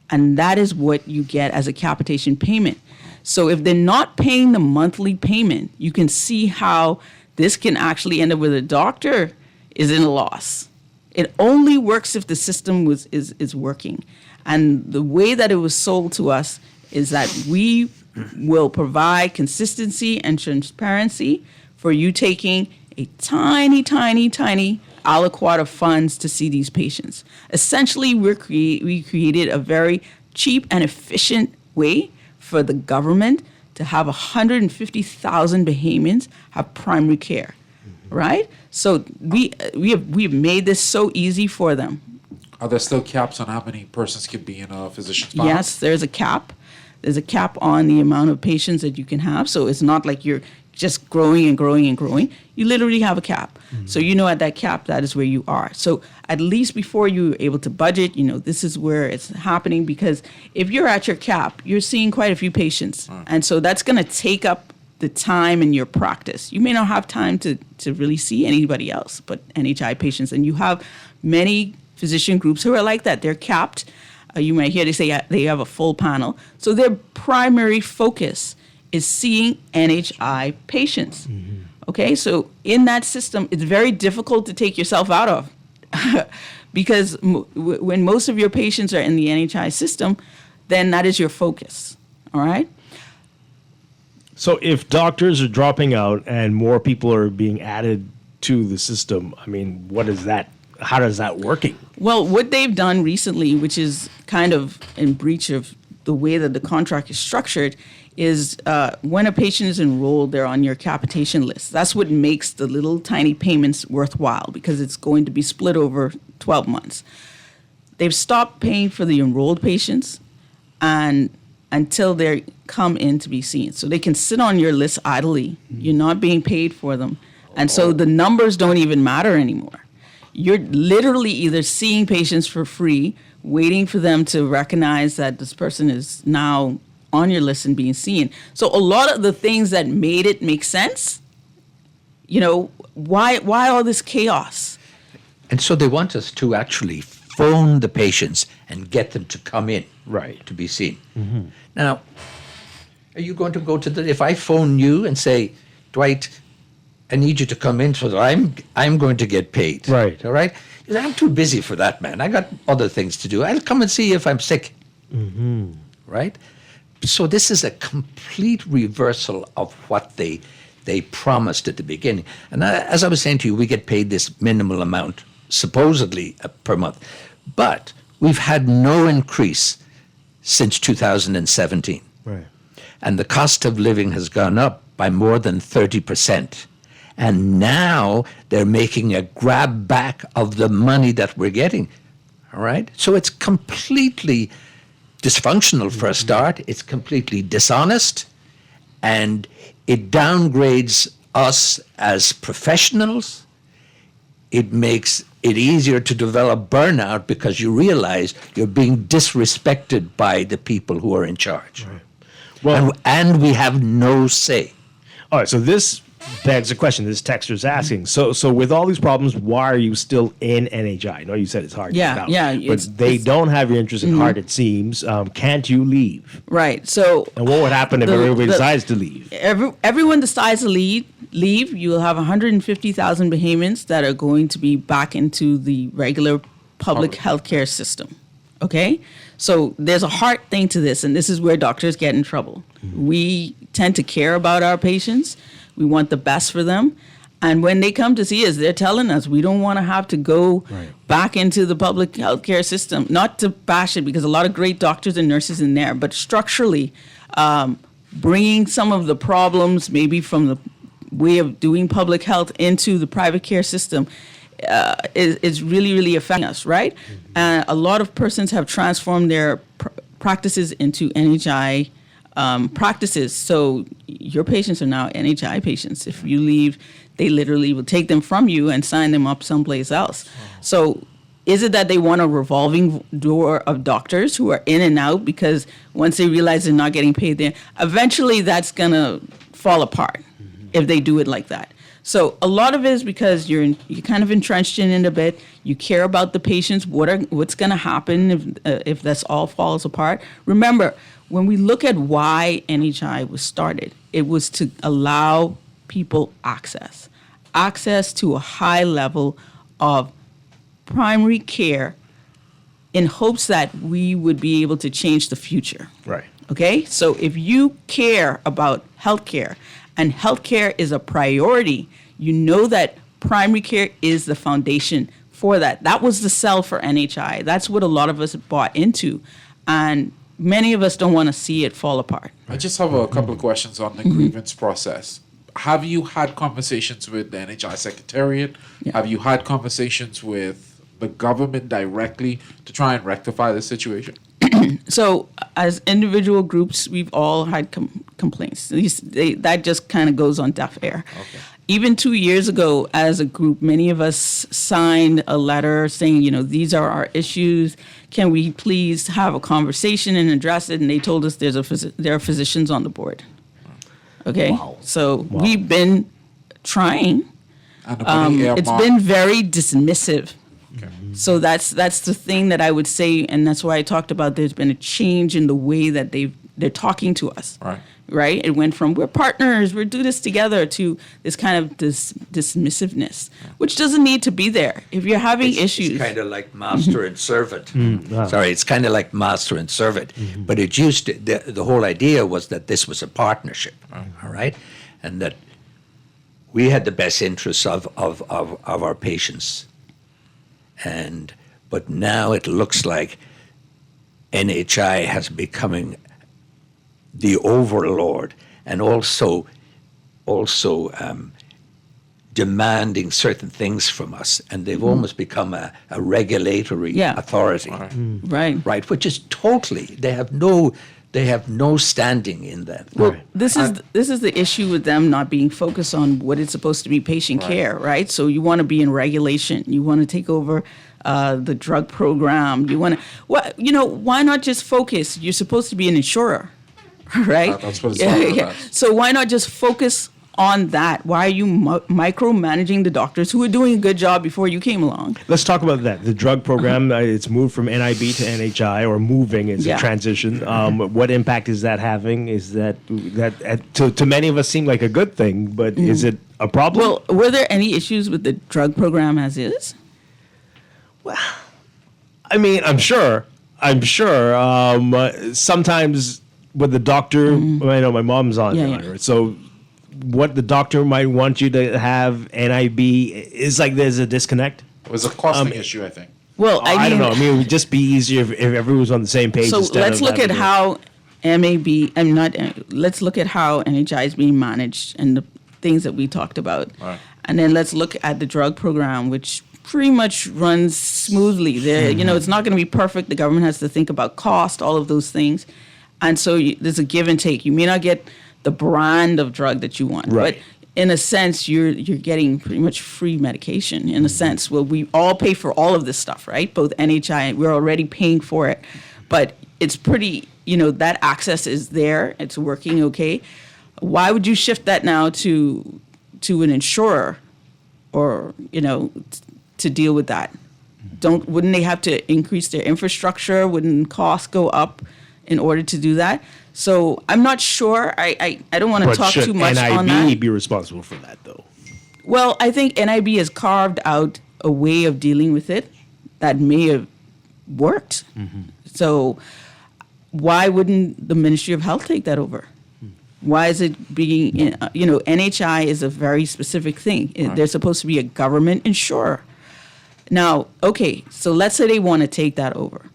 And that is what you get as a capitation payment. So if they're not paying the monthly payment, you can see how this can actually end up with a doctor is in a loss. It only works if the system is working. And the way that it was sold to us is that we will provide consistency and transparency for you taking a tiny, tiny, tiny aliquot of funds to see these patients. Essentially, we created a very cheap and efficient way for the government to have 150,000 Bahamians have primary care, right? So we have made this so easy for them. Are there still caps on how many persons can be in a physician's panel? Yes, there's a cap. There's a cap on the amount of patients that you can have. So it's not like you're just growing and growing and growing. You literally have a cap. So at that cap, that is where you are. So at least before you're able to budget, this is where it's happening, because if you're at your cap, you're seeing quite a few patients. And so that's going to take up the time in your practice. You may not have time to really see anybody else but NHI patients. And you have many physician groups who are like that. They're capped. You might hear they say they have a full panel. So their primary focus is seeing NHI patients. Okay, so in that system, it's very difficult to take yourself out of because when most of your patients are in the NHI system, then that is your focus. All right? So if doctors are dropping out and more people are being added to the system, what is that? How does that working? Well, what they've done recently, which is kind of in breach of the way that the contract is structured, is when a patient is enrolled, they're on your capitation list. That's what makes the little tiny payments worthwhile, because it's going to be split over 12 months. They've stopped paying for the enrolled patients and until they come in to be seen. So they can sit on your list idly. You're not being paid for them. And so the numbers don't even matter anymore. You're literally either seeing patients for free, waiting for them to recognize that this person is now on your list and being seen. So a lot of the things that made it make sense, why all this chaos? And so they want us to actually phone the patients and get them to come in, right, to be seen. Now, are you going to go to if I phone you and say, Dwight, I need you to come in so that I'm going to get paid. Right. All right? You say, I'm too busy for that, man. I got other things to do. I'll come and see you if I'm sick. Right? So this is a complete reversal of what they promised at the beginning. And as I was saying to you, we get paid this minimal amount, supposedly per month. But we've had no increase since 2017. Right. And the cost of living has gone up by more than 30%. And now they're making a grab back of the money that we're getting. All right? So it's completely dysfunctional for a start. It's completely dishonest. And it downgrades us as professionals. it makes it easier to develop burnout because you realize you're being disrespected by the people who are in charge. Right. Well, and we have no say. All right, so this begs a question this texter is asking. So with all these problems, why are you still in NHI? I know you said it's hard to get out. But they don't have your interest at heart, it seems. Can't you leave? Right. So, and what would happen if everybody decides to leave? Everyone decides to leave. You'll have 150,000 Bahamians that are going to be back into the regular public healthcare system. Okay? So there's a heart thing to this, and this is where doctors get in trouble. We tend to care about our patients. We want the best for them. And when they come to see us, they're telling us we don't want to have to go back into the public healthcare system. Not to bash it, because a lot of great doctors and nurses in there, but structurally, bringing some of the problems maybe from the way of doing public health into the private care system is really, really affecting us, right? And a lot of persons have transformed their practices into NHI practices. So your patients are now NHI patients. If you leave, they literally will take them from you and sign them up someplace else. So is it that they want a revolving door of doctors who are in and out because once they realize they're not getting paid there, eventually that's going to fall apart if they do it like that. So a lot of it is because you're kind of entrenched in it a bit. You care about the patients. What's going to happen if this all falls apart? Remember, when we look at why NHI was started, it was to allow people access to a high level of primary care in hopes that we would be able to change the future. Right. Okay? So if you care about healthcare and healthcare is a priority, you know that primary care is the foundation for that. That was the sell for NHI. That's what a lot of us bought into. And many of us don't want to see it fall apart. I just have a couple of questions on the grievance process. Have you had conversations with the NHI Secretariat? Yeah. Have you had conversations with the government directly to try and rectify the situation? So as individual groups, we've all had complaints. That just kind of goes on deaf ear. Okay. Even 2 years ago, as a group, many of us signed a letter saying, these are our issues. Can we please have a conversation and address it? And they told us there are physicians on the board. Okay, so we've been trying. It's been very dismissive. Okay. So that's the thing that I would say, and that's why I talked about there's been a change in the way that they're talking to us. Right? It went from we're partners, we'll do this together, to this kind of dismissive-ness, which doesn't need to be there. If you're having issues. It's kind of like master and servant. Sorry, it's kind of like master and servant. But it used to, the whole idea was that this was a partnership, all right? And that we had the best interests of our patients. But now it looks like NHI has becoming the overlord, and also demanding certain things from us, and they've almost become a regulatory authority, right? Which is totally they have no standing in that. Well, this is the issue with them not being focused on what it's supposed to be, patient care, right? So you want to be in regulation, you want to take over the drug program, you want to, why not just focus? You're supposed to be an insurer. Right? That's what it's all about. So why not just focus on that? Why are you micromanaging the doctors who were doing a good job before you came along? Let's talk about that. The drug program, it's moved from NIB to NHI, or moving is a transition. What impact is that having? Is that to many of us seem like a good thing, but is it a problem? Well, were there any issues with the drug program as is? Well, I mean, I'm sure. Sometimes with the doctor, I know my mom's on it. So what the doctor might want you to have NIB is like there's a disconnect. It was a costing issue, I think. Well, I don't know. I mean, it would just be easier if everyone was on the same page. So let's look at how let's look at how NHI is being managed and the things that we talked about. Right. And then let's look at the drug program, which pretty much runs smoothly. It's not going to be perfect. The government has to think about cost, all of those things. And so there's a give and take. You may not get the brand of drug that you want, but in a sense, you're getting pretty much free medication. In a sense, well, we all pay for all of this stuff, right? Both NHI, we're already paying for it, but it's pretty. That access is there. It's working okay. Why would you shift that now to an insurer, or to deal with that? Wouldn't they have to increase their infrastructure? Wouldn't costs go up in order to do that? So I'm not sure. I don't want to talk too much on that. Should NIB be responsible for that, though? Well, I think NIB has carved out a way of dealing with it that may have worked. So why wouldn't the Ministry of Health take that over? Why is it being, NHI is a very specific thing. They're supposed to be a government insurer. Now, okay, so let's say they want to take that over.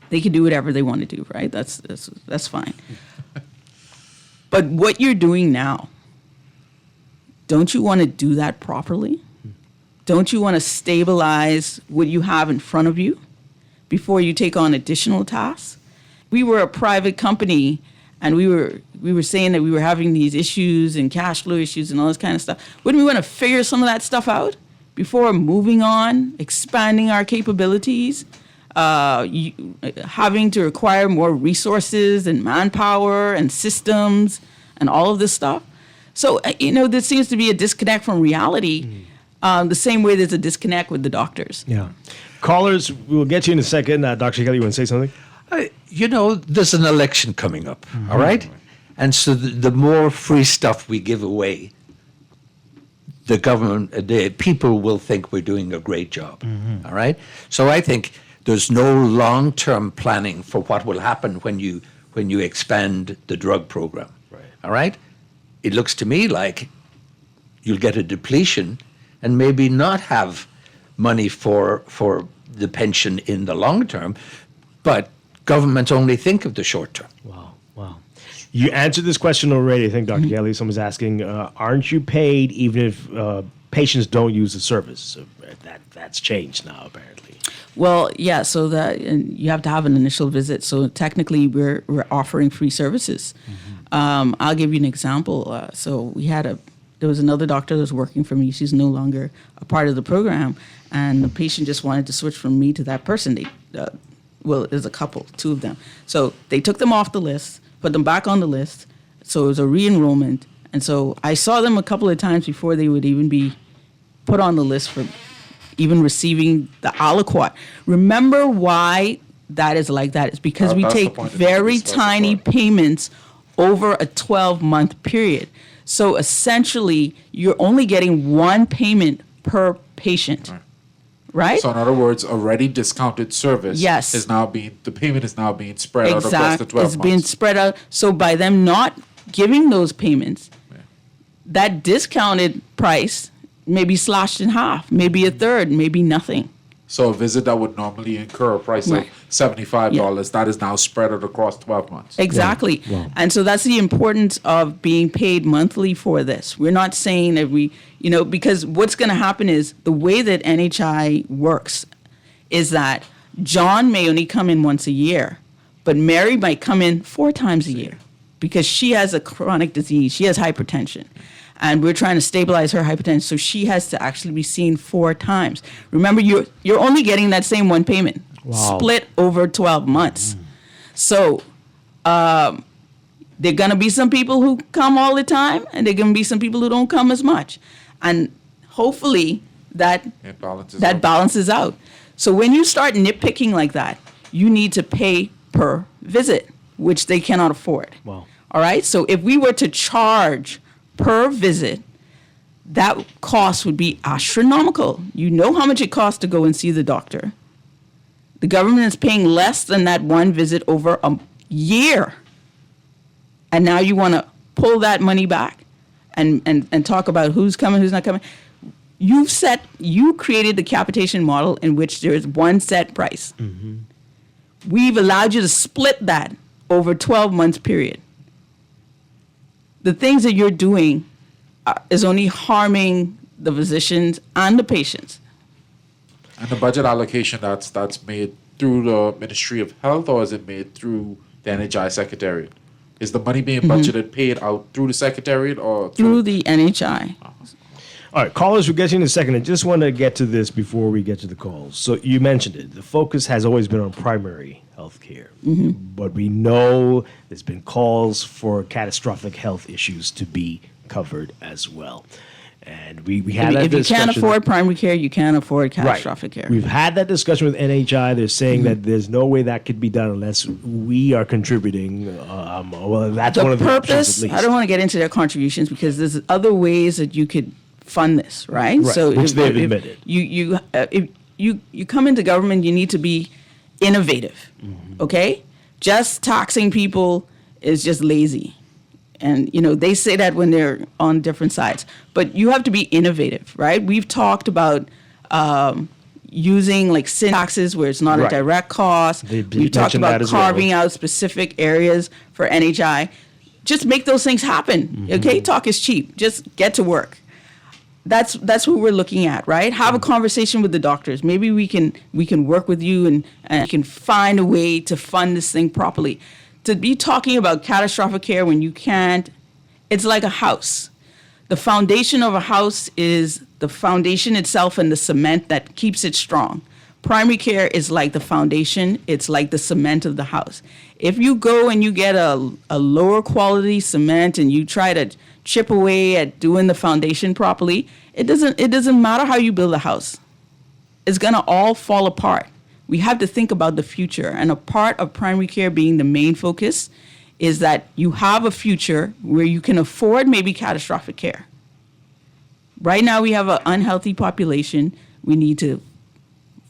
They can do whatever they want to do, right? That's fine. But what you're doing now, don't you want to do that properly? Don't you want to stabilize what you have in front of you before you take on additional tasks? We were a private company, and we were saying that we were having these issues and cash flow issues and all this kind of stuff. Wouldn't we want to figure some of that stuff out before moving on, expanding our capabilities, having to require more resources and manpower and systems and all of this stuff? So, there seems to be a disconnect from reality, the same way there's a disconnect with the doctors. Yeah. Callers, we'll get you in a second. Dr. Kelly, you want to say something? There's an election coming up, all right? And so the more free stuff we give away, the people will think we're doing a great job, all right? So I think there's no long-term planning for what will happen when you expand the drug program, all right? It looks to me like you'll get a depletion and maybe not have money for the pension in the long term, but governments only think of the short term. Wow. You answered this question already, I think, Dr. Kelly. Someone's asking, aren't you paid even if patients don't use the service? So that's changed now, apparently. Well, yeah, so that you have to have an initial visit. So technically, we're offering free services. I'll give you an example. So there was another doctor that was working for me. She's no longer a part of the program, and the patient just wanted to switch from me to that person. There's a couple, two of them. So they took them off the list, put them back on the list. So it was a re-enrollment. And so I saw them a couple of times before they would even be put on the list for even receiving the aliquot. Remember why that is like that? It's because we take very tiny payments over a 12-month period. So essentially, you're only getting one payment per patient. Right? So in other words, already discounted service the payment is now being spread out across the 12 months. It's being spread out. So by them not giving those payments, that discounted price may be slashed in half, maybe a third, maybe nothing. So a visit that would normally incur a price of $75, that is now spread out across 12 months. Exactly. Wow. And so that's the importance of being paid monthly for this. We're not saying that because what's going to happen is the way that NHI works is that John may only come in once a year, but Mary might come in 4 times a year because she has a chronic disease. She has hypertension. And we're trying to stabilize her hypertension, so she has to actually be seen 4 times. Remember, you're only getting that same one payment, split over 12 months. So there are going to be some people who come all the time, and there are going to be some people who don't come as much. And hopefully that balances out. So when you start nitpicking like that, you need to pay per visit, which they cannot afford. Wow. All right? So if we were to charge per visit, that cost would be astronomical. You know how much it costs to go and see the doctor. The government is paying less than that one visit over a year. And now you want to pull that money back and talk about who's coming, who's not coming. You created the capitation model in which there is one set price. We've allowed you to split that over 12 months period. The things that you're doing is only harming the physicians and the patients. And the budget allocation that's made through the Ministry of Health, or is it made through the NHI Secretariat? Is the money being budgeted paid out through the Secretariat or through the NHI? All right, callers, we'll get you in a second. I just want to get to this before we get to the calls. So you mentioned it. The focus has always been on primary health care. But we know there's been calls for catastrophic health issues to be covered as well. And we had that If you discussion. can't afford primary care, you can't afford catastrophic care. We've had that discussion with NHI. They're saying that there's no way that could be done unless we are contributing. Well, that's one of the options, purpose, at least. I don't want to get into their contributions because there's other ways that you could fund this, right? Right, which they've admitted. If you come into government, you need to be innovative, okay? Just taxing people is just lazy. And, they say that when they're on different sides. But you have to be innovative, right? We've talked about using like sin taxes where it's not a direct cost. We've talked about carving out specific areas for NHI. Just make those things happen, okay? Talk is cheap. Just get to work. That's who we're looking at, right? Have a conversation with the doctors. Maybe we can work with you and you can find a way to fund this thing properly. To be talking about catastrophic care when you can't, it's like a house. The foundation of a house is the foundation itself and the cement that keeps it strong. Primary care is like the foundation. It's like the cement of the house. If you go and you get a lower quality cement and you try to chip away at doing the foundation properly, it doesn't matter how you build a house. It's gonna all fall apart. We have to think about the future, and a part of primary care being the main focus is that you have a future where you can afford maybe catastrophic care. Right now we have an unhealthy population. We need to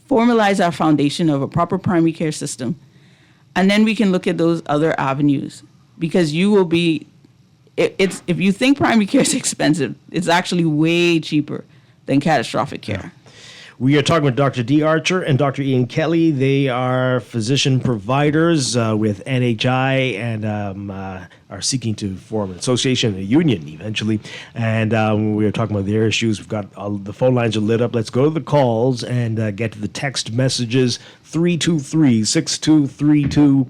formalize our foundation of a proper primary care system, and then we can look at those other avenues, because you will be, if you think primary care is expensive, it's actually way cheaper than catastrophic care. We are talking with Dr. D. Archer and Dr. Ian Kelly. They are physician providers with NHI and are seeking to form an association, a union eventually. And we are talking about their issues. We've got the phone lines are lit up. Let's go to the calls and get to the text messages. 323-6232,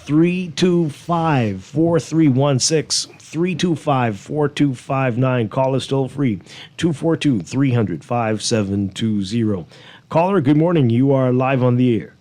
325-4316. 325-4259. Call us toll free. 242-300-5720. Caller, good morning. You are live on the air.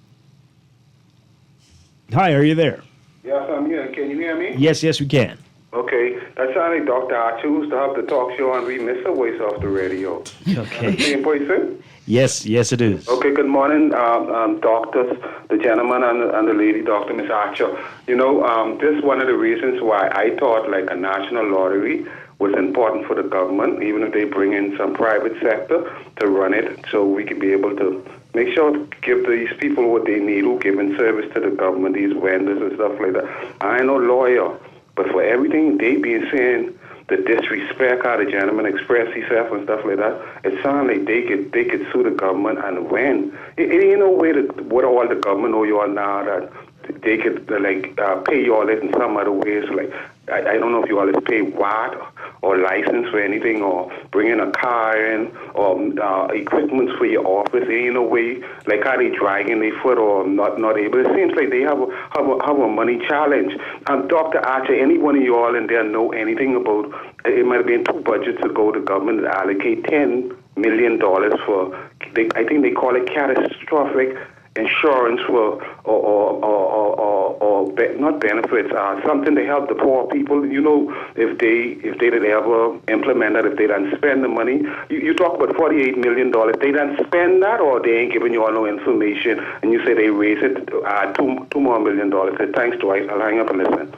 Hi, are you there? Yes, I'm here. Can you hear me? Yes, we can. Okay. That sounded like Dr. Archer used to have the talk show and we miss her voice off the radio. Okay. Same person? Yes, it is. Okay, good morning, doctors, the gentleman and the lady, Dr. Miss Archer. This is one of the reasons why I thought like a national lottery was important for the government, even if they bring in some private sector to run it, so we can be able to make sure to give these people what they need who giving service to the government, these vendors and stuff like that. I ain't no lawyer, but for everything they been saying, the disrespect how the gentleman expressed himself and stuff like that, it sounds like they could sue the government and win. It ain't no way what all the government know you all now that they could pay you all in some other ways. Like I don't know if you all pay VAT or license for anything or bring in a car in or equipment for your office. There ain't no way like how they dragging their foot or not able. It seems like they have a money challenge. Dr. Archer, any one of you all in there know anything about? It might have been 2 budgets ago. The government allocate $10 million for I think they call it catastrophic insurance for or not benefits, something to help the poor people. If they didn't ever implement that, if they didn't spend the money, you talk about $48 million. They didn't spend that, or they ain't giving you all no information, and you say they raise it $2 more million. Thanks, Dwight. I'll hang up and listen.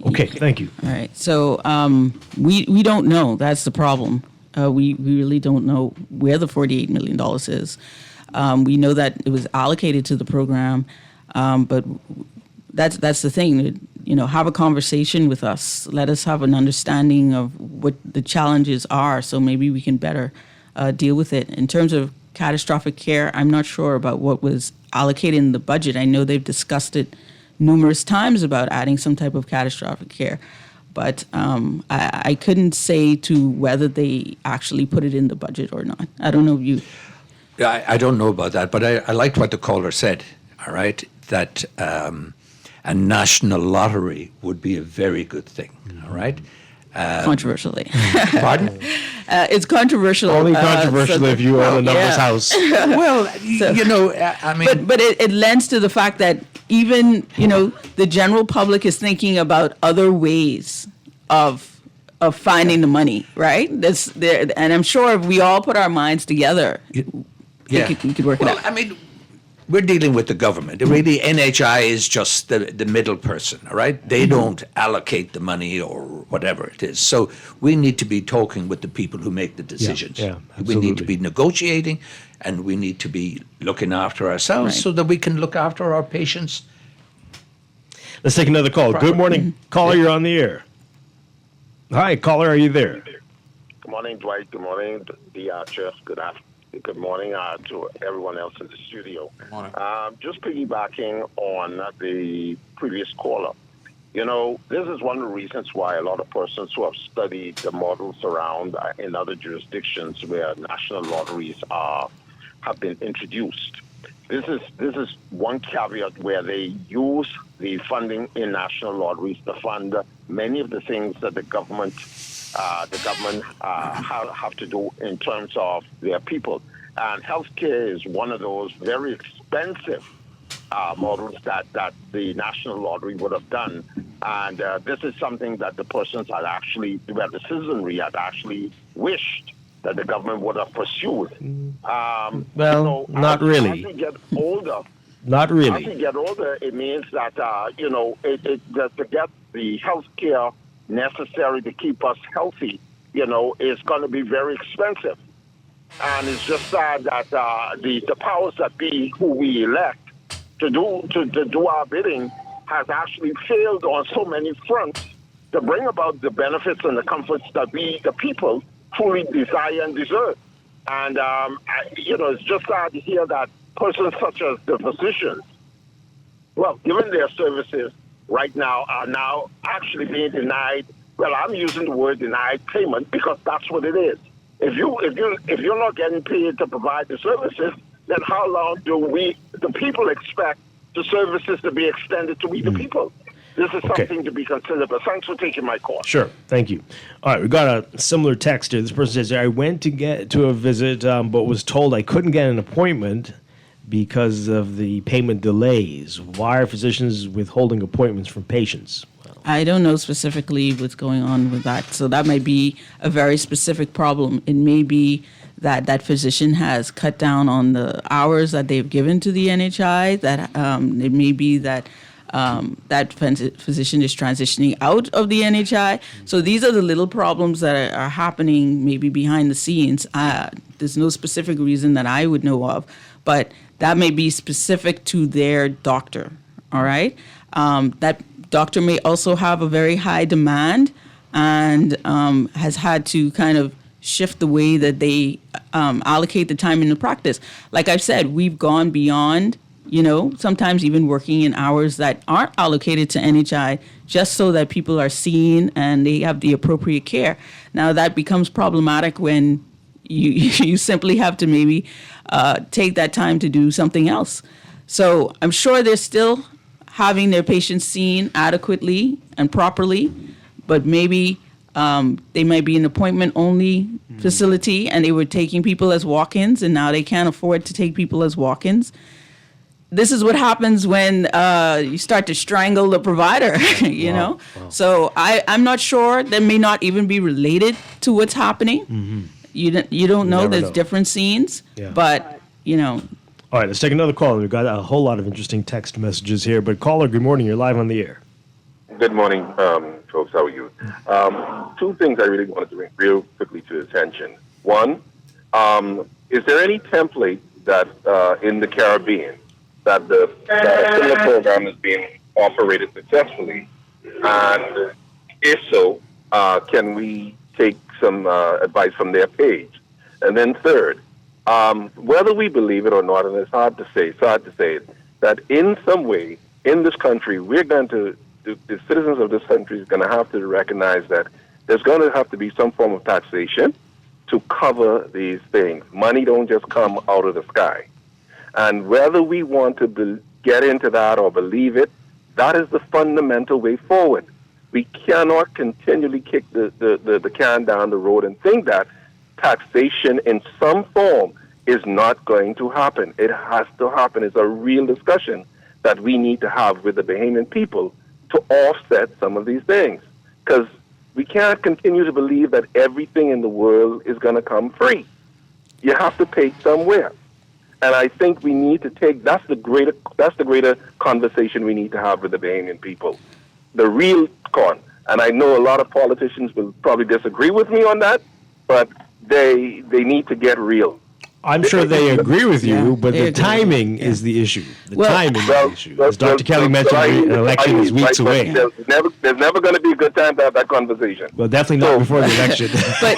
Okay, thank you. All right, so we don't know. That's the problem. We really don't know where the $48 million is. We know that it was allocated to the program, but that's the thing. Have a conversation with us. Let us have an understanding of what the challenges are, so maybe we can better deal with it. In terms of catastrophic care, I'm not sure about what was allocated in the budget. I know they've discussed it numerous times about adding some type of catastrophic care, but I couldn't say to whether they actually put it in the budget or not. I don't know if you... I don't know about that, but I liked what the caller said, all right, that a national lottery would be a very good thing, all right? Controversially. Pardon? It's controversial. Only controversial if you own a numbers house. Well, you know, I mean... But it lends to the fact that even, you know, the general public is thinking about other ways of finding the money, right? And I'm sure if we all put our minds together, we could work it out. I mean, we're dealing with the government. Really, NHI is just the middle person, all right? They don't allocate the money or whatever it is. So we need to be talking with the people who make the decisions. We need to be negotiating, and we need to be looking after ourselves so that we can look after our patients. Let's take another call. Good morning, caller. You're on the air. Hi, caller. Are you there? Good morning, Dwight. Good morning, D. Archer. Good morning to everyone else in the studio. Just piggybacking on the previous caller. You know, this is one of the reasons why a lot of persons who have studied the models around in other jurisdictions where national lotteries have been introduced. This is one caveat where they use the funding in national lotteries to fund many of the things that the government have to do in terms of their people. And healthcare is one of those very expensive models that the national lottery would have done. And this is something that the persons had actually, where the citizenry had actually wished that the government would have pursued. Not really. As we get older, Not really. As we get older, it means that, that to get the health care necessary to keep us healthy, is going to be very expensive. And it's just sad that the powers that be who we elect to do our bidding has actually failed on so many fronts to bring about the benefits and the comforts that we, the people, fully desire and deserve. And, it's just sad to hear that persons such as the physicians, well, given their services right now, are now actually being denied. Well, I'm using the word denied payment because that's what it is. If you're not getting paid to provide the services, then how long do we, the people, expect the services to be extended to we, the people? This is something to be considered. But thanks for taking my call. Sure, thank you. All right, we got a similar text here. This person says, I went to get to a visit, but was told I couldn't get an appointment because of the payment delays. Why are physicians withholding appointments from patients? I don't know specifically what's going on with that. So that might be a very specific problem. It may be that physician has cut down on the hours that they've given to the NHI. That it may be that that physician is transitioning out of the NHI. So these are the little problems that are happening maybe behind the scenes. There's no specific reason that I would know of, but that may be specific to their doctor, all right? That doctor may also have a very high demand and has had to kind of shift the way that they allocate the time in the practice. Like I've said, we've gone beyond, sometimes even working in hours that aren't allocated to NHI just so that people are seen and they have the appropriate care. Now that becomes problematic when you simply have to maybe take that time to do something else. So I'm sure they're still having their patients seen adequately and properly, but maybe they might be an appointment-only facility and they were taking people as walk-ins and now they can't afford to take people as walk-ins. This is what happens when you start to strangle the provider, know? Wow. So I'm not sure. That may not even be related to what's happening. Mm-hmm. You don't know. There's different scenes, but, All right, let's take another call. We've got a whole lot of interesting text messages here. But caller, good morning. You're live on the air. Good morning, folks. How are you? Two things I really wanted to bring real quickly to attention. One, is there any template that in the Caribbean that a similar program is being operated successfully? And if so, can we take some advice from their page? And then third, whether we believe it or not, and it's hard to say it, that in some way in this country, we're going to, the citizens of this country is going to have to recognize that there's going to have to be some form of taxation to cover these things. Money don't just come out of the sky. And whether we want to get into that or believe it, That is the fundamental way forward. We cannot continually kick the can down the road and think that taxation in some form is not going to happen. It has to happen. It's a real discussion that we need to have with the Bahamian people to offset some of these things. Because we can't continue to believe that everything in the world is going to come free. You have to pay somewhere. And I think we need to take, that's the greater conversation we need to have with the Bahamian people. The real con. And I know a lot of politicians will probably disagree with me on that, but they need to get real. I'm sure they agree with you, but the timing is the issue. The timing is the issue. As Dr. Kelly mentioned, an election is weeks away. There's never going to be a good time to have that conversation. Well, definitely not before the election.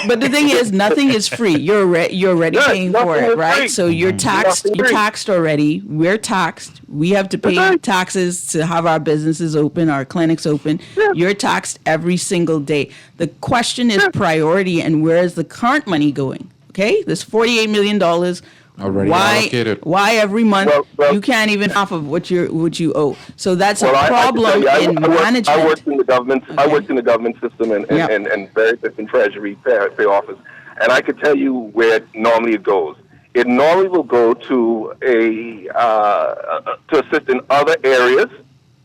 But the thing is, nothing is free. You're already paying for it, right? Free. So you're taxed. You're taxed already. We're taxed. We have to pay taxes to have our businesses open, our clinics open. Yeah. You're taxed every single day. The question is priority, and where is the current money going? Okay, this $48 million already allocated. Why every month you can't even half of what you owe? So that's a problem in management. I worked in the government. Okay. I worked in the government system and various different treasury pay office, and I could tell you where normally it goes. It normally will go to to assist in other areas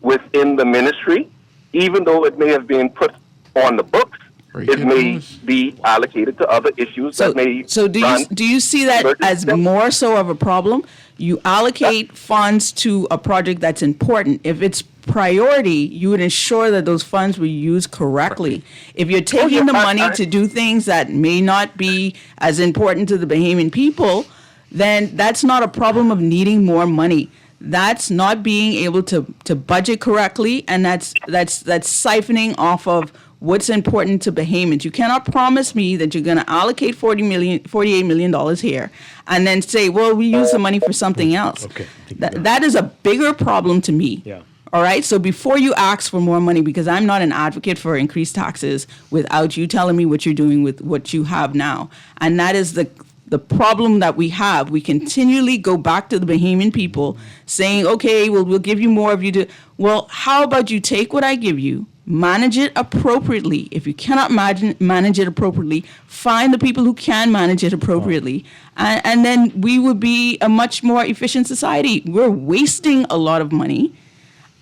within the ministry, even though it may have been put on the books. It may be allocated to other issues that may. So do you see that as more so of a problem? You allocate funds to a project that's important. If it's priority, you would ensure that those funds were used correctly. If you're taking the money to do things that may not be as important to the Bahamian people, then that's not a problem of needing more money. That's not being able to budget correctly, and that's siphoning off of what's important to Bahamians. You cannot promise me that you're going to allocate $48 million here and then say, well, we use the money for something else. Okay. That is a bigger problem to me. Yeah. All right. So before you ask for more money, because I'm not an advocate for increased taxes without you telling me what you're doing with what you have now. And that is the problem that we have. We continually go back to the Bahamian people saying, okay, well, we'll give you more if you do. Well, how about you take what I give you, manage it appropriately. If you cannot manage it appropriately, find the people who can manage it appropriately. And then we would be a much more efficient society. We're wasting a lot of money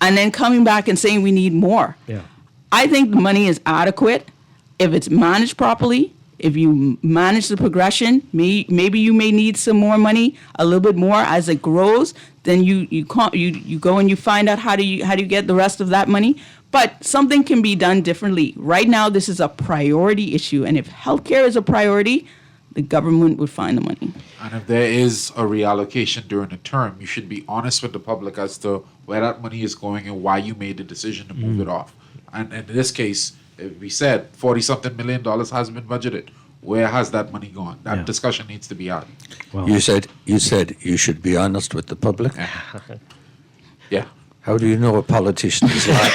and then coming back and saying we need more. Yeah. I think the money is adequate if it's managed properly. If you manage the progression, maybe you may need some more money, a little bit more as it grows. Then you go and you find out how do you get the rest of that money. But something can be done differently. Right now, this is a priority issue, and if healthcare is a priority, the government would find the money. And if there is a reallocation during a term, you should be honest with the public as to where that money is going and why you made the decision to move it off. And in this case, we said $40-something million has been budgeted. Where has that money gone? That discussion needs to be had. Well, you said you should be honest with the public. Yeah. How do you know a politician is lying?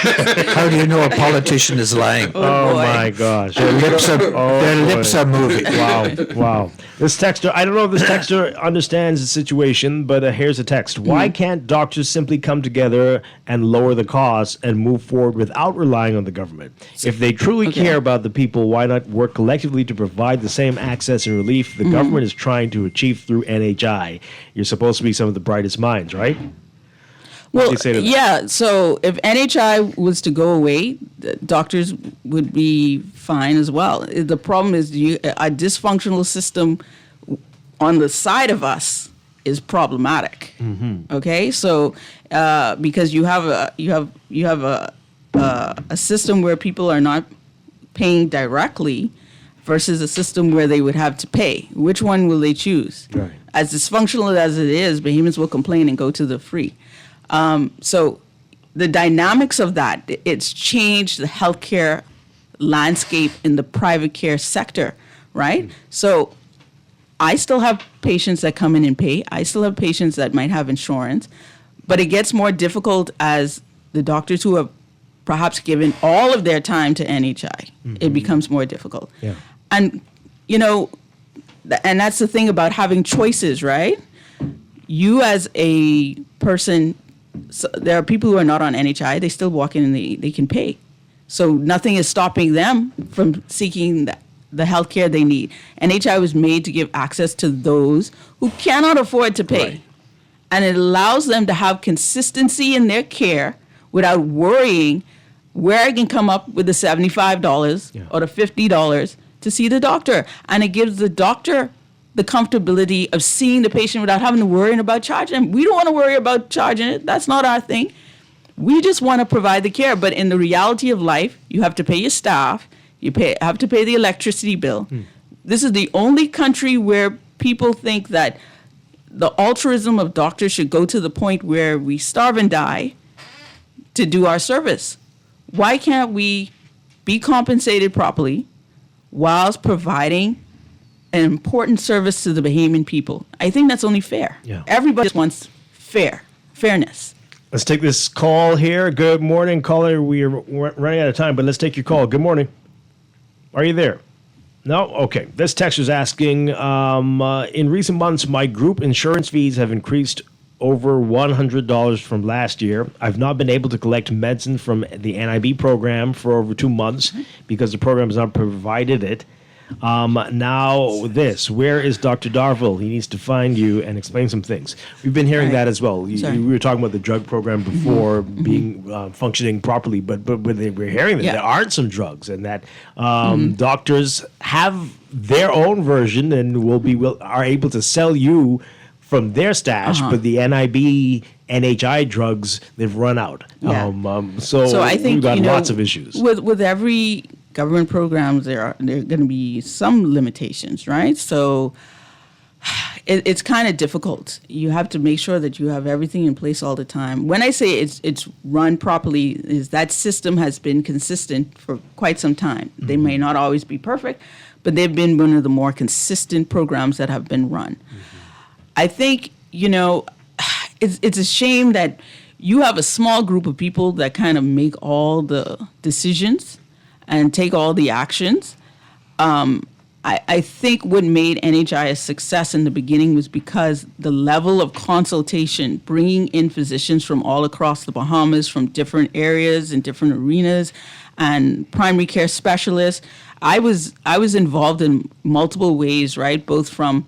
How do you know a politician is lying? Oh my gosh. Their lips are moving. Wow. This texter, I don't know if this texter understands the situation, but here's a text. Why can't doctors simply come together and lower the costs and move forward without relying on the government? If they truly care about the people, why not work collectively to provide the same access and relief the government is trying to achieve through NHI? You're supposed to be some of the brightest minds, right? Well, yeah. So if NHI was to go away, doctors would be fine as well. The problem is a dysfunctional system on the side of us is problematic. Mm-hmm. Okay, so because you have a system where people are not paying directly versus a system where they would have to pay. Which one will they choose? Right. As dysfunctional as it is, Bahamians will complain and go to the free. So the dynamics of that, it's changed the healthcare landscape in the private care sector, right? So I still have patients that come in and pay. I still have patients that might have insurance, but it gets more difficult as the doctors who have perhaps given all of their time to NHI, it becomes more difficult. Yeah. And, and that's the thing about having choices, right? You as a person there are people who are not on NHI. They still walk in and they can pay. So nothing is stopping them from seeking the health care they need. NHI was made to give access to those who cannot afford to pay. Right. And it allows them to have consistency in their care without worrying where I can come up with the $75 or the $50 to see the doctor. And it gives the doctor the comfortability of seeing the patient without having to worry about charging them. We don't want to worry about charging it. That's not our thing. We just want to provide the care. But in the reality of life, you have to pay your staff. You have to pay the electricity bill. This is the only country where people think that the altruism of doctors should go to the point where we starve and die to do our service. Why can't we be compensated properly whilst providing an important service to the Bahamian people? I think that's only fair. Yeah. Everybody just wants fairness. Let's take this call here. Good morning, caller. We are running out of time, but let's take your call. Good morning. Are you there? No? Okay. This text is asking, in recent months, my group insurance fees have increased over $100 from last year. I've not been able to collect medicine from the NIB program for over 2 months because the program has not provided it. Now where is Dr. Darville? He needs to find you and explain some things. We've been hearing that as well. We were talking about the drug program before being functioning properly, but we're hearing that there aren't some drugs and that doctors have their own version and are able to sell you from their stash, but the NIB, NHI drugs, they've run out. Yeah. So I think we've got lots of issues. With every government programs, there are going to be some limitations, right? So it's kind of difficult. You have to make sure that you have everything in place all the time. When I say it's run properly, is that system has been consistent for quite some time. They may not always be perfect, but they've been one of the more consistent programs that have been run. I think, it's a shame that you have a small group of people that kind of make all the decisions and take all the actions. I think what made NHI a success in the beginning was because the level of consultation, bringing in physicians from all across the Bahamas, from different areas and different arenas, and primary care specialists. I was involved in multiple ways, right? Both from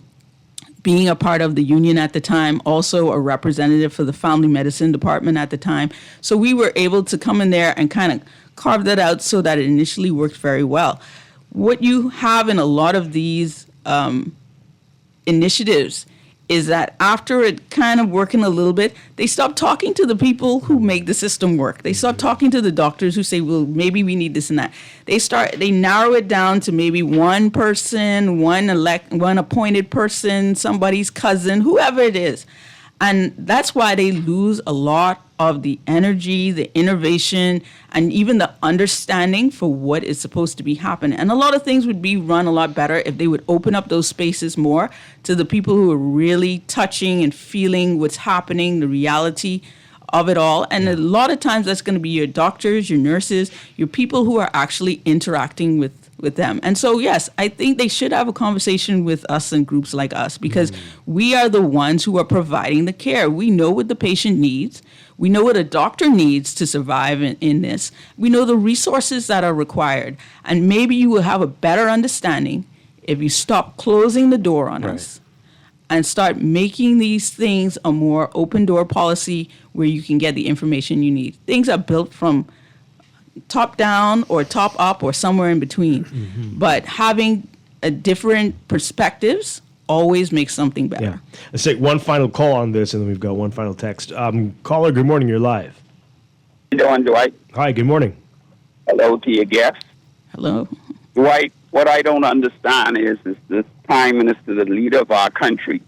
being a part of the union at the time, also a representative for the family medicine department at the time. So we were able to come in there and kind of carve that out so that it initially worked very well. What you have in a lot of these initiatives is that after it kind of working a little bit, they stop talking to the people who make the system work. They stop talking to the doctors who say, well, maybe we need this and that. They narrow it down to maybe one person, one appointed person, somebody's cousin, whoever it is. And that's why they lose a lot of the energy, the innovation, and even the understanding for what is supposed to be happening. And a lot of things would be run a lot better if they would open up those spaces more to the people who are really touching and feeling what's happening, the reality of it all. And a lot of times that's going to be your doctors, your nurses, your people who are actually interacting with them. And so, yes, I think they should have a conversation with us and groups like us because we are the ones who are providing the care. We know what the patient needs. We know what a doctor needs to survive in this. We know the resources that are required. And maybe you will have a better understanding if you stop closing the door on us and start making these things a more open door policy where you can get the information you need. Things are built from top down or top up or somewhere in between. But having a different perspectives always makes something better. Yeah. Let's take one final call on this, and then we've got one final text. Caller, good morning. You're live. How you doing, Dwight? Hi, good morning. Hello to your guest. Hello. Dwight, what I don't understand is this Prime Minister, the leader of our country,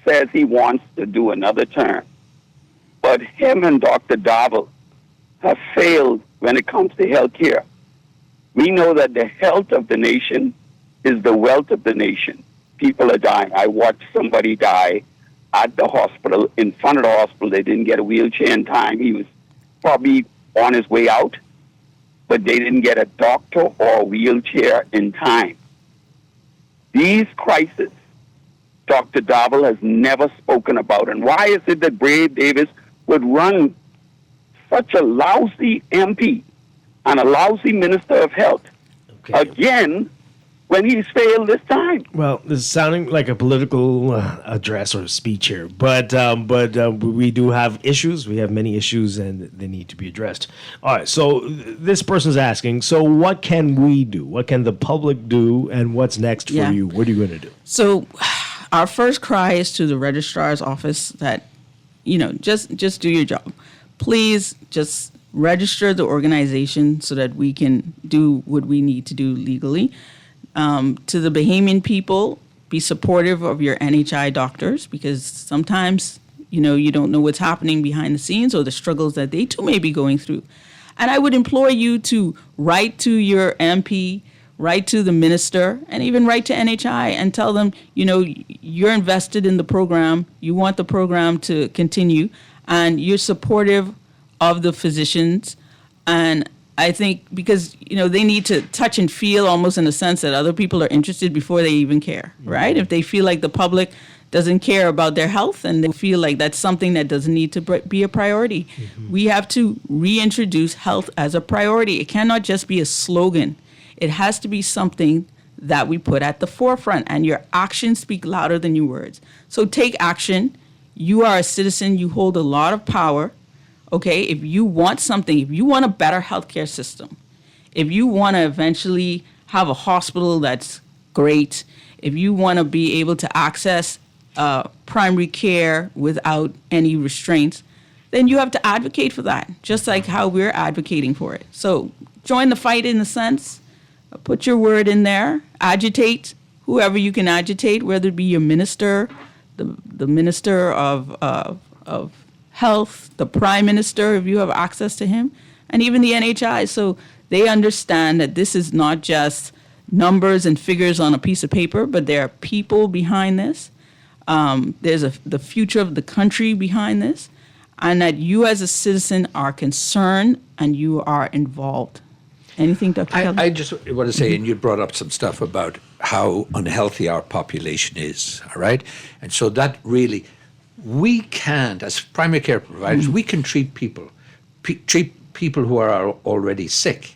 says he wants to do another term. But him and Dr. Darville have failed when it comes to health care. We know that the health of the nation is the wealth of the nation. People are dying. I watched somebody die at the hospital, in front of the hospital. They didn't get a wheelchair in time. He was probably on his way out, but they didn't get a doctor or a wheelchair in time. These crises, Dr. Darville has never spoken about. And why is it that Brave Davis would run such a lousy MP and a lousy Minister of Health again when he's failed this time? Well, this is sounding like a political address or speech here, but we do have issues. We have many issues, and they need to be addressed. All right, so this person's asking, so what can we do? What can the public do, and what's next for you? What are you going to do? So our first cry is to the registrar's office that, just do your job. Please just register the organization so that we can do what we need to do legally. To the Bahamian people, be supportive of your NHI doctors, because sometimes, you don't know what's happening behind the scenes or the struggles that they too may be going through. And I would implore you to write to your MP, write to the minister, and even write to NHI and tell them, you're invested in the program, you want the program to continue, and you're supportive of the physicians. And I think because, they need to touch and feel almost in a sense that other people are interested before they even care, right? If they feel like the public doesn't care about their health and they feel like that's something that doesn't need to be a priority, we have to reintroduce health as a priority. It cannot just be a slogan. It has to be something that we put at the forefront, and your actions speak louder than your words. So take action. You are a citizen. You hold a lot of power. Okay, if you want something, if you want a better healthcare system, if you want to eventually have a hospital that's great, if you want to be able to access primary care without any restraints, then you have to advocate for that, just like how we're advocating for it. So join the fight in a sense, put your word in there, agitate whoever you can agitate, whether it be your minister, the minister of health, the prime minister, if you have access to him, and even the NHI. So they understand that this is not just numbers and figures on a piece of paper, but there are people behind this. There's the future of the country behind this, and that you as a citizen are concerned and you are involved. Anything, Dr. Kelly? I just want to say, and you brought up some stuff about how unhealthy our population is, all right? And so that really, we can't, as primary care providers, we can treat people who are already sick.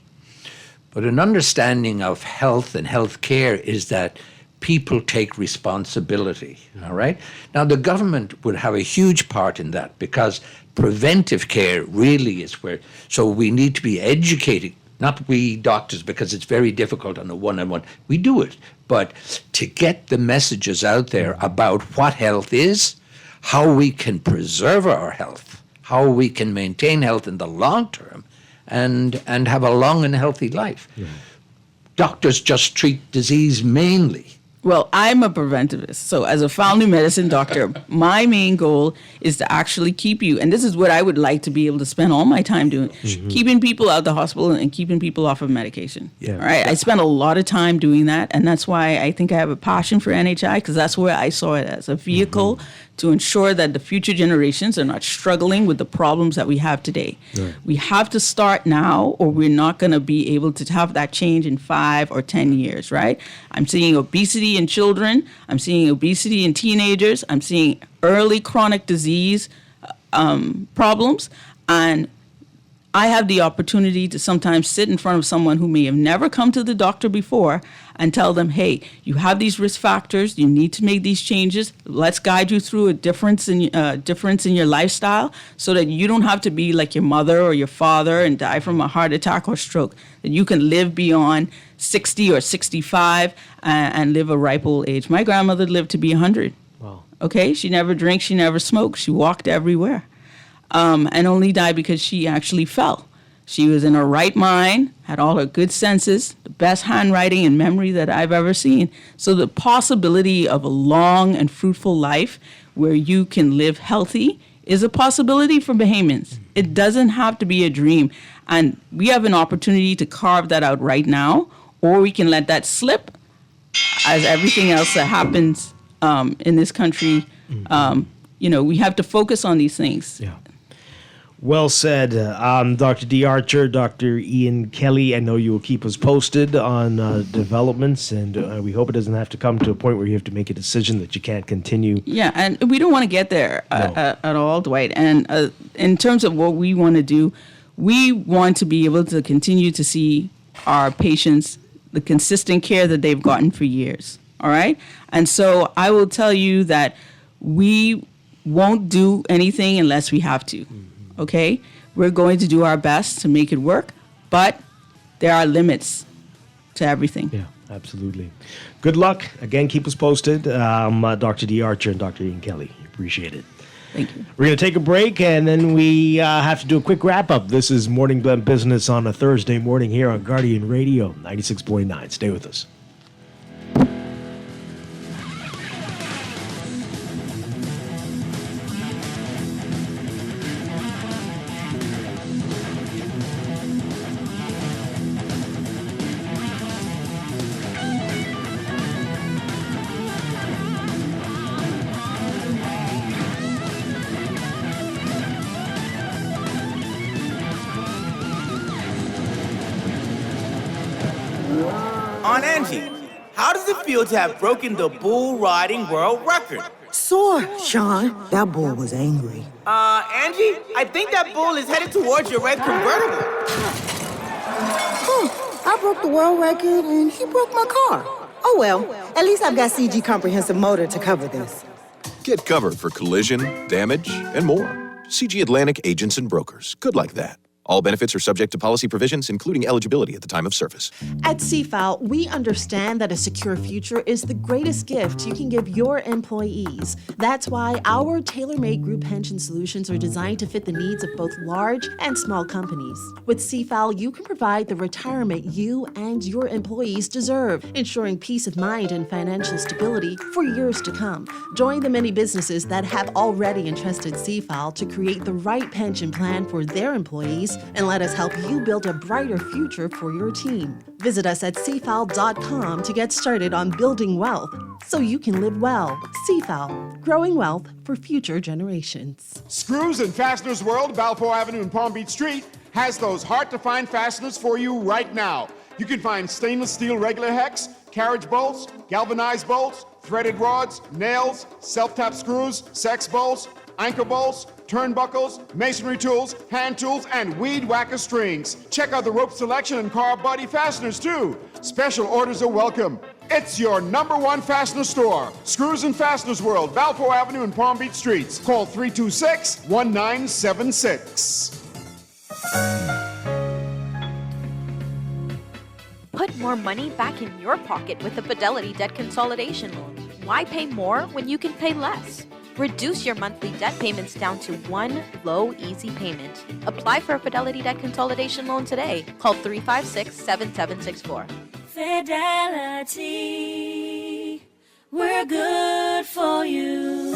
But an understanding of health and health care is that people take responsibility, all right? Now, the government would have a huge part in that because preventive care really is where, so we need to be educating, not we doctors, because it's very difficult on a one-on-one. We do it, but to get the messages out there about what health is, how we can preserve our health, how we can maintain health in the long term, and have a long and healthy life. Yeah. Doctors just treat disease mainly. Well, I'm a preventivist. So as a family medicine doctor, my main goal is to actually keep you, and this is what I would like to be able to spend all my time doing, keeping people out of the hospital and keeping people off of medication. Yeah. All right. I spend a lot of time doing that, and that's why I think I have a passion for NHI, because that's where I saw it as a vehicle to ensure that the future generations are not struggling with the problems that we have today. Right. We have to start now, or we're not going to be able to have that change in 5 or 10 years, right? I'm seeing obesity in children. I'm seeing obesity in teenagers. I'm seeing early chronic disease problems. And I have the opportunity to sometimes sit in front of someone who may have never come to the doctor before and tell them, hey, you have these risk factors. You need to make these changes. Let's guide you through a difference in your lifestyle so that you don't have to be like your mother or your father and die from a heart attack or stroke, that you can live beyond 60 or 65 and live a ripe old age. My grandmother lived to be 100. Wow. Okay? She never drank. She never smoked. She walked everywhere. And only died because she actually fell. She was in her right mind, had all her good senses, the best handwriting and memory that I've ever seen. So the possibility of a long and fruitful life where you can live healthy is a possibility for Bahamians. It doesn't have to be a dream. And we have an opportunity to carve that out right now, or we can let that slip as everything else that happens in this country. We have to focus on these things. Yeah. Well said, Dr. D. Archer, Dr. Ian Kelly. I know you will keep us posted on developments, and we hope it doesn't have to come to a point where you have to make a decision that you can't continue. Yeah, and we don't want to get there at all, Dwight. And in terms of what we want to do, we want to be able to continue to see our patients the consistent care that they've gotten for years. All right? And so I will tell you that we won't do anything unless we have to. Okay? We're going to do our best to make it work, but there are limits to everything. Yeah, absolutely. Good luck. Again, keep us posted. Dr. D. Archer and Dr. Ian Kelly. Appreciate it. Thank you. We're going to take a break, and then we have to do a quick wrap-up. This is Morning Blend Business on a Thursday morning here on Guardian Radio 96.9. Stay with us. Aunt Angie, how does it feel to have broken the bull riding world record? Sore, Sean. That bull was angry. Angie, I think that bull is headed towards your red convertible. I broke the world record and he broke my car. Oh well, at least I've got CG Comprehensive Motor to cover this. Get covered for collision, damage, and more. CG Atlantic Agents and Brokers. Good like that. All benefits are subject to policy provisions, including eligibility at the time of service. At CFAL, we understand that a secure future is the greatest gift you can give your employees. That's why our tailor-made group pension solutions are designed to fit the needs of both large and small companies. With CFAL, you can provide the retirement you and your employees deserve, ensuring peace of mind and financial stability for years to come. Join the many businesses that have already entrusted CFAL to create the right pension plan for their employees, and let us help you build a brighter future for your team. Visit us at cfal.com to get started on building wealth so you can live well. CFAL, growing wealth for future generations. Screws and Fasteners World, Balfour Avenue and Palm Beach Street, has those hard-to-find fasteners for you right now. You can find stainless steel regular hex, carriage bolts, galvanized bolts, threaded rods, nails, self-tap screws, sex bolts, anchor bolts, turnbuckles, masonry tools, hand tools, and weed whacker strings. Check out the rope selection and car body fasteners too. Special orders are welcome. It's your #1 fastener store. Screws and Fasteners World, Balfour Avenue and Palm Beach Streets. Call 326-1976. Put more money back in your pocket with the Fidelity Debt Consolidation Loan. Why pay more when you can pay less? Reduce your monthly debt payments down to one low, easy payment. Apply for a Fidelity Debt Consolidation Loan today. Call 356-7764. Fidelity, we're good for you.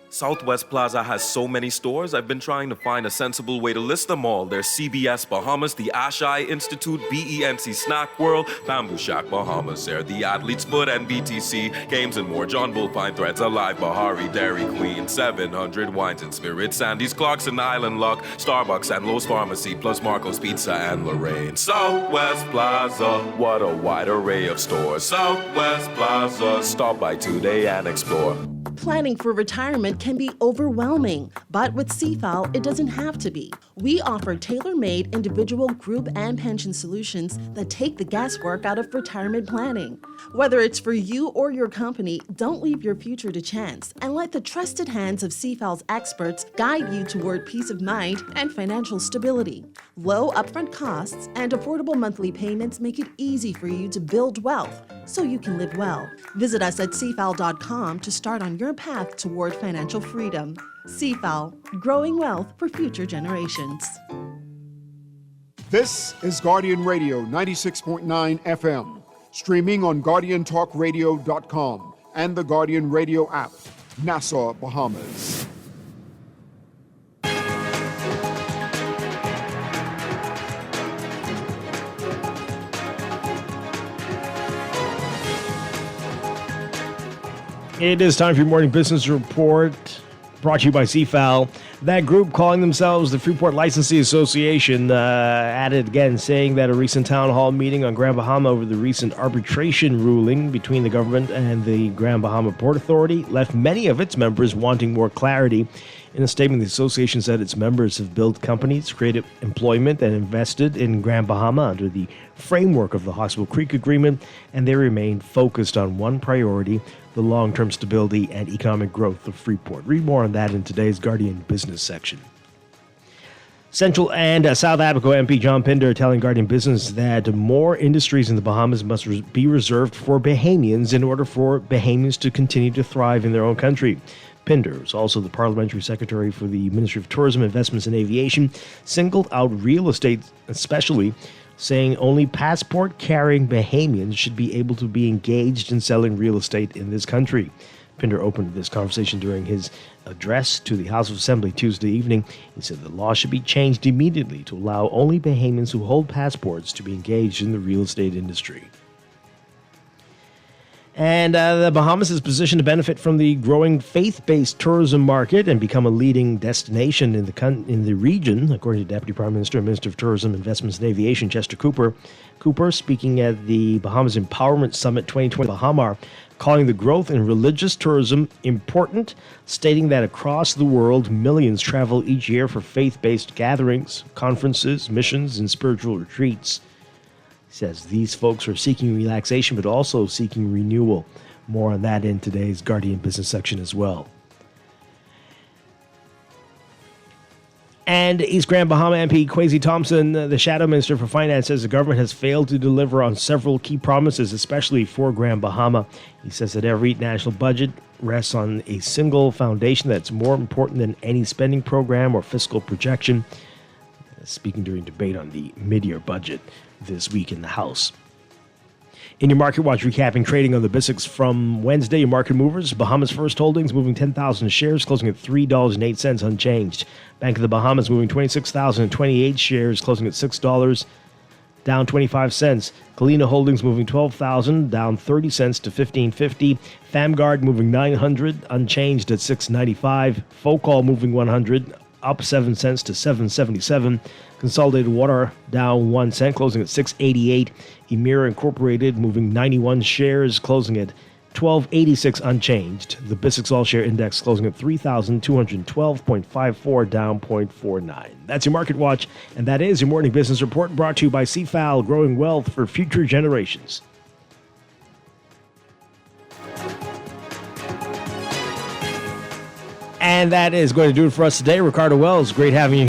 Southwest Plaza has so many stores, I've been trying to find a sensible way to list them all. There's CBS Bahamas, the Ashai Institute, BENC Snack World, Bamboo Shack Bahamas, there, the Athlete's Foot, and BTC, Games and More, John Bull, Fine Threads, Alive, Bahari, Dairy Queen, 700 Wines and Spirits, Sandy's, Clarkson, Island Luck, Starbucks, and Lowe's Pharmacy, plus Marco's Pizza and Lorraine. Southwest Plaza, what a wide array of stores. Southwest Plaza, stop by today and explore. Planning for retirement can be overwhelming, but with CFAL, it doesn't have to be. We offer tailor-made individual, group, and pension solutions that take the guesswork out of retirement planning. Whether it's for you or your company, don't leave your future to chance and let the trusted hands of CFAL's experts guide you toward peace of mind and financial stability. Low upfront costs and affordable monthly payments make it easy for you to build wealth so you can live well. Visit us at cfal.com to start on your path toward financial freedom. CFAL, growing wealth for future generations. This is Guardian Radio 96.9 FM, streaming on GuardianTalkRadio.com and the Guardian Radio app, Nassau, Bahamas. It is time for your morning business report, brought to you by CFAL. That group, calling themselves the Freeport Licensee Association, added again, saying that a recent town hall meeting on Grand Bahama over the recent arbitration ruling between the government and the Grand Bahama Port Authority left many of its members wanting more clarity. In a statement, the association said its members have built companies, created employment, and invested in Grand Bahama under the framework of the Hospital Creek Agreement, and they remain focused on one priority, the long-term stability and economic growth of Freeport. Read more on that in today's Guardian Business section. Central and South Abaco MP John Pinder telling Guardian Business that more industries in the Bahamas must be reserved for Bahamians in order for Bahamians to continue to thrive in their own country. Pinder is also the Parliamentary Secretary for the Ministry of Tourism, Investments and Aviation, singled out real estate especially, saying only passport-carrying Bahamians should be able to be engaged in selling real estate in this country. Pinder opened this conversation during his address to the House of Assembly Tuesday evening. He said the law should be changed immediately to allow only Bahamians who hold passports to be engaged in the real estate industry. And the Bahamas is positioned to benefit from the growing faith-based tourism market and become a leading destination in the region, according to Deputy Prime Minister and Minister of Tourism, Investments and Aviation, Chester Cooper. Cooper, speaking at the Bahamas Empowerment Summit 2020 Bahamar, calling the growth in religious tourism important, stating that across the world, millions travel each year for faith-based gatherings, conferences, missions, and spiritual retreats. He says these folks are seeking relaxation, but also seeking renewal. More on that in today's Guardian Business section as well. And East Grand Bahama MP Kwesi Thompson, the Shadow Minister for Finance, says the government has failed to deliver on several key promises, especially for Grand Bahama. He says that every national budget rests on a single foundation that's more important than any spending program or fiscal projection. Speaking during debate on the mid-year budget this week in the House. In your Market Watch, recapping trading on the BISX from Wednesday, your market movers, Bahamas First Holdings moving 10,000 shares, closing at $3.08 unchanged. Bank of the Bahamas moving 26,028 shares, closing at $6, down 25 cents. Kalina Holdings moving 12,000, down 30 cents to $15.50. FamGuard moving 900, unchanged at $6.95. Focall moving 100, up 7 cents to $7.77. Consolidated Water down 1 cent, closing at $6.88. Emira Incorporated moving 91 shares, closing at $12.86 unchanged. The BISX All-Share Index closing at 3,212.54, down 0.49. That's your Market Watch, and that is your Morning Business Report, brought to you by CFAL, growing wealth for future generations. And that is going to do it for us today. Ricardo Wells, great having you